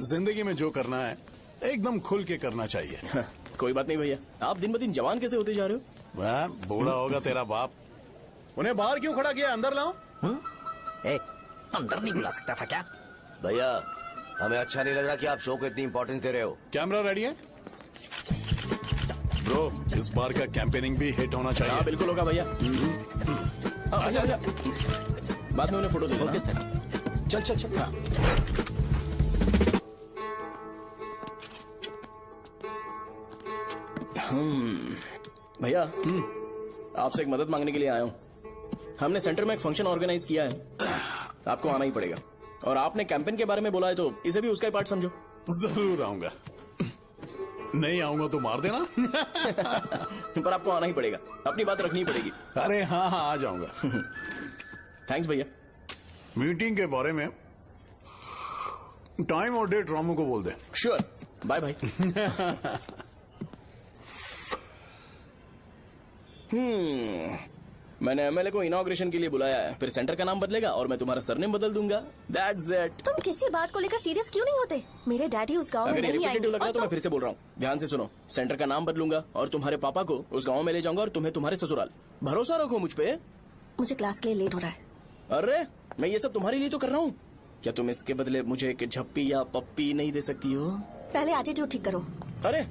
जिंदगी में जो करना है एकदम खुल के करना चाहिए। कोई बात नहीं भैया, आप दिन ब दिन जवान कैसे होते जा रहे हो? वह बूढ़ा होगा तेरा बाप। उन्हें बाहर क्यों खड़ा किया? अंदर लाओ। अंदर नहीं बुला सकता था क्या? भैया, हमें अच्छा नहीं लग रहा कि आप शो को इतनी इंपॉर्टेंस दे रहे हो। कैमरा रेडी है? ब्रो, इस बार का कैंपेनिंग भी हिट होना चाहिए। हाँ बिल्कुल होगा भैया। अच्छा, बाद में उन्हें फोटो दे देना। Okay sir. चल। हाँ। भैया, आपसे एक मदद मांगने के लिए आया हूँ। हमने सेंटर में एक फंक्शन ऑर्गेनाइज किया है, आपको आना ही पड़ेगा। और आपने कैंपेन के बारे में बोला है तो इसे भी उसका ही पार्ट समझो। जरूर आऊंगा। नहीं आऊंगा तो मार देना। पर आपको आना ही पड़ेगा, अपनी बात रखनी पड़ेगी। अरे हाँ, आ जाऊंगा। थैंक्स भैया। मीटिंग के बारे में टाइम और डेट रामू को बोल दे। Sure, bye bye. मैंने एमएलए को इनॉग्रेशन के लिए बुलाया है, फिर सेंटर का नाम बदलेगा और मैं तुम्हारा सरनेम बदल दूंगा। That's it। तुम किसी बात को लेकर सीरियस क्यों नहीं होते? मेरे डैडी उस गांव में अगर ये नहीं आएंगे। लग रहा है तो मैं फिर से बोल रहा हूँ, ध्यान से सुनो। सेंटर का नाम बदलूंगा और तुम्हारे पापा को उस गांव में ले जाऊंगा और तुम्हें तुम्हारे ससुराल। भरोसा रखो मुझ पे। मुझे क्लास के लिए लेट हो रहा है। अरे मैं ये सब तुम्हारे लिए तो कर रहा हूँ। क्या तुम इसके बदले मुझे एक झप्पी या पप्पी नहीं दे सकती हो? पहले एटीट्यूड ठीक करो। अरे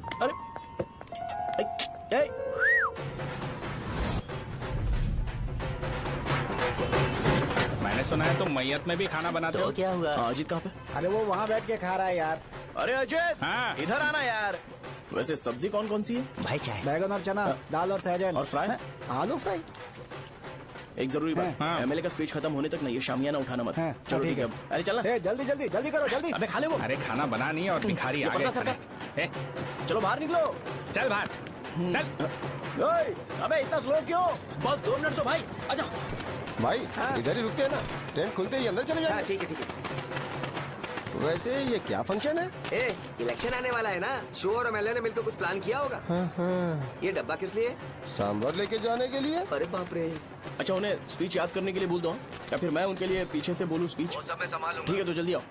मैंने सुना है तुम मैयत में भी खाना बनाते हो। क्या हुआ? अजीत कहाँ पे? अरे वो वहाँ बैठ के खा रहा है यार। अरे अजय, हाँ। इधर आना यार। वैसे सब्जी कौन कौन सी है? भाई क्या है? बैगन और चना, दाल और सहजन और फ्राई, आलू फ्राई। एक जरूरी बात, एमएलए का स्पीच खत्म होने तक ना ये शामियाना उठाना मत। चलो ठीक है। अरे चलना। जल्दी जल्दी जल्दी करो, जल्दी। अबे खा ले वो। अरे खाना बना नहीं और भिखारी आ गए। चलो बाहर निकलो। चल बाहर चल। अबे इतना स्लो क्यों? बस 2 मिनट तो भाई, आजा। भाई इधर ही रुकते हैं ना, ट्रेन खुलते ही अंदर चले जाए। ठीक है। वैसे ये क्या फंक्शन है? इलेक्शन आने वाला है ना, शो और एमएलए ने मिलकर कुछ प्लान किया होगा। ये डब्बा किस लिए? सांभर लेके जाने के लिए। अरे बाप रे। अच्छा, उन्हें स्पीच याद करने के लिए बोल दो या फिर मैं उनके लिए पीछे से बोलूं स्पीच? सब मैं संभालूंगा। ठीक है, तो जल्दी आओ।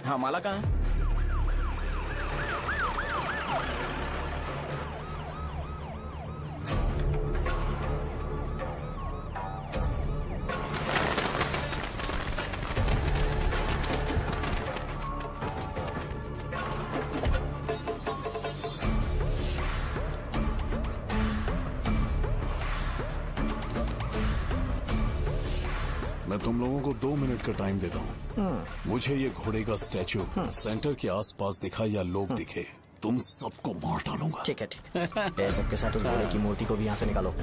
हाँ, माला कहाँ है? मैं तुम लोगों को 2 मिनट का टाइम देता हूँ। मुझे ये घोड़े का स्टैचू सेंटर के आसपास दिखा या लोग दिखे, तुम सबको मार डालूंगा। ठीक है, ठीक है। सबके साथ उस घोड़े की मूर्ति को भी यहाँ से निकालो।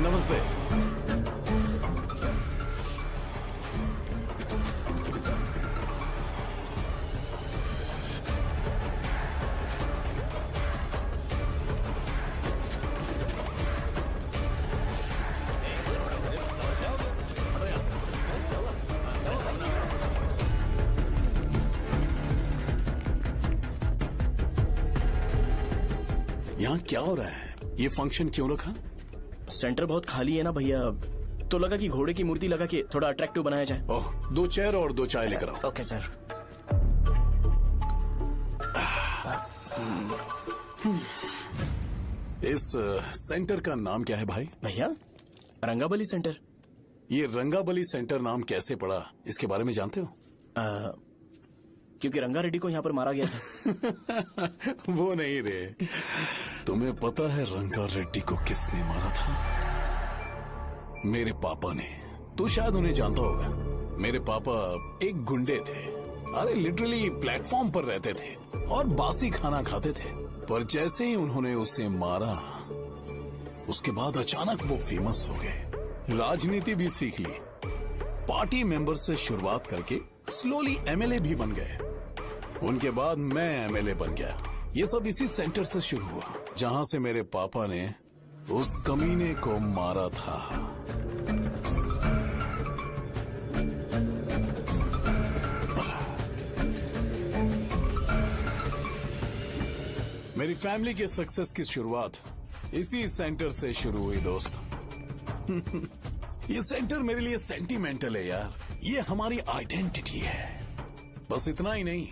नमस्ते। यहाँ क्या हो रहा है? ये फंक्शन क्यों रखा? सेंटर बहुत खाली है ना भैया, तो लगा कि घोड़े की मूर्ति लगा के थोड़ा अट्रैक्टिव बनाया जाए। ओह, 2 चेयर और 2 चाय लेकर आओ। Okay sir. इस सेंटर का नाम क्या है भाई? भैया, रंगाबली सेंटर। ये रंगाबली सेंटर नाम कैसे पड़ा, इसके बारे में जानते हो? क्योंकि रंगा रेड्डी को यहाँ पर मारा गया था। वो नहीं रे, तुम्हें पता है रंगा रेड्डी को किसने मारा था? मेरे पापा ने। तू शायद उन्हें जानता होगा। मेरे पापा एक गुंडे थे। अरे लिटरली प्लेटफॉर्म पर रहते थे और बासी खाना खाते थे। पर जैसे ही उन्होंने उसे मारा, उसके बाद अचानक वो फेमस हो गए। राजनीति भी सीख ली, पार्टी मेंबर से शुरुआत करके स्लोली एमएलए भी बन गए। उनके बाद मैं एमएलए बन गया। ये सब इसी सेंटर से शुरू हुआ, जहां से मेरे पापा ने उस कमीने को मारा था। मेरी फैमिली के सक्सेस की शुरुआत इसी सेंटर से शुरू हुई दोस्त। ये सेंटर मेरे लिए सेंटिमेंटल है यार। ये हमारी आइडेंटिटी है। बस इतना ही नहीं,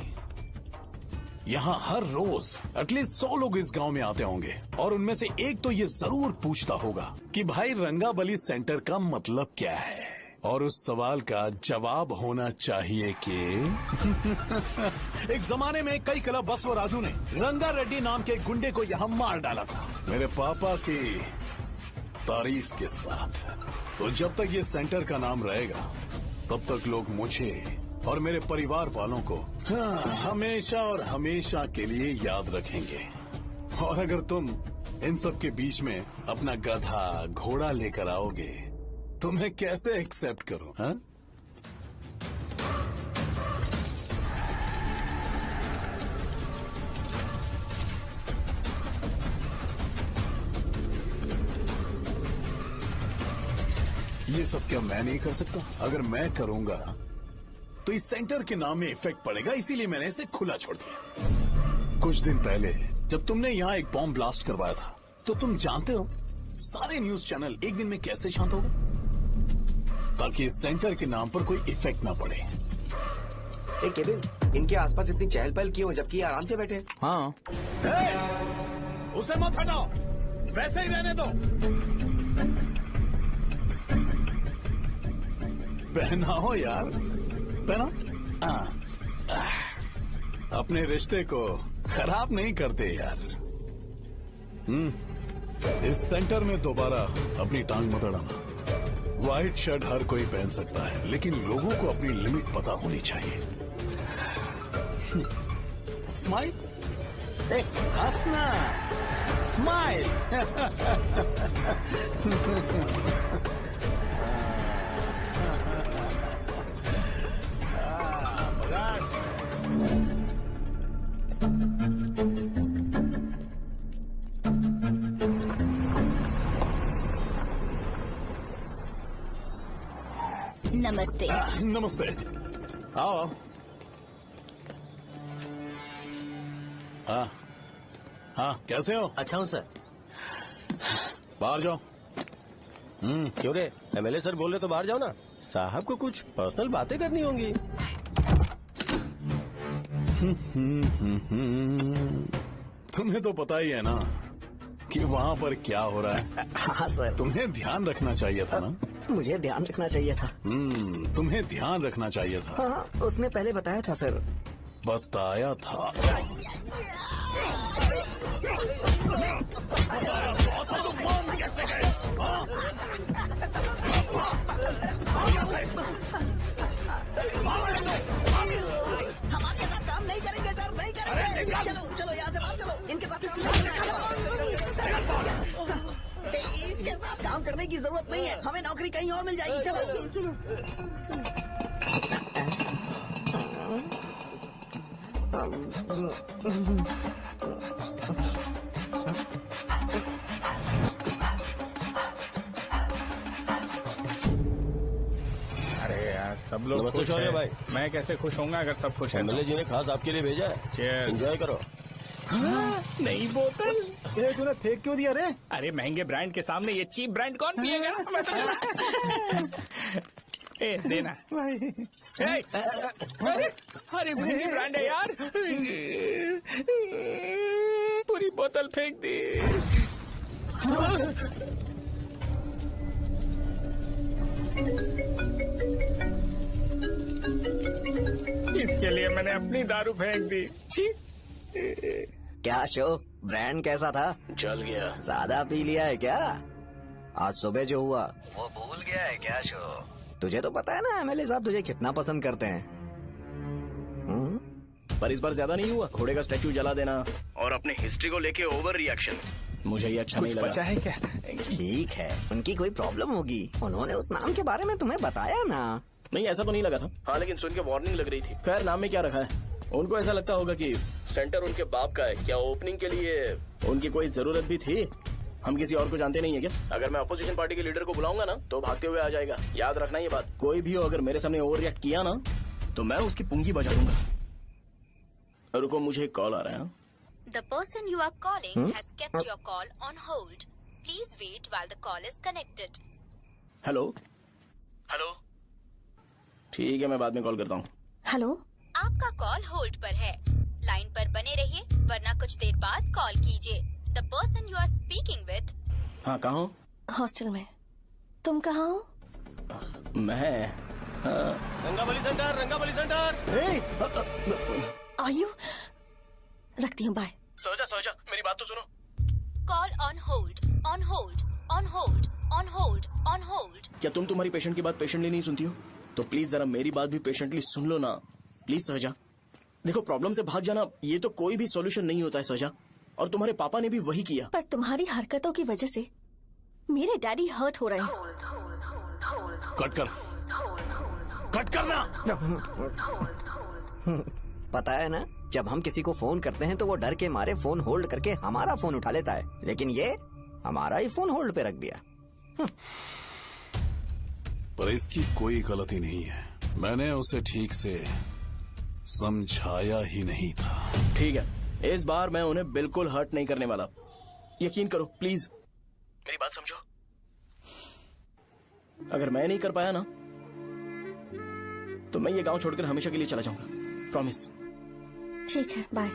यहाँ हर रोज एटलीस्ट 100 लोग इस गांव में आते होंगे और उनमें से एक तो ये जरूर पूछता होगा कि भाई रंगाबली सेंटर का मतलब क्या है, और उस सवाल का जवाब होना चाहिए कि एक जमाने में कई क्लब बसव राजू ने रंगा रेड्डी नाम के गुंडे को यहाँ मार डाला था, मेरे पापा की तारीफ के साथ। तो जब तक ये सेंटर का नाम रहेगा, तब तक लोग मुझे और मेरे परिवार वालों को हमेशा और हमेशा के लिए याद रखेंगे। और अगर तुम इन सब के बीच में अपना गधा घोड़ा लेकर आओगे तो मैं कैसे एक्सेप्ट करूं? हाँ? ये सब क्या मैं नहीं कर सकता? अगर मैं करूंगा तो इस सेंटर के नाम में इफेक्ट पड़ेगा, इसीलिए मैंने इसे खुला छोड़ दिया। कुछ दिन पहले जब तुमने यहाँ एक बॉम्ब ब्लास्ट करवाया था, तो तुम जानते हो सारे न्यूज चैनल एक दिन में कैसे शांत हो गए? ताकि इस सेंटर के नाम पर कोई इफेक्ट ना पड़े। केविन, इनके आसपास इतनी चहल पहल क्यों है जबकि आराम से बैठे? हाँ। उसे मत हटाओ, वैसे ही रहने दो। पहनाओ यार, पहना। अपने रिश्ते को खराब नहीं करते यार। इस सेंटर में दोबारा अपनी टांग मत अड़ाना। व्हाइट शर्ट हर कोई पहन सकता है, लेकिन लोगों को अपनी लिमिट पता होनी चाहिए। स्माइल, हंसना, स्माइल। नमस्ते। नमस्ते। आओ। हाँ हाँ, कैसे हो? अच्छा हूँ सर। बाहर जाओ। क्यों रे, एमएलए सर बोल रहे तो बाहर जाओ ना। साहब को कुछ पर्सनल बातें करनी होंगी। तुम्हें तो पता ही है ना कि वहाँ पर क्या हो रहा है। हाँ सर। तुम्हें ध्यान रखना चाहिए था ना। मुझे ध्यान रखना चाहिए था। तुम्हें ध्यान रखना चाहिए था। हाँ, उसने पहले बताया था सर। बताया था। हम आपके साथ काम नहीं करेंगे सर, नहीं करेंगे। चलो चलो यहाँ से बाहर चलो, इनके साथ काम नहीं करेंगे। इसके साथ काम करने की जरूरत नहीं है, हमें नौकरी कहीं और मिल जाएगी। चलो अरे यार, सब लोग नमस्ते खुश शौर्य हैं। भाई। मैं कैसे खुश होऊंगा अगर सब खुश हैं? एमएलए जी ने खास आपके लिए भेजा है। Cheers। एंजॉय करो। नई बोतल। ये तूने फेंक क्यों दिया रे? अरे महंगे ब्रांड के सामने ये चीप ब्रांड कौन पिएगा? मैं तो ए, देना। ए, अरे महंगी ब्रांड है यार। पूरी बोतल फेंक दी। इसके लिए मैंने अपनी दारू फेंक दी। छी। क्या शो, ब्रांड कैसा था? चल गया। ज्यादा पी लिया है क्या? आज सुबह जो हुआ वो भूल गया है क्या शो? तुझे तो पता है ना एमएलए साहब तुझे कितना पसंद करते हैं। पर इस बार ज्यादा नहीं हुआ। घोड़े का स्टैचू जला देना और अपने हिस्ट्री को लेके ओवर रिएक्शन, मुझे ये अच्छा नहीं लगा। बचा है क्या? ठीक है, उनकी कोई प्रॉब्लम होगी। उन्होंने उस नाम के बारे में तुम्हें बताया ना? नहीं, ऐसा तो नहीं लगा था। हाँ, लेकिन सुन के वार्निंग लग रही थी। खैर, नाम में क्या रखा है? उनको ऐसा लगता होगा कि सेंटर उनके बाप का है। क्या ओपनिंग के लिए उनकी कोई जरूरत भी थी? हम किसी और को जानते नहीं है क्या? अगर मैं अपोजिशन पार्टी के लीडर को बुलाऊंगा ना तो भागते हुए आ जाएगा। याद रखना ये बात। कोई भी हो अगर मेरे सामने ओवर रिएक्ट किया ना तो मैं उसकी पुंगी बजा दूंगा। रुको, मुझे एक कॉल आ रहा है। The person you are calling has kept your call on hold. Please wait while the call is connected. Hello hello, ठीक है, मैं बाद में कॉल करता हूँ। हेलो, आपका कॉल होल्ड पर है। लाइन पर बने रहिए वरना कुछ देर बाद कॉल कीजिए। The person you are speaking with। हाँ, कहाँ हो? हॉस्टल में। तुम कहाँ हो? मैं रंगाबली सेंटर, रंगाबली सेंटर। आयु, रखती हूँ, बाय। सोचा मेरी बात तो सुनो। Call on hold, on hold, on hold, on hold, on hold. क्या तुम तुम्हारी पेशेंट की बात पेशेंटली नहीं सुनती हो? तो प्लीज जरा मेरी बात भी पेशेंटली सुन लो ना। प्लीज सहजा, देखो प्रॉब्लम से भाग जाना ये तो कोई भी सॉल्यूशन नहीं होता है सहजा, और तुम्हारे पापा ने भी वही किया। पर तुम्हारी हरकतों की वजह से मेरे डैडी हर्ट हो रहे हैं। कट करना। पता है ना, जब हम किसी को फोन करते हैं तो वो डर के मारे फोन होल्ड करके हमारा फोन उठा लेता है, लेकिन ये हमारा ही फोन होल्ड पे रख दिया। पर इसकी कोई गलती नहीं है। मैंने उसे ठीक से समझाया ही नहीं था। ठीक है, इस बार मैं उन्हें बिल्कुल हर्ट नहीं करने वाला। यकीन करो प्लीज, मेरी बात समझो। अगर मैं नहीं कर पाया ना तो मैं ये गांव छोड़कर हमेशा के लिए चला जाऊंगा। प्रॉमिस। ठीक है, बाय।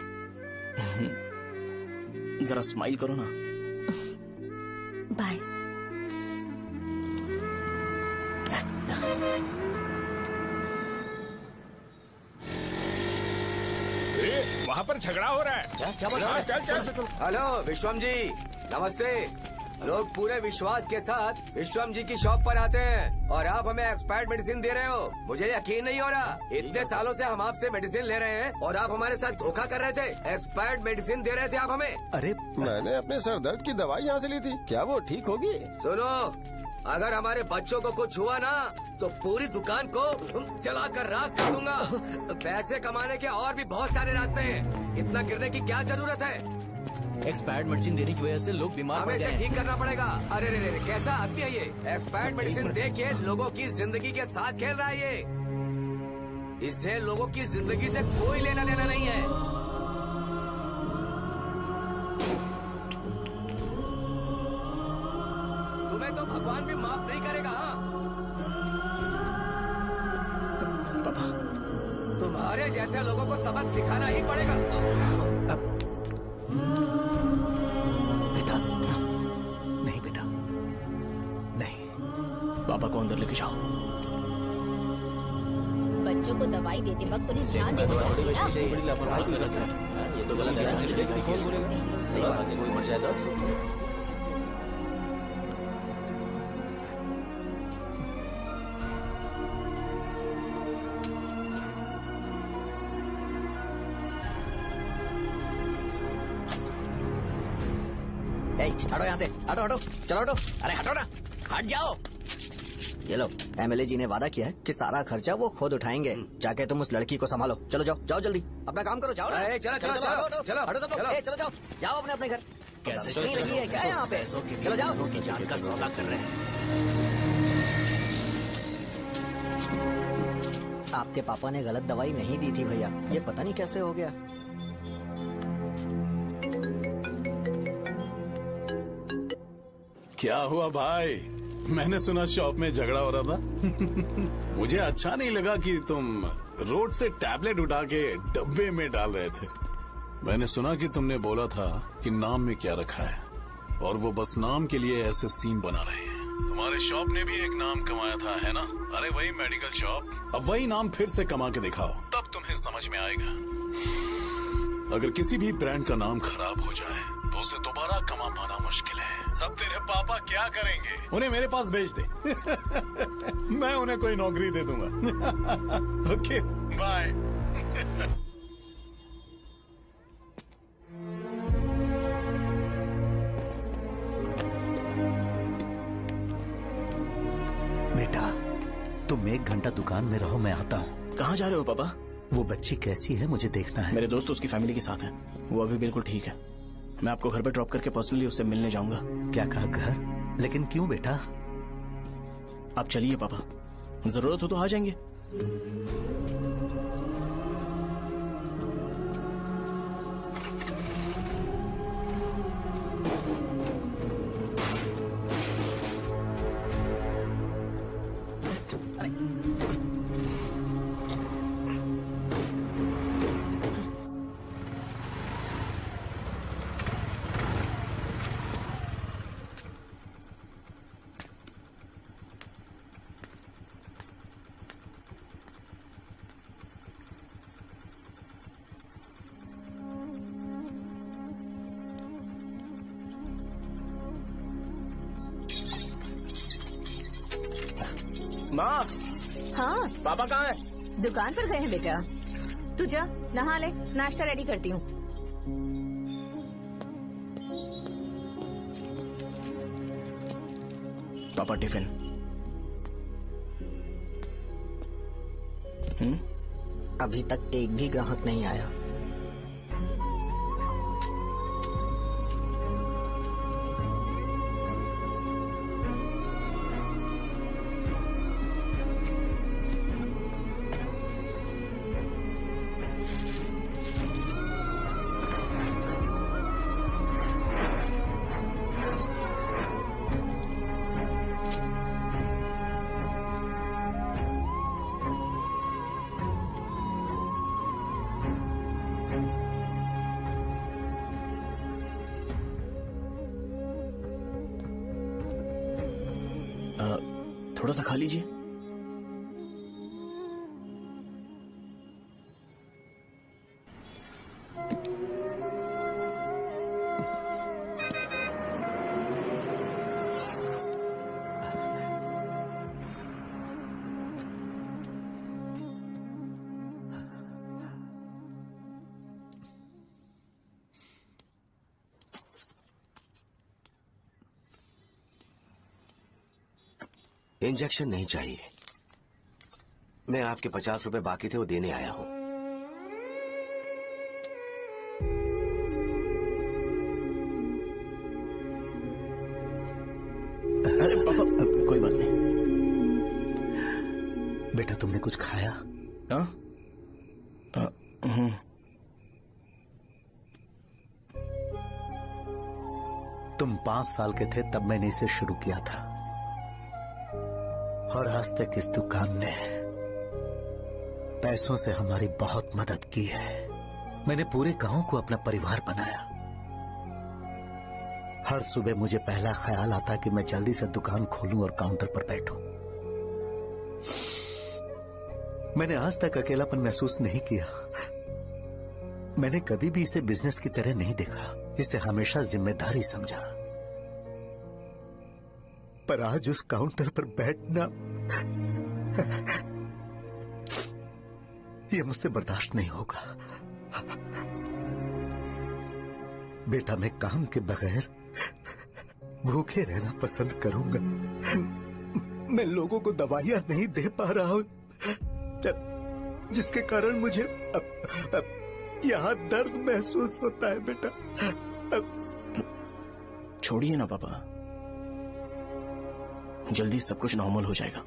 जरा स्माइल करो ना। बाय। वहाँ पर झगड़ा हो रहा है। क्या बोल रहा है? चल। हेलो विश्वम जी, नमस्ते। लोग पूरे विश्वास के साथ विश्वम जी की शॉप पर आते हैं और आप हमें एक्सपायर्ड मेडिसिन दे रहे हो। मुझे यकीन नहीं हो रहा। इतने सालों से हम आपसे मेडिसिन ले रहे हैं और आप हमारे साथ धोखा कर रहे थे। एक्सपायर्ड मेडिसिन दे रहे थे आप हमें। अरे मैंने अपने सर दर्द की दवाई यहाँ से ली थी, क्या वो ठीक होगी? सुनो, अगर हमारे बच्चों को कुछ हुआ ना तो पूरी दुकान को जला कर राख कर दूंगा। पैसे कमाने के और भी बहुत सारे रास्ते हैं, इतना गिरने की क्या जरूरत है? एक्सपायर्ड मेडिसिन देने की वजह से लोग बीमार पड़ हमें गए इसे हैं। ठीक करना पड़ेगा। अरे रे, कैसा आदमी है ये? एक्सपायर्ड मेडिसिन दे के लोगों की जिंदगी के साथ खेल रहा है ये। इससे लोगों की जिंदगी से कोई लेना देना नहीं है। तुम्हें तो भगवान भी माफ नहीं करेगा। पापा, तुम्हारे जैसे लोगों को सबक सिखाना ही पड़ेगा। बेटा, नहीं बेटा, नहीं। पापा को अंदर लेके जाओ। बच्चों को दवाई देते वक्त उन्हें ध्यान देना चाहिए ना। बड़ी लापरवाही गलत है। ये तो गलत है। सही बात है, कोई मर जाए तो हटो यहाँ से, हटो हटो, चलो हटो, अरे हटो ना, हट जाओ। ये लो, एमएलए जी ने वादा किया है कि सारा खर्चा वो खुद उठाएंगे। जाके तुम उस लड़की को संभालो। चलो जाओ, जाओ जल्दी, अपना काम करो, जाओ ना। चलो चलो हटो, चलो हटो, चलो हटो सब लोग, चलो जाओ, जाओ अपने अपने घर। कैसे नहीं लगी है क्या यहाँ पे? चलो जाओ। की जान का सौदा कर रहे हैं। आपके पापा ने गलत दवाई नहीं दी थी भैया, ये पता नहीं कैसे हो गया। क्या हुआ भाई? मैंने सुना शॉप में झगड़ा हो रहा था। मुझे अच्छा नहीं लगा कि तुम रोड से टैबलेट उठा के डब्बे में डाल रहे थे। मैंने सुना कि तुमने बोला था कि नाम में क्या रखा है, और वो बस नाम के लिए ऐसे सीन बना रहे हैं। तुम्हारे शॉप ने भी एक नाम कमाया था, है ना? अरे वही मेडिकल शॉप, अब वही नाम फिर से कमा के दिखाओ, तब तुम्हें समझ में आएगा। अगर किसी भी ब्रांड का नाम खराब हो जाए तो उसे दोबारा कमा पाना मुश्किल है। अब तेरे पापा क्या करेंगे? उन्हें मेरे पास भेज दे। मैं उन्हें कोई नौकरी दे दूंगा। Okay, bye. बेटा, तुम 1 घंटा दुकान में रहो, मैं आता हूँ। कहाँ जा रहे हो पापा? वो बच्ची कैसी है मुझे देखना है। मेरे दोस्त उसकी फैमिली के साथ है, वो अभी बिल्कुल ठीक है। मैं आपको घर पे ड्रॉप करके पर्सनली उससे मिलने जाऊंगा। क्या कहा, घर? लेकिन क्यों बेटा? आप चलिए पापा, जरूरत हो तो आ जाएंगे। माँ, हाँ पापा कहाँ है? दुकान पर गए हैं बेटा। तू जा नहा ले, नाश्ता रेडी करती हूँ। पापा टिफिन। अभी तक एक भी ग्राहक नहीं आया। थोड़ा सा खा लीजिए। इंजेक्शन नहीं चाहिए। मैं आपके 50 रुपए बाकी थे, वो देने आया हूं। अरे पापा, कोई बात नहीं। बेटा, तुमने कुछ खाया? हाँ, तुम 5 साल के थे तब मैंने इसे शुरू किया था, और आज तक इस दुकान ने पैसों से हमारी बहुत मदद की है। मैंने पूरे गांव को अपना परिवार बनाया। हर सुबह मुझे पहला ख्याल आता कि मैं जल्दी से दुकान खोलूं और काउंटर पर बैठूं। मैंने आज तक अकेलापन महसूस नहीं किया। मैंने कभी भी इसे बिजनेस की तरह नहीं देखा, इसे हमेशा जिम्मेदारी समझा। पर आज उस काउंटर पर बैठना ये मुझसे बर्दाश्त नहीं होगा। बेटा, मैं काम के बगैर भूखे रहना पसंद करूंगा। मैं लोगों को दवाइयां नहीं दे पा रहा हूं, जिसके कारण मुझे यहां दर्द महसूस होता है। बेटा, छोड़िए ना पापा, जल्दी सब कुछ नॉर्मल हो जाएगा।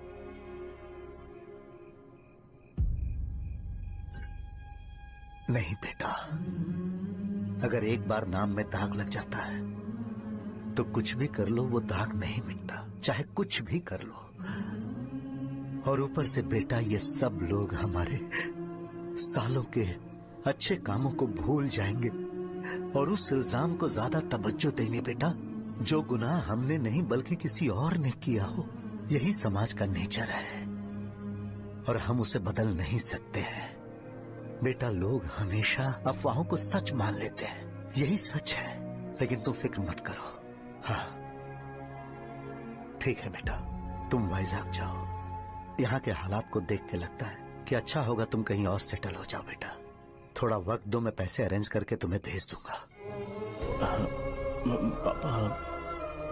नहीं बेटा, अगर एक बार नाम में दाग लग जाता है तो कुछ भी कर लो वो दाग नहीं मिटता, चाहे कुछ भी कर लो। और ऊपर से बेटा, ये सब लोग हमारे सालों के अच्छे कामों को भूल जाएंगे और उस इल्जाम को ज्यादा तवज्जो देंगे बेटा, जो गुनाह हमने नहीं बल्कि किसी और ने किया हो। यही समाज का नेचर है और हम उसे बदल नहीं सकते हैं। बेटा, लोग हमेशा अफवाहों को सच मान लेते हैं, यही सच है। लेकिन तुम फिक्र मत करो। हाँ ठीक है बेटा, तुम वाइजैक जाओ। यहाँ के हालात को देख के लगता है कि अच्छा होगा तुम कहीं और सेटल हो जाओ। बेटा, थोड़ा वक्त दो, मैं पैसे अरेंज करके तुम्हें भेज दूंगा। पापा,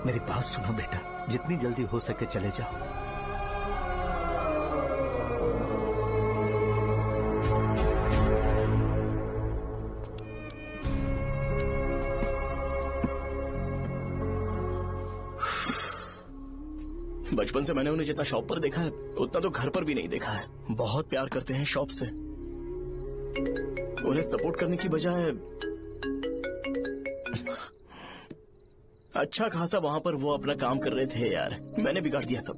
मेरी बात सुनो बेटा, जितनी जल्दी हो सके चले जाओ। बचपन से मैंने उन्हें जितना शॉप पर देखा है उतना तो घर पर भी नहीं देखा है। बहुत प्यार करते हैं शॉप से। उन्हें सपोर्ट करने की बजाय अच्छा खासा वहां पर वो अपना काम कर रहे थे। यार, मैंने बिगाड़ दिया सब।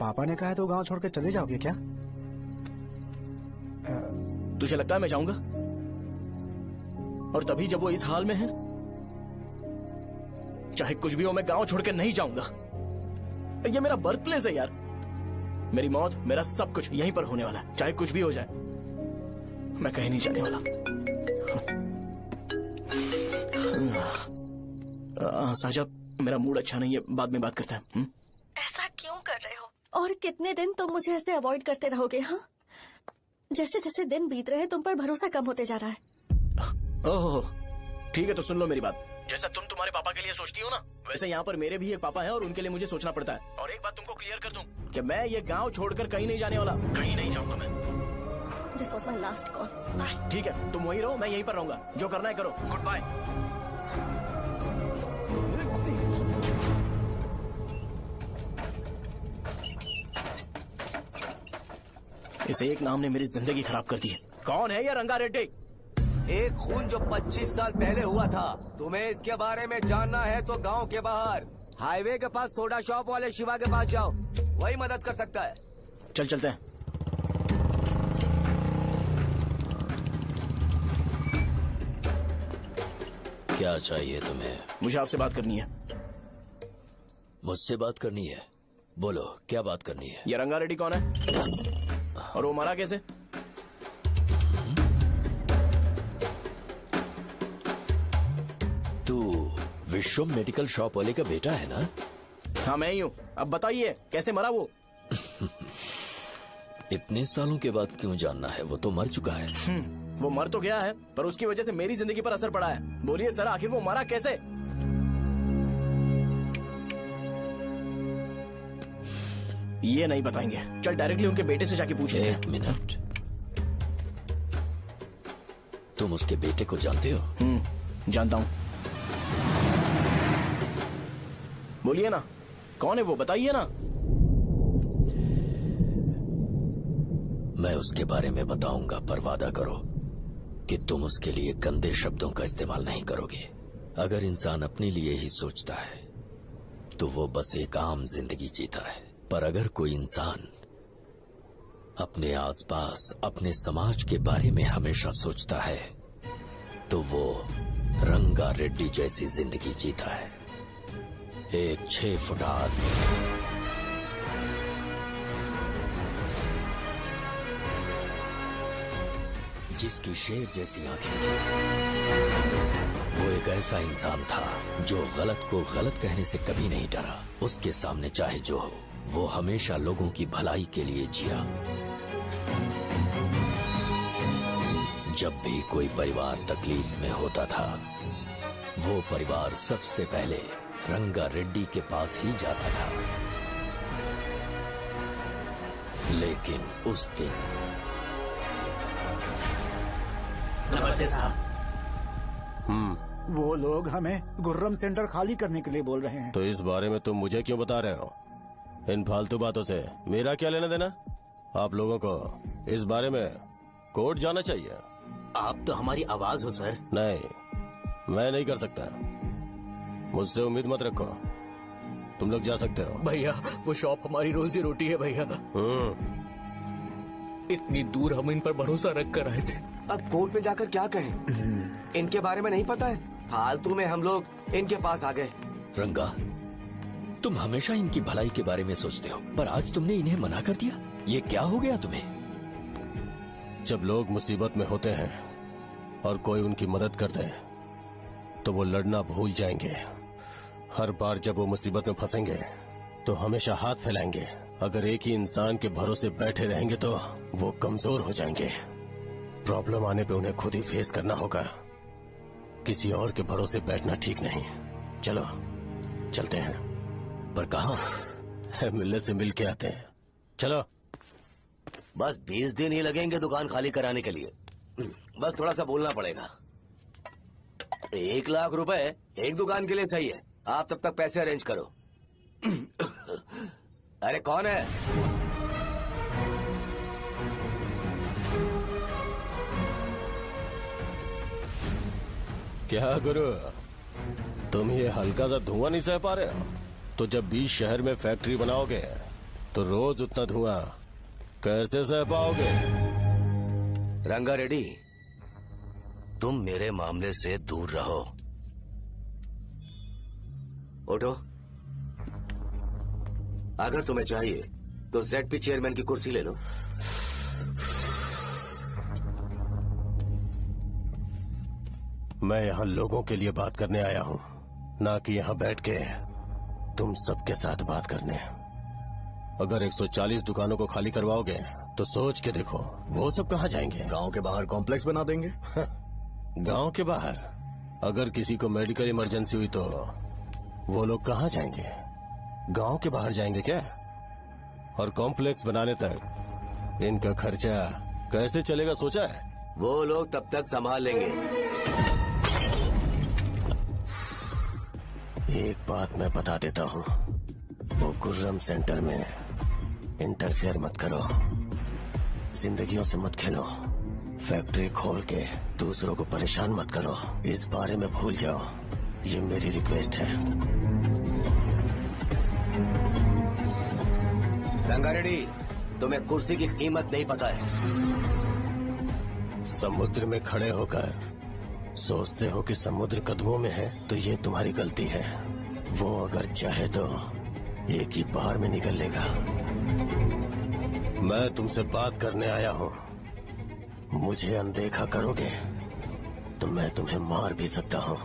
पापा ने कहा तो गांव छोड़ के चले जाओगे क्या? तुझे लगता है मैं जाऊंगा? और तभी जब वो इस हाल में है, चाहे कुछ भी हो मैं गांव छोड़ के नहीं जाऊंगा। ये मेरा बर्थ प्लेस है यार। मेरी मौत, मेरा सब कुछ यहीं पर होने वाला है। चाहे कुछ भी हो जाए, मैं कहीं नहीं जाने वाला। साहब, मेरा मूड अच्छा नहीं है, बाद में बात करते हैं। ऐसा क्यों कर रहे हो? और कितने दिन तुम मुझे ऐसे अवॉइड करते रहोगे? हाँ, जैसे जैसे दिन बीत रहे हैं तुम पर भरोसा कम होते जा रहा है। ओह, ठीक है, तो सुन लो मेरी बात। जैसा तुम तुम्हारे पापा के लिए सोचती हो ना, वैसे यहाँ पर मेरे भी एक पापा हैं और उनके लिए मुझे सोचना पड़ता है। और एक बात तुमको क्लियर कर दूं कि मैं ये गांव छोड़कर कहीं नहीं जाने वाला, कहीं नहीं जाऊंगा मैं। This was my last call. Bye. ठीक है, तुम वहीं रहो, मैं यहीं पर रहूंगा। जो करना है करो। Goodbye. इस एक नाम ने मेरी जिंदगी खराब कर दी है। कौन है ये रंगा रेड्डी? एक खून जो 25 साल पहले हुआ था। तुम्हें इसके बारे में जानना है तो गांव के बाहर हाईवे के पास सोडा शॉप वाले शिवा के पास जाओ, वही मदद कर सकता है। चल चलते हैं। क्या चाहिए तुम्हें? मुझे आपसे बात करनी है। मुझसे बात करनी है? बोलो, क्या बात करनी है? ये रंगा रेड्डी कौन है और वो मरा कैसे? तू विश्वम मेडिकल शॉप वाले का बेटा है ना? हाँ, मैं ही हूँ। अब बताइए कैसे मरा वो? इतने सालों के बाद क्यों जानना है? वो तो मर चुका है। वो मर तो गया है, पर उसकी वजह से मेरी जिंदगी पर असर पड़ा है। बोलिए सर, आखिर वो मरा कैसे? ये नहीं बताएंगे। चल डायरेक्टली उनके बेटे से जाके पूछे। एक मिनट, तुम उसके बेटे को जानते हो? जानता हूँ। बोलिए ना, कौन है वो? बताइए ना। मैं उसके बारे में बताऊंगा, पर वादा करो कि तुम उसके लिए गंदे शब्दों का इस्तेमाल नहीं करोगे। अगर इंसान अपने लिए ही सोचता है तो वो बस एक आम जिंदगी जीता है, पर अगर कोई इंसान अपने आसपास, अपने समाज के बारे में हमेशा सोचता है तो वो रंगा रेड्डी जैसी जिंदगी जीता है। एक 6 फुट आदमी जिसकी शेर जैसी आंखें थी, वो एक ऐसा इंसान था जो गलत को गलत कहने से कभी नहीं डरा। उसके सामने चाहे जो हो, वो हमेशा लोगों की भलाई के लिए जिया। जब भी कोई परिवार तकलीफ में होता था, वो परिवार सबसे पहले रंगा रेड्डी के पास ही जाता था। लेकिन उस दिन नमस्ते साहब। वो लोग हमें गुर्रम सेंटर खाली करने के लिए बोल रहे हैं। तो इस बारे में तुम मुझे क्यों बता रहे हो? इन फालतू बातों से मेरा क्या लेना देना? आप लोगों को इस बारे में कोर्ट जाना चाहिए। आप तो हमारी आवाज हो सर। नहीं, मैं नहीं कर सकता। मुझसे उम्मीद मत रखो। तुम लोग जा सकते हो। भैया वो शॉप हमारी रोजी रोटी है भैया। इतनी दूर हम इन पर भरोसा रख कर आए थे। अब कोर्ट में जाकर क्या कहें? इनके बारे में नहीं पता है। फालतू में हम लोग इनके पास आ गए। रंगा, तुम हमेशा इनकी भलाई के बारे में सोचते हो, पर आज तुमने इन्हें मना कर दिया। ये क्या हो गया तुम्हें? जब लोग मुसीबत में होते हैं और कोई उनकी मदद कर दे तो वो लड़ना भूल जाएंगे। हर बार जब वो मुसीबत में फंसेंगे तो हमेशा हाथ फैलाएंगे। अगर एक ही इंसान के भरोसे बैठे रहेंगे तो वो कमजोर हो जाएंगे। प्रॉब्लम आने पे उन्हें खुद ही फेस करना होगा। किसी और के भरोसे बैठना ठीक नहीं। चलो चलते हैं। पर कहाँ? मिलने से मिल के आते हैं। चलो। बस 20 दिन ही लगेंगे दुकान खाली कराने के लिए। बस थोड़ा सा बोलना पड़ेगा। 1 लाख रुपए एक दुकान के लिए सही है। आप तब तक पैसे अरेंज करो। अरे कौन है? क्या गुरु, तुम ये हल्का सा धुआं नहीं सह पा रहे हो? तो जब 20 शहर में फैक्ट्री बनाओगे तो रोज उतना धुआं कैसे सह पाओगे? रंगा रेड्डी, तुम मेरे मामले से दूर रहो। उठो। अगर तुम्हें चाहिए तो ZP चेयरमैन की कुर्सी ले लो। मैं यहाँ लोगों के लिए बात करने आया हूँ, ना कि यहाँ बैठ के तुम सबके साथ बात करने। अगर 140 दुकानों को खाली करवाओगे तो सोच के देखो वो सब कहाँ जाएंगे? गांव के बाहर कॉम्प्लेक्स बना देंगे। गांव के बाहर? अगर किसी को मेडिकल इमरजेंसी हुई तो वो लोग कहाँ जाएंगे? गांव के बाहर जाएंगे क्या? और कॉम्प्लेक्स बनाने तक इनका खर्चा कैसे चलेगा सोचा है? वो लोग तब तक संभाल लेंगे। एक बात मैं बता देता हूँ, वो गुर्रम सेंटर में इंटरफेयर मत करो। जिंदगियों से मत खेलो। फैक्ट्री खोल के दूसरों को परेशान मत करो। इस बारे में भूल जाओ। ये मेरी रिक्वेस्ट है। रंगा रेड्डी, तुम्हें कुर्सी की कीमत नहीं पता है। समुद्र में खड़े होकर सोचते हो कि समुद्र कदमों में है तो ये तुम्हारी गलती है। वो अगर चाहे तो एक ही बार में निकल लेगा। मैं तुमसे बात करने आया हूँ। मुझे अनदेखा करोगे तो मैं तुम्हें मार भी सकता हूँ।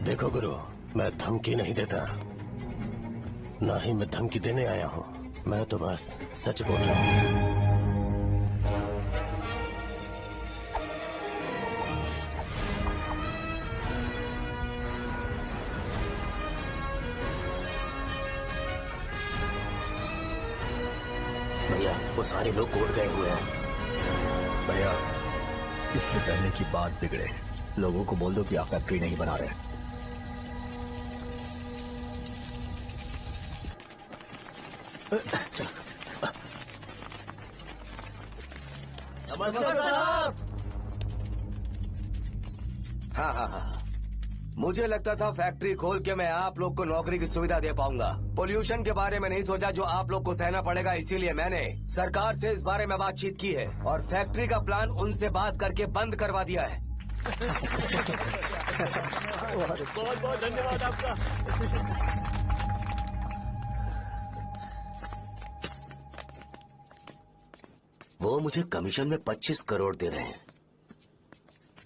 देखो गुरु, मैं धमकी नहीं देता, ना ही मैं धमकी देने आया हूँ। मैं तो बस सच बोल रहा हूँ। भैया वो सारे लोग कोर्ट गए हुए हैं। भैया, इससे पहले की बात बिगड़े, लोगों को बोल दो कि आप फैक्ट्री नहीं बना रहे। हाँ। मुझे लगता था फैक्ट्री खोल के मैं आप लोग को नौकरी की सुविधा दे पाऊंगा। पोल्यूशन के बारे में नहीं सोचा जो आप लोग को सहना पड़ेगा, इसीलिए मैंने सरकार से इस बारे में बातचीत की है और फैक्ट्री का प्लान उनसे बात करके बंद करवा दिया है। बहुत बहुत धन्यवाद आपका। वो मुझे कमीशन में 25 करोड़ दे रहे हैं।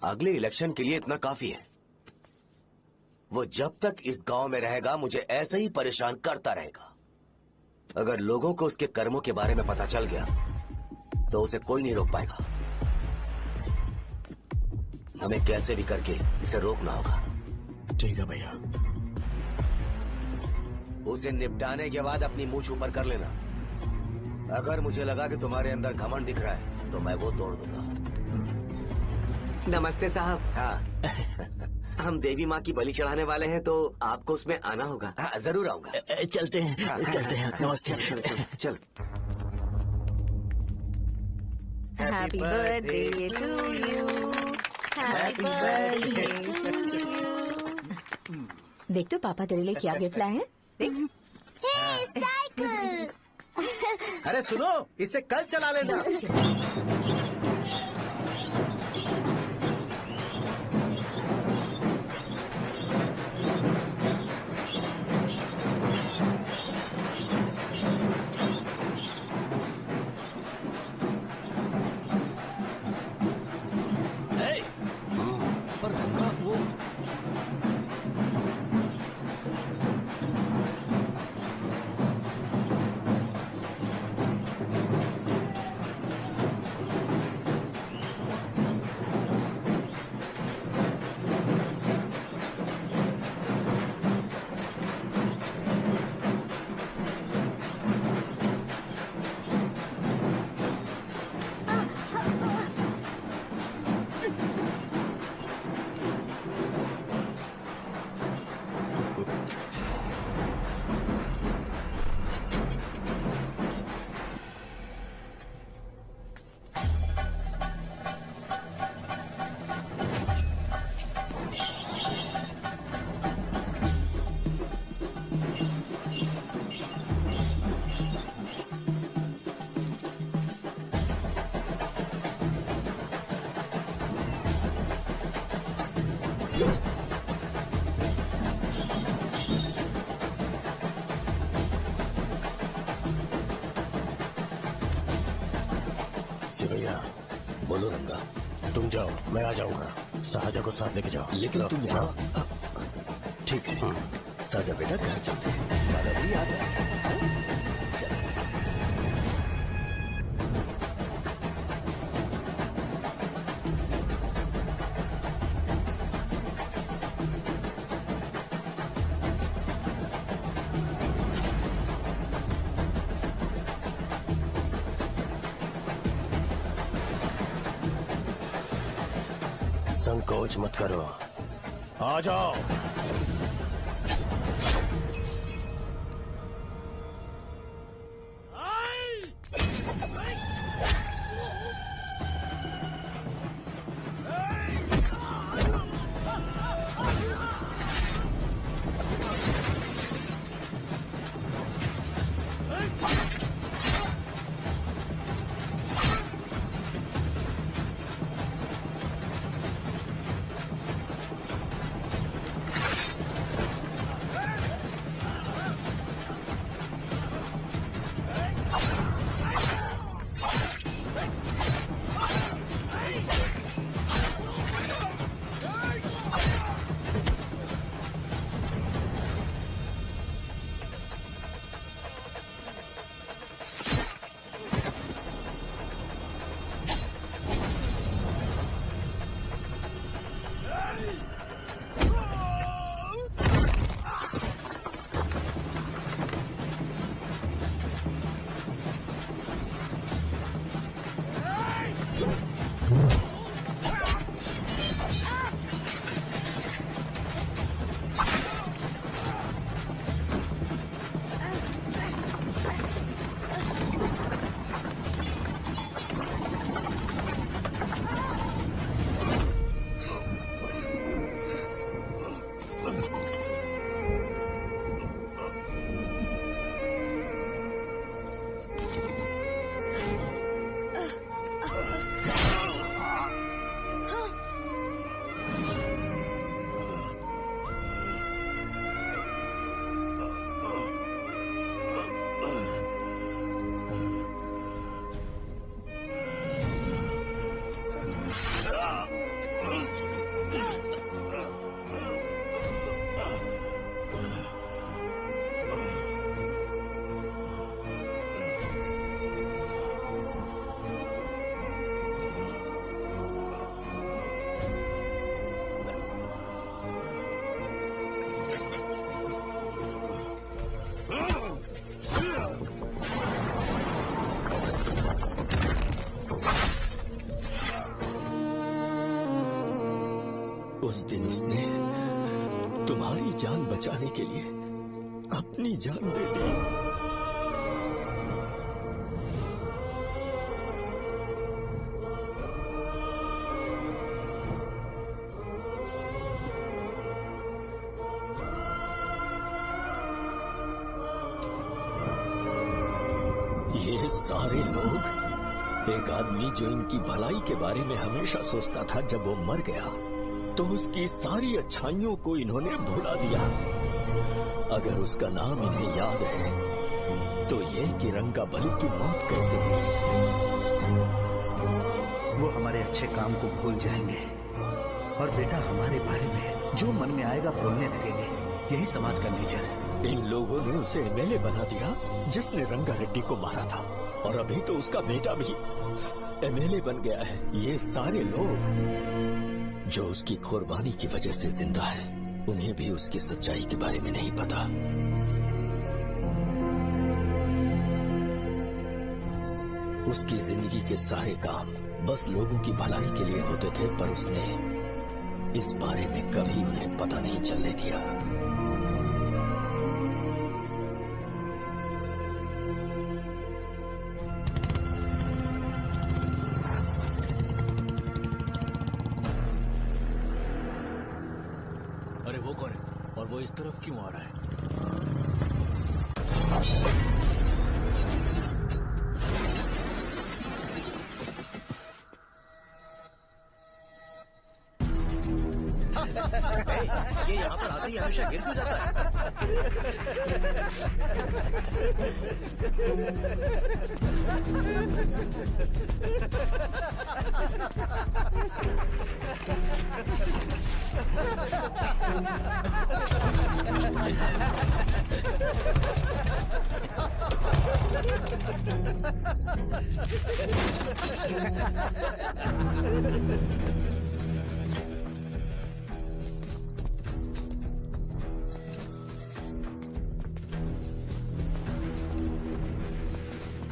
अगले इलेक्शन के लिए इतना काफी है। वो जब तक इस गांव में रहेगा मुझे ऐसे ही परेशान करता रहेगा। अगर लोगों को उसके कर्मों के बारे में पता चल गया तो उसे कोई नहीं रोक पाएगा। हमें कैसे भी करके इसे रोकना होगा। ठीक है भैया। उसे निपटाने के बाद अपनी मूंछ ऊपर कर लेना। अगर मुझे लगा कि तुम्हारे अंदर घमंड दिख रहा है तो मैं वो तोड़ दूंगा। नमस्ते साहब। हाँ। हम देवी माँ की बलि चढ़ाने वाले हैं तो आपको उसमें आना होगा। हाँ, जरूर आऊंगा। चलते हैं। चलते हैं। नमस्ते। चल। Happy birthday to you, happy birthday to you. देख तो पापा तेरे लिए क्या गिफ्ट लाए हैं। देख। साइकिल। अरे सुनो, इसे कल चला लेना। भैया बोलो रंगा, तुम जाओ, मैं आ जाऊंगा। साजा को साथ लेके जाओ। लेकिन तुम जाओ। ठीक है साजा बेटा, घर चलते हैं। दादाजी आ जाए। संकोच मत करो, आ जाओ। उस दिन उसने तुम्हारी जान बचाने के लिए अपनी जान दे दी। ये सारे लोग, एक आदमी जो इनकी भलाई के बारे में हमेशा सोचता था, जब वो मर गया तो उसकी सारी अच्छाइयों को इन्होंने भुला दिया। अगर उसका नाम इन्हें याद है तो ये कि रंगाबली की मौत कैसे हुई। वो हमारे अच्छे काम को भूल जाएंगे और बेटा हमारे बारे में जो मन में आएगा बोलने लगेंगे। यही समाज का नेचर है। इन लोगों ने उसे एमएलए बना दिया जिसने रंगा रेड्डी को मारा था, और अभी तो उसका बेटा भी एमएलए बन गया है। ये सारे लोग जो उसकी कुर्बानी की वजह से जिंदा है, उन्हें भी उसकी सच्चाई के बारे में नहीं पता। उसकी जिंदगी के सारे काम बस लोगों की भलाई के लिए होते थे, पर उसने इस बारे में कभी उन्हें पता नहीं चलने दिया। अरे वो कौन है और वो इस तरफ क्यों आ रहा है? ये यहाँ पर आते ही हमेशा गिर क्यों जाता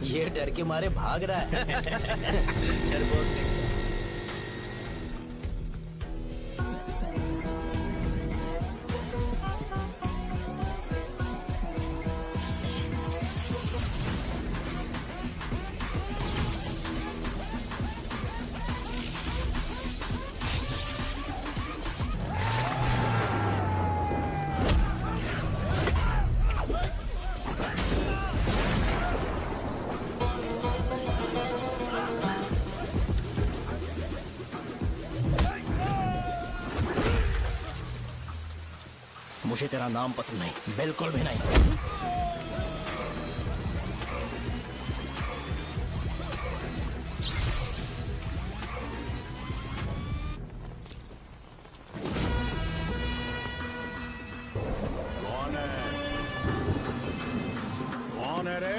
ये डर के मारे भाग रहा है। डरपोक नहीं। मुझे तेरा नाम पसंद नहीं, बिल्कुल भी नहीं। कौन है रे?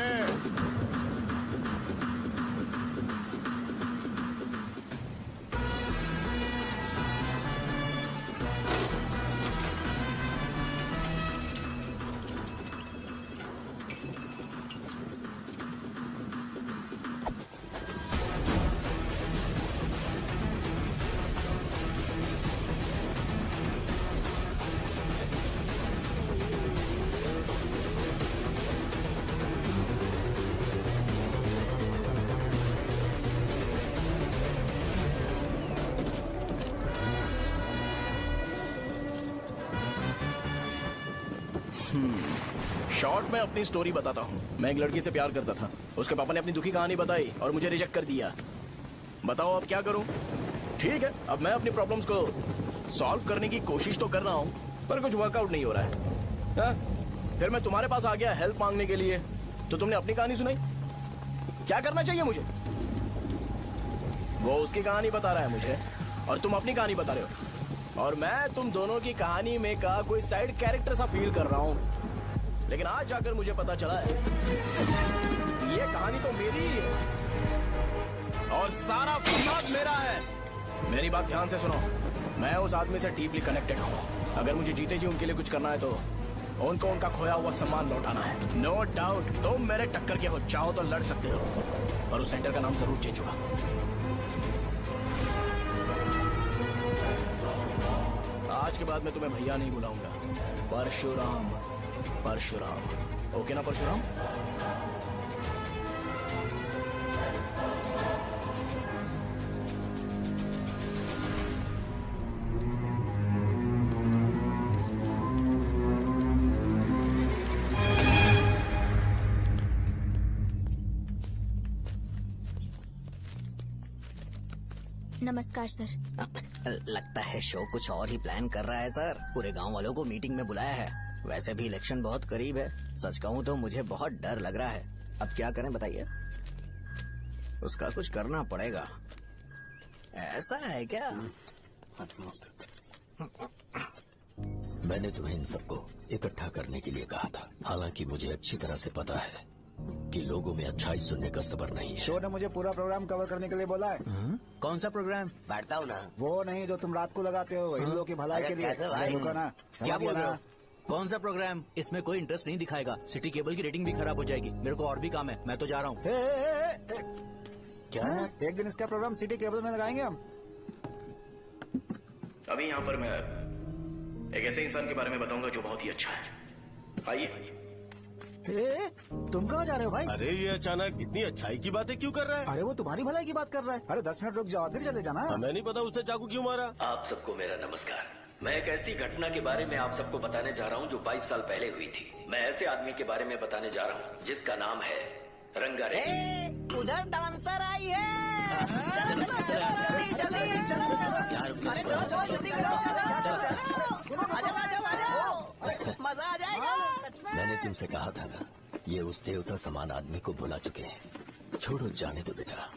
शॉर्ट में अपनी स्टोरी बताता हूँ। मैं एक लड़की से प्यार करता था। उसके पापा ने अपनी दुखी कहानी बताई और मुझे रिजेक्ट कर दिया। बताओ अब क्या करूँ? ठीक है, अब मैं अपनी प्रॉब्लम्स को सॉल्व करने की कोशिश तो कर रहा हूँ, पर कुछ वर्कआउट नहीं हो रहा है। फिर मैं तुम्हारे पास आ गया हेल्प मांगने के लिए, तो तुमने अपनी कहानी सुनाई। क्या करना चाहिए मुझे? वो उसकी कहानी बता रहा है मुझे और तुम अपनी कहानी बता रहे हो, और मैं तुम दोनों की कहानी में का कोई साइड कैरेक्टर सा फील कर रहा हूँ। लेकिन आज जाकर मुझे पता चला है ये कहानी तो मेरी ही है और सारा फसाद मेरा है। मेरी बात ध्यान से सुनो, मैं उस आदमी से डीपली कनेक्टेड हूँ। अगर मुझे जीते जी उनके लिए कुछ करना है तो उनको उनका खोया हुआ सम्मान लौटाना है। नो डाउट तुम मेरे टक्कर के हो, चाहो तो लड़ सकते हो, पर उस सेंटर का नाम जरूर चेंज होगा। आज के बाद मैं तुम्हें भैया नहीं बुलाऊंगा, परशुराम। परशुराम, ओके ना परशुराम? नमस्कार सर। लगता है शो कुछ और ही प्लान कर रहा है सर। पूरे गांव वालों को मीटिंग में बुलाया है। वैसे भी इलेक्शन बहुत करीब है। सच कहूँ तो मुझे बहुत डर लग रहा है। अब क्या करें बताइए? उसका कुछ करना पड़ेगा। ऐसा है क्या? मैंने तुम्हें इन सबको इकट्ठा करने के लिए कहा था। हालांकि मुझे अच्छी तरह से पता है कि लोगों में अच्छाई सुनने का सब्र नहीं है। शो ने मुझे पूरा प्रोग्राम कवर करने के लिए बोला है। कौन सा प्रोग्राम? बैठता हूँ ना। वो नहीं जो तुम रात को लगाते हो इन लोगों की भलाई के लिए। रुको ना, क्या बोल रहे हो? कौन सा प्रोग्राम? इसमें कोई इंटरेस्ट नहीं दिखाएगा। सिटी केबल की रेटिंग भी खराब हो जाएगी। मेरे को और भी काम है, मैं तो जा रहा हूँ। क्या? एक दिन इसका प्रोग्राम सिटी केबल में लगाएंगे हम। अभी यहाँ पर मैं एक ऐसे इंसान के बारे में बताऊंगा जो बहुत ही अच्छा है। आइए। तुम कहाँ जा रहे हो भाई? अरे ये अचानक इतनी अच्छाई की बातें क्यों कर रहा है? अरे वो तुम्हारी भलाई की बात कर रहा है। अरे 10 मिनट रुक जाओ फिर चले जाना। हमें नहीं पता उसने चाकू क्यों मारा। आप सबको मेरा नमस्कार। मैं एक ऐसी घटना के बारे में आप सबको बताने जा रहा हूँ जो 22 साल पहले हुई थी। मैं ऐसे आदमी के बारे में बताने जा रहा हूँ जिसका नाम है रंगारेड्डी। उधर डांसर आई है। चलो चलो जल्दी जल्दी चलो। अरे चलो जल्दी करो। मजा आ जाएगा। मैंने तुमसे कहा था ना, ये उस देवता समान आदमी को बुला चुके हैं। छोड़ो, जाने दो बेटा।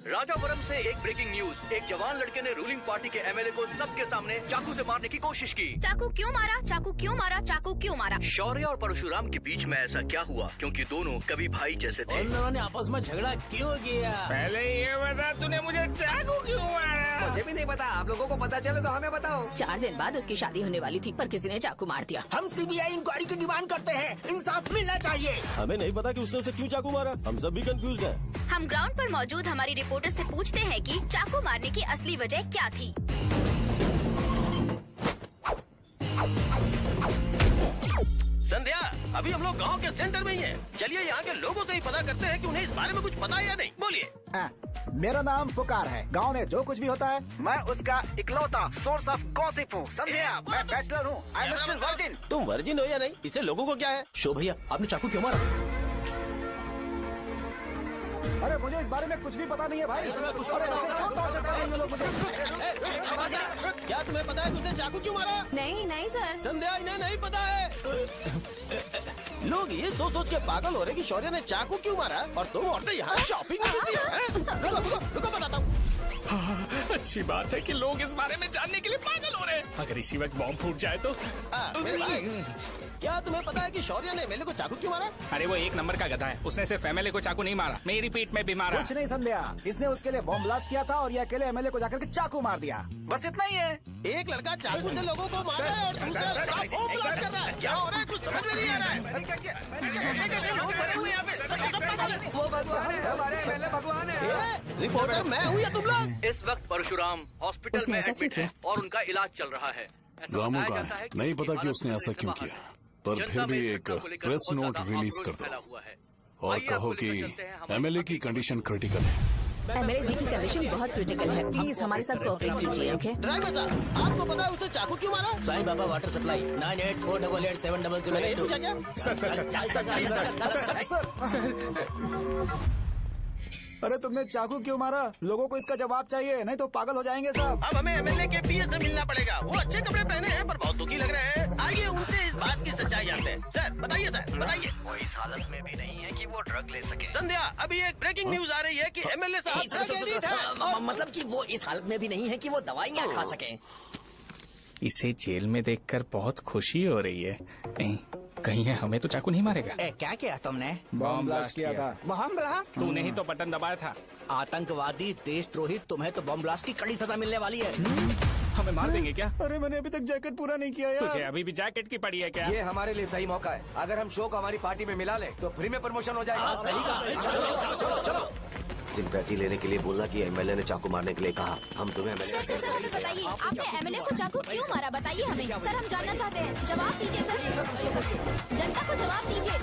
राजापुरम से एक ब्रेकिंग न्यूज। एक जवान लड़के ने रूलिंग पार्टी के एमएलए को सबके सामने चाकू से मारने की कोशिश की। चाकू क्यों मारा? चाकू क्यों मारा? चाकू क्यों मारा? शौर्य और परशुराम के बीच में ऐसा क्या हुआ? क्योंकि दोनों कभी भाई जैसे थे। उन दोनों ने आपस में झगड़ा क्यों किया? पहले ये बता, तूने मुझे चाकू क्यों मारा? मुझे भी नहीं पता। आप लोगों को पता चले तो हमें बताओ। 4 दिन बाद उसकी शादी होने वाली थी पर किसी ने चाकू मार दिया। हम सीबीआई इंक्वायरी की डिमांड करते हैं। इंसाफ मिलना चाहिए। हमें नहीं पता कि उसने उसे क्यों चाकू मारा। हम सब भी कंफ्यूज हैं। हम ग्राउंड पर मौजूद हमारी रिपोर्टर से पूछते हैं कि चाकू मारने की असली वजह क्या थी। संध्या, अभी हम लोग गांव के सेंटर में ही हैं। चलिए यहाँ के लोगों से ही पता करते हैं कि उन्हें इस बारे में कुछ पता है या नहीं। बोलिए। मेरा नाम पुकार है। गांव में जो कुछ भी होता है मैं उसका इकलौता सोर्स ऑफ गॉसिप हूँ। समझे आप? मैं बैचलर हूँ। I am still virgin. तुम वर्जिन हो या नहीं, इससे लोगों को क्या है? शो भैया, आपने चाकू क्यों मारा? अरे मुझे इस बारे में कुछ भी पता नहीं है भाई। अरे ऐसे क्यों टॉर्चर कर रहे हैं लोग मुझे? क्या तुम्हें पता है कि उसने चाकू क्यों मारा? नहीं नहीं सर। संध्या, इन्हें नहीं पता है। लोग ये सोच सोच के पागल हो रहे कि शौर्य ने चाकू क्यों मारा और तुम औरतें यहाँ शॉपिंग में बिजी हैं। रुको बताता हूँ। अच्छी बात है कि लोग इस बारे में जानने के लिए पागल हो रहे हैं। अगर इसी वक्त बॉम्ब फूट जाए तो। मेरे भाई, क्या तुम्हें पता है कि शौर्य ने एमएलए को चाकू क्यों मारा? अरे वो एक नंबर का गधा है। उसने सिर्फ एमएलए को चाकू नहीं मारा, मेरी पीठ में भी मारा। कुछ नहीं संध्या, इसने उसके लिए बॉम्ब ब्लास्ट किया था और ये अकेले एमएलए को जाकर के चाकू मार दिया। बस इतना ही है। एक लड़का चाकू से लोगों को मार रहा है और दूसरा लड़का बॉम्ब ब्लास्ट कर रहा है। क्या हो रहा है? कुछ समझ में नहीं आ रहा है। लोग मरे हुए यहाँ पे। वो भगवान है, हमारे एमएलए भगवान है। रिपोर्टर मैं हूँ या तुम लोग? इस वक्त परशुराम हॉस्पिटल में एडमिट है और उनका इलाज चल रहा है। रामू का है, नहीं पता कि उसने ऐसा क्यों किया, पर फिर भी एक प्रेस नोट रिलीज कर दो और कहो कि एमएलए की कंडीशन क्रिटिकल है। एमएलए जी की कंडीशन बहुत क्रिटिकल है। प्लीज हमारे साथ कोऑपरेट कीजिए। ओके ड्राइवर साहब, आपको पता है उसने चाकू क्यों मारा? Sai Baba water supply 9848870082। अरे तुमने चाकू क्यों मारा? लोगों को इसका जवाब चाहिए, नहीं तो पागल हो जाएंगे सब। अब हमें एमएलए के पीए से मिलना पड़ेगा। वो अच्छे कपड़े पहने हैं पर बहुत दुखी लग रहे हैं। आइए उनसे इस बात की सच्चाई जानते हैं। सर बताइए, सर बताइए। वो इस हालत में भी नहीं है कि वो ड्रग ले सके। संध्या, अभी एक ब्रेकिंग न्यूज आ रही है कि एमएलए साहब ड्रग एडिक्ट हैं। मतलब कि वो इस हालत में भी नहीं है कि वो दवाइयाँ खा सके। इसे जेल में देखकर बहुत खुशी हो रही है। कहीं है हमें तो चाकू नहीं मारेगा। क्या किया तुमने? बम ब्लास्ट किया था। Bomb blast? तूने ही तो बटन दबाया था। आतंकवादी, देशद्रोही, तुम्हें तो बम ब्लास्ट की कड़ी सजा मिलने वाली है। हमें मार देंगे क्या? अरे मैंने अभी तक जैकेट पूरा नहीं किया यार। तुझे अभी भी जैकेट की पड़ी है क्या? ये हमारे लिए सही मौका है। अगर हम शो को हमारी पार्टी में मिला ले तो फ्री में प्रमोशन हो जाएगा। सही कहा। चलो। सिंपैथी लेने के लिए बोला कि एमएलए ने चाकू मारने के लिए कहा। हम तुम्हें एमएलए सर हमें बताइए, आपने एमएलए को चाकू क्यों मारा? बताइए हमें। सर हम जानना चाहते हैं, जवाब दीजिए सर। जनता को जवाब दीजिए।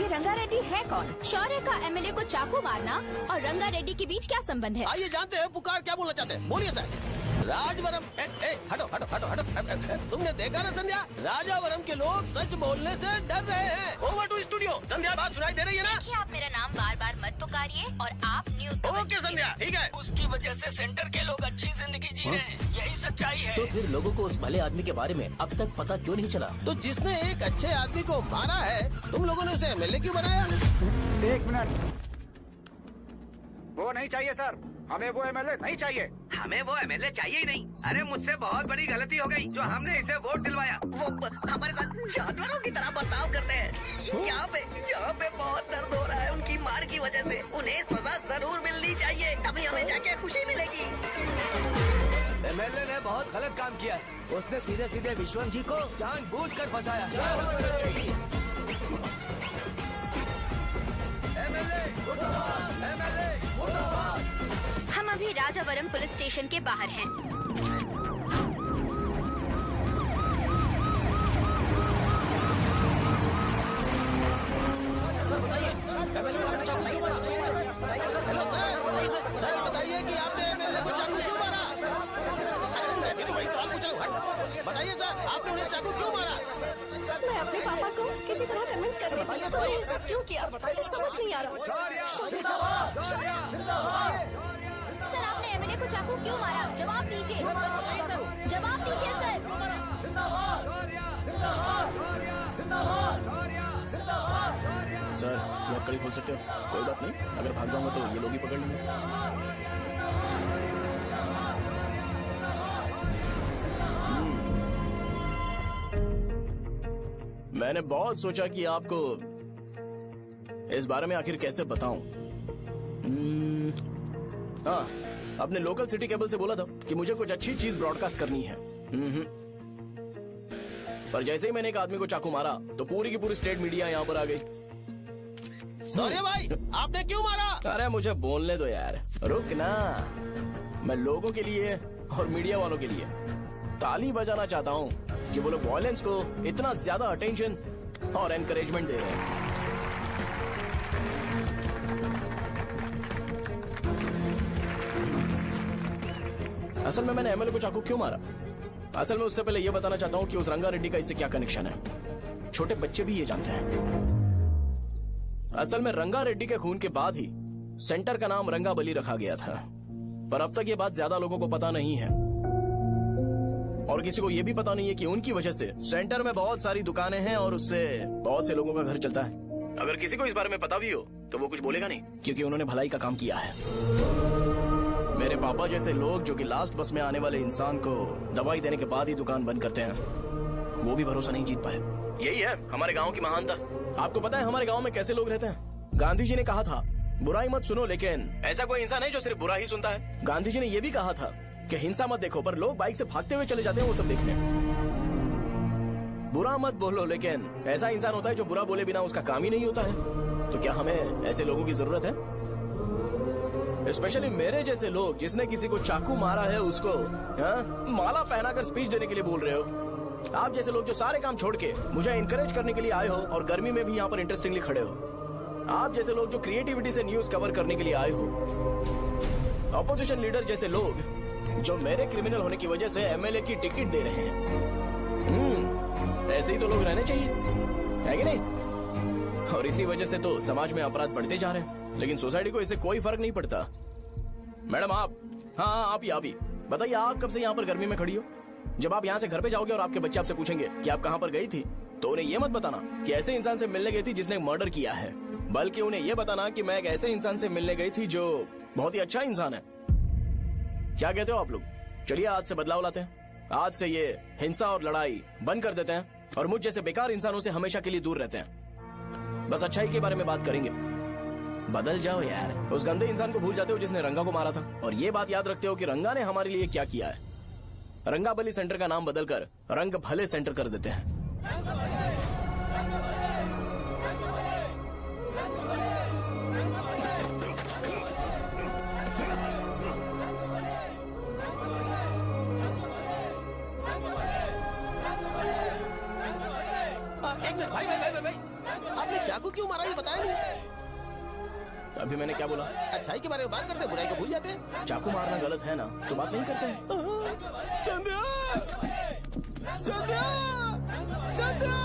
ये रंगा रेड्डी है कौन? शौर्य का एमएलए को चाकू मारना और रंगा रेड्डी के बीच क्या संबंध है? आइए जानते हैं पुकार क्या बोलना चाहते हैं। बोलिए सर। राजवरम हटो हटो हटो हटो। तुमने देखा ना संध्या, राजावरम के लोग सच बोलने से डर रहे हैं। Over to studio. संध्या बात सुनाई दे रही है ना? देखिए आप मेरा नाम बार बार मत पुकारिए और आप न्यूज का ओके संध्या, ठीक है। उसकी वजह से सेंटर के लोग अच्छी जिंदगी जी रहे हैं, यही सच्चाई है। तो फिर लोगों को उस भले आदमी के बारे में अब तक पता क्यों नहीं चला? तो जिसने एक अच्छे आदमी को मारा है, तुम लोगों ने उसे एमएलए क्यों बनाया? 1 मिनट। वो नहीं चाहिए सर, हमें वो एमएलए नहीं चाहिए। हमें वो एमएलए चाहिए ही नहीं। अरे मुझसे बहुत बड़ी गलती हो गई जो हमने इसे वोट दिलवाया। वो हमारे साथ जानवरों की तरह बर्ताव करते हैं। यहाँ पे बहुत दर्द हो रहा है उनकी मार की वजह से। उन्हें सजा जरूर मिलनी चाहिए, तभी हमें जाके खुशी मिलेगी। एमएलए ने बहुत गलत काम किया है। उसने सीधे सीधे विश्वम जी को जानबूझकर फंसाया। हम अभी राजावरम पुलिस स्टेशन के बाहर हैं। सर बताइए कि आपने एमएलए को चाकू क्यों मारा? मैं भी तो वही सवाल पूछ रहा हूँ। बताइए सर, आपने उन्हें चाकू क्यों मारा? मैं अपने पापा को किसी तरह कन्विंस कर रही थी। तो ये सब क्यों किया मुझे समझ नहीं आ रहा। सर आपने एमएलए को चाकू क्यों मारा? जवाब दीजिए। जवाब दीजिए सर। सर लकड़ी खोल सकते हो? कोई बात नहीं, अगर भाग जाऊंगा तो ये लोग ही पकड़ लेंगे। मैंने बहुत सोचा कि आपको इस बारे में आखिर कैसे बताऊं। हाँ, अपने लोकल सिटी केबल से बोला था कि मुझे कुछ अच्छी चीज ब्रॉडकास्ट करनी है। पर जैसे ही मैंने एक आदमी को चाकू मारा तो पूरी की पूरी स्टेट मीडिया यहाँ पर आ गई। सॉरी भाई, आपने क्यों मारा? अरे मुझे बोलने दो यार, रुक ना। मैं लोगों के लिए और मीडिया वालों के लिए ताली बजाना चाहता हूँ कि वो लोग वायलेंस को इतना ज्यादा अटेंशन और एनकरेजमेंट दे रहे हैं। असल में मैंने एमएलए को चाकू क्यों मारा? असल में उससे पहले ये बताना चाहता हूँ कि उस रंगा रेड्डी का इससे क्या कनेक्शन है। छोटे बच्चे भी ये जानते हैं। असल में रंगा रेड्डी के खून के बाद ही सेंटर का नाम रंगाबली रखा गया था, पर अब तक ये बात ज्यादा लोगों को पता नहीं है और किसी को ये भी पता नहीं है कि उनकी वजह से सेंटर में बहुत सारी दुकानें हैं और उससे बहुत से लोगों का घर चलता है। अगर किसी को इस बारे में पता भी हो तो वो कुछ बोलेगा नहीं, क्योंकि उन्होंने भलाई का काम किया है। मेरे पापा जैसे लोग जो कि लास्ट बस में आने वाले इंसान को दवाई देने के बाद ही दुकान बंद करते हैं, वो भी भरोसा नहीं जीत पाए। यही है हमारे गांव की महानता। आपको पता है हमारे गांव में कैसे लोग रहते हैं? गांधी जी ने कहा था बुराई मत सुनो, लेकिन ऐसा कोई इंसान है जो सिर्फ बुरा ही सुनता है। गांधी जी ने यह भी कहा था कि हिंसा मत देखो, पर लोग बाइक से भागते हुए चले जाते हैं वो सब देखने। बुरा मत बोलो, लेकिन ऐसा इंसान होता है जो बुरा बोले बिना उसका काम ही नहीं होता है। तो क्या हमें ऐसे लोगों की जरूरत है? स्पेशली मेरे जैसे लोग जिसने किसी को चाकू मारा है उसको माला पहनाकर स्पीच देने के लिए बोल रहे हो। आप जैसे लोग जो सारे काम छोड़ के मुझे इंकरेज करने के लिए आए हो और गर्मी में भी यहाँ पर इंटरेस्टिंगली खड़े हो। आप जैसे लोग जो क्रिएटिविटी से न्यूज कवर करने के लिए आए हो। अपोजिशन लीडर जैसे लोग जो मेरे क्रिमिनल होने की वजह से एमएलए की टिकट दे रहे हैं। ऐसे ही तो लोग रहने चाहिए, है कि नहीं? और इसी वजह से तो समाज में अपराध बढ़ते जा रहे हैं, लेकिन सोसाइटी को इससे कोई फर्क नहीं पड़ता। मैडम आप, हाँ आप ही बताइए, आप कब से यहाँ पर गर्मी में खड़ी हो? जब आप यहाँ से घर पे जाओगे और आपके बच्चे आपसे पूछेंगे कि आप कहाँ पर गई थी, तो उन्हें ये मत बताना कि ऐसे इंसान से मिलने गई थी जिसने मर्डर किया है, बल्कि उन्हें ये बताना कि मैं एक ऐसे इंसान से मिलने गई थी जो बहुत ही अच्छा इंसान है। क्या कहते हो आप लोग? चलिए आज से बदलाव लाते हैं। आज से ये हिंसा और लड़ाई बंद कर देते हैं और मुझ जैसे बेकार इंसानों से हमेशा के लिए दूर रहते हैं। बस अच्छाई के बारे में बात करेंगे। बदल जाओ यार, उस गंदे इंसान को भूल जाते हो जिसने रंगा को मारा था, और ये बात याद रखते हो कि रंगा ने हमारे लिए क्या किया है। रंगाबली सेंटर का नाम बदलकर रंग भले सेंटर कर देते हैं। एक मिनट भाई, आपने चाकू क्यों मारा ये बताया नहीं। अभी मैंने क्या बोला? अच्छाई के बारे में बात करते हैं, बुराई को भूल जाते हैं। चाकू मारना गलत है ना, तो बात नहीं करते हैं। संध्या, संध्या, संध्या।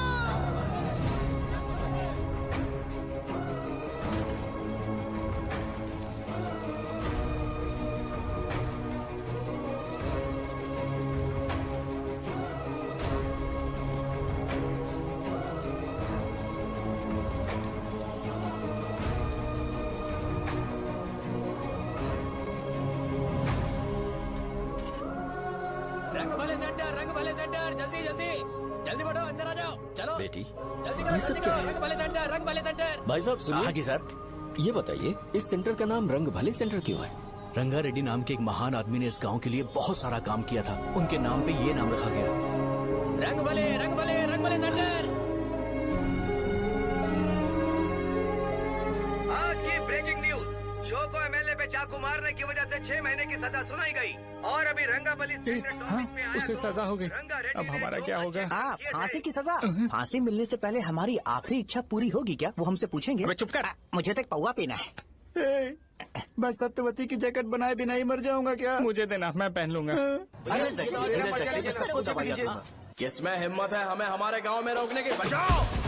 रंग भले सेंटर, जल्दी बढ़ो, अंदर आ जाओ। चलो बेटी, जल्दी करो, ये सब क्या है? रंग भले सेंटर। भाई साहब सुनिए। हाँ जी सर। ये बताइए, इस सेंटर का नाम रंग भले सेंटर क्यों है? रंगा रेड्डी नाम के एक महान आदमी ने इस गांव के लिए बहुत सारा काम किया था, उनके नाम पे ये नाम रखा गया। रंग भले सेंटर। आज की ब्रेकिंग न्यूज, शो को एमएलए पे चाकू मारने की वजह से 6 महीने की सजा सुनाई गई, और अभी रंगाबली उसे सजा हो गई। अब हमारा क्या होगा? आप फांसी की सजा? फांसी मिलने से पहले हमारी आखिरी इच्छा पूरी होगी क्या, वो हमसे पूछेंगे। चुप कर। मुझे तो एक पौवा पीना है। मैं सत्यवती की जैकेट बनाए बिना ही मर जाऊंगा क्या? मुझे देना, मैं पहन लूंगा। किसमें हिम्मत है हमें हमारे गांव में रोकने की? बचाओ।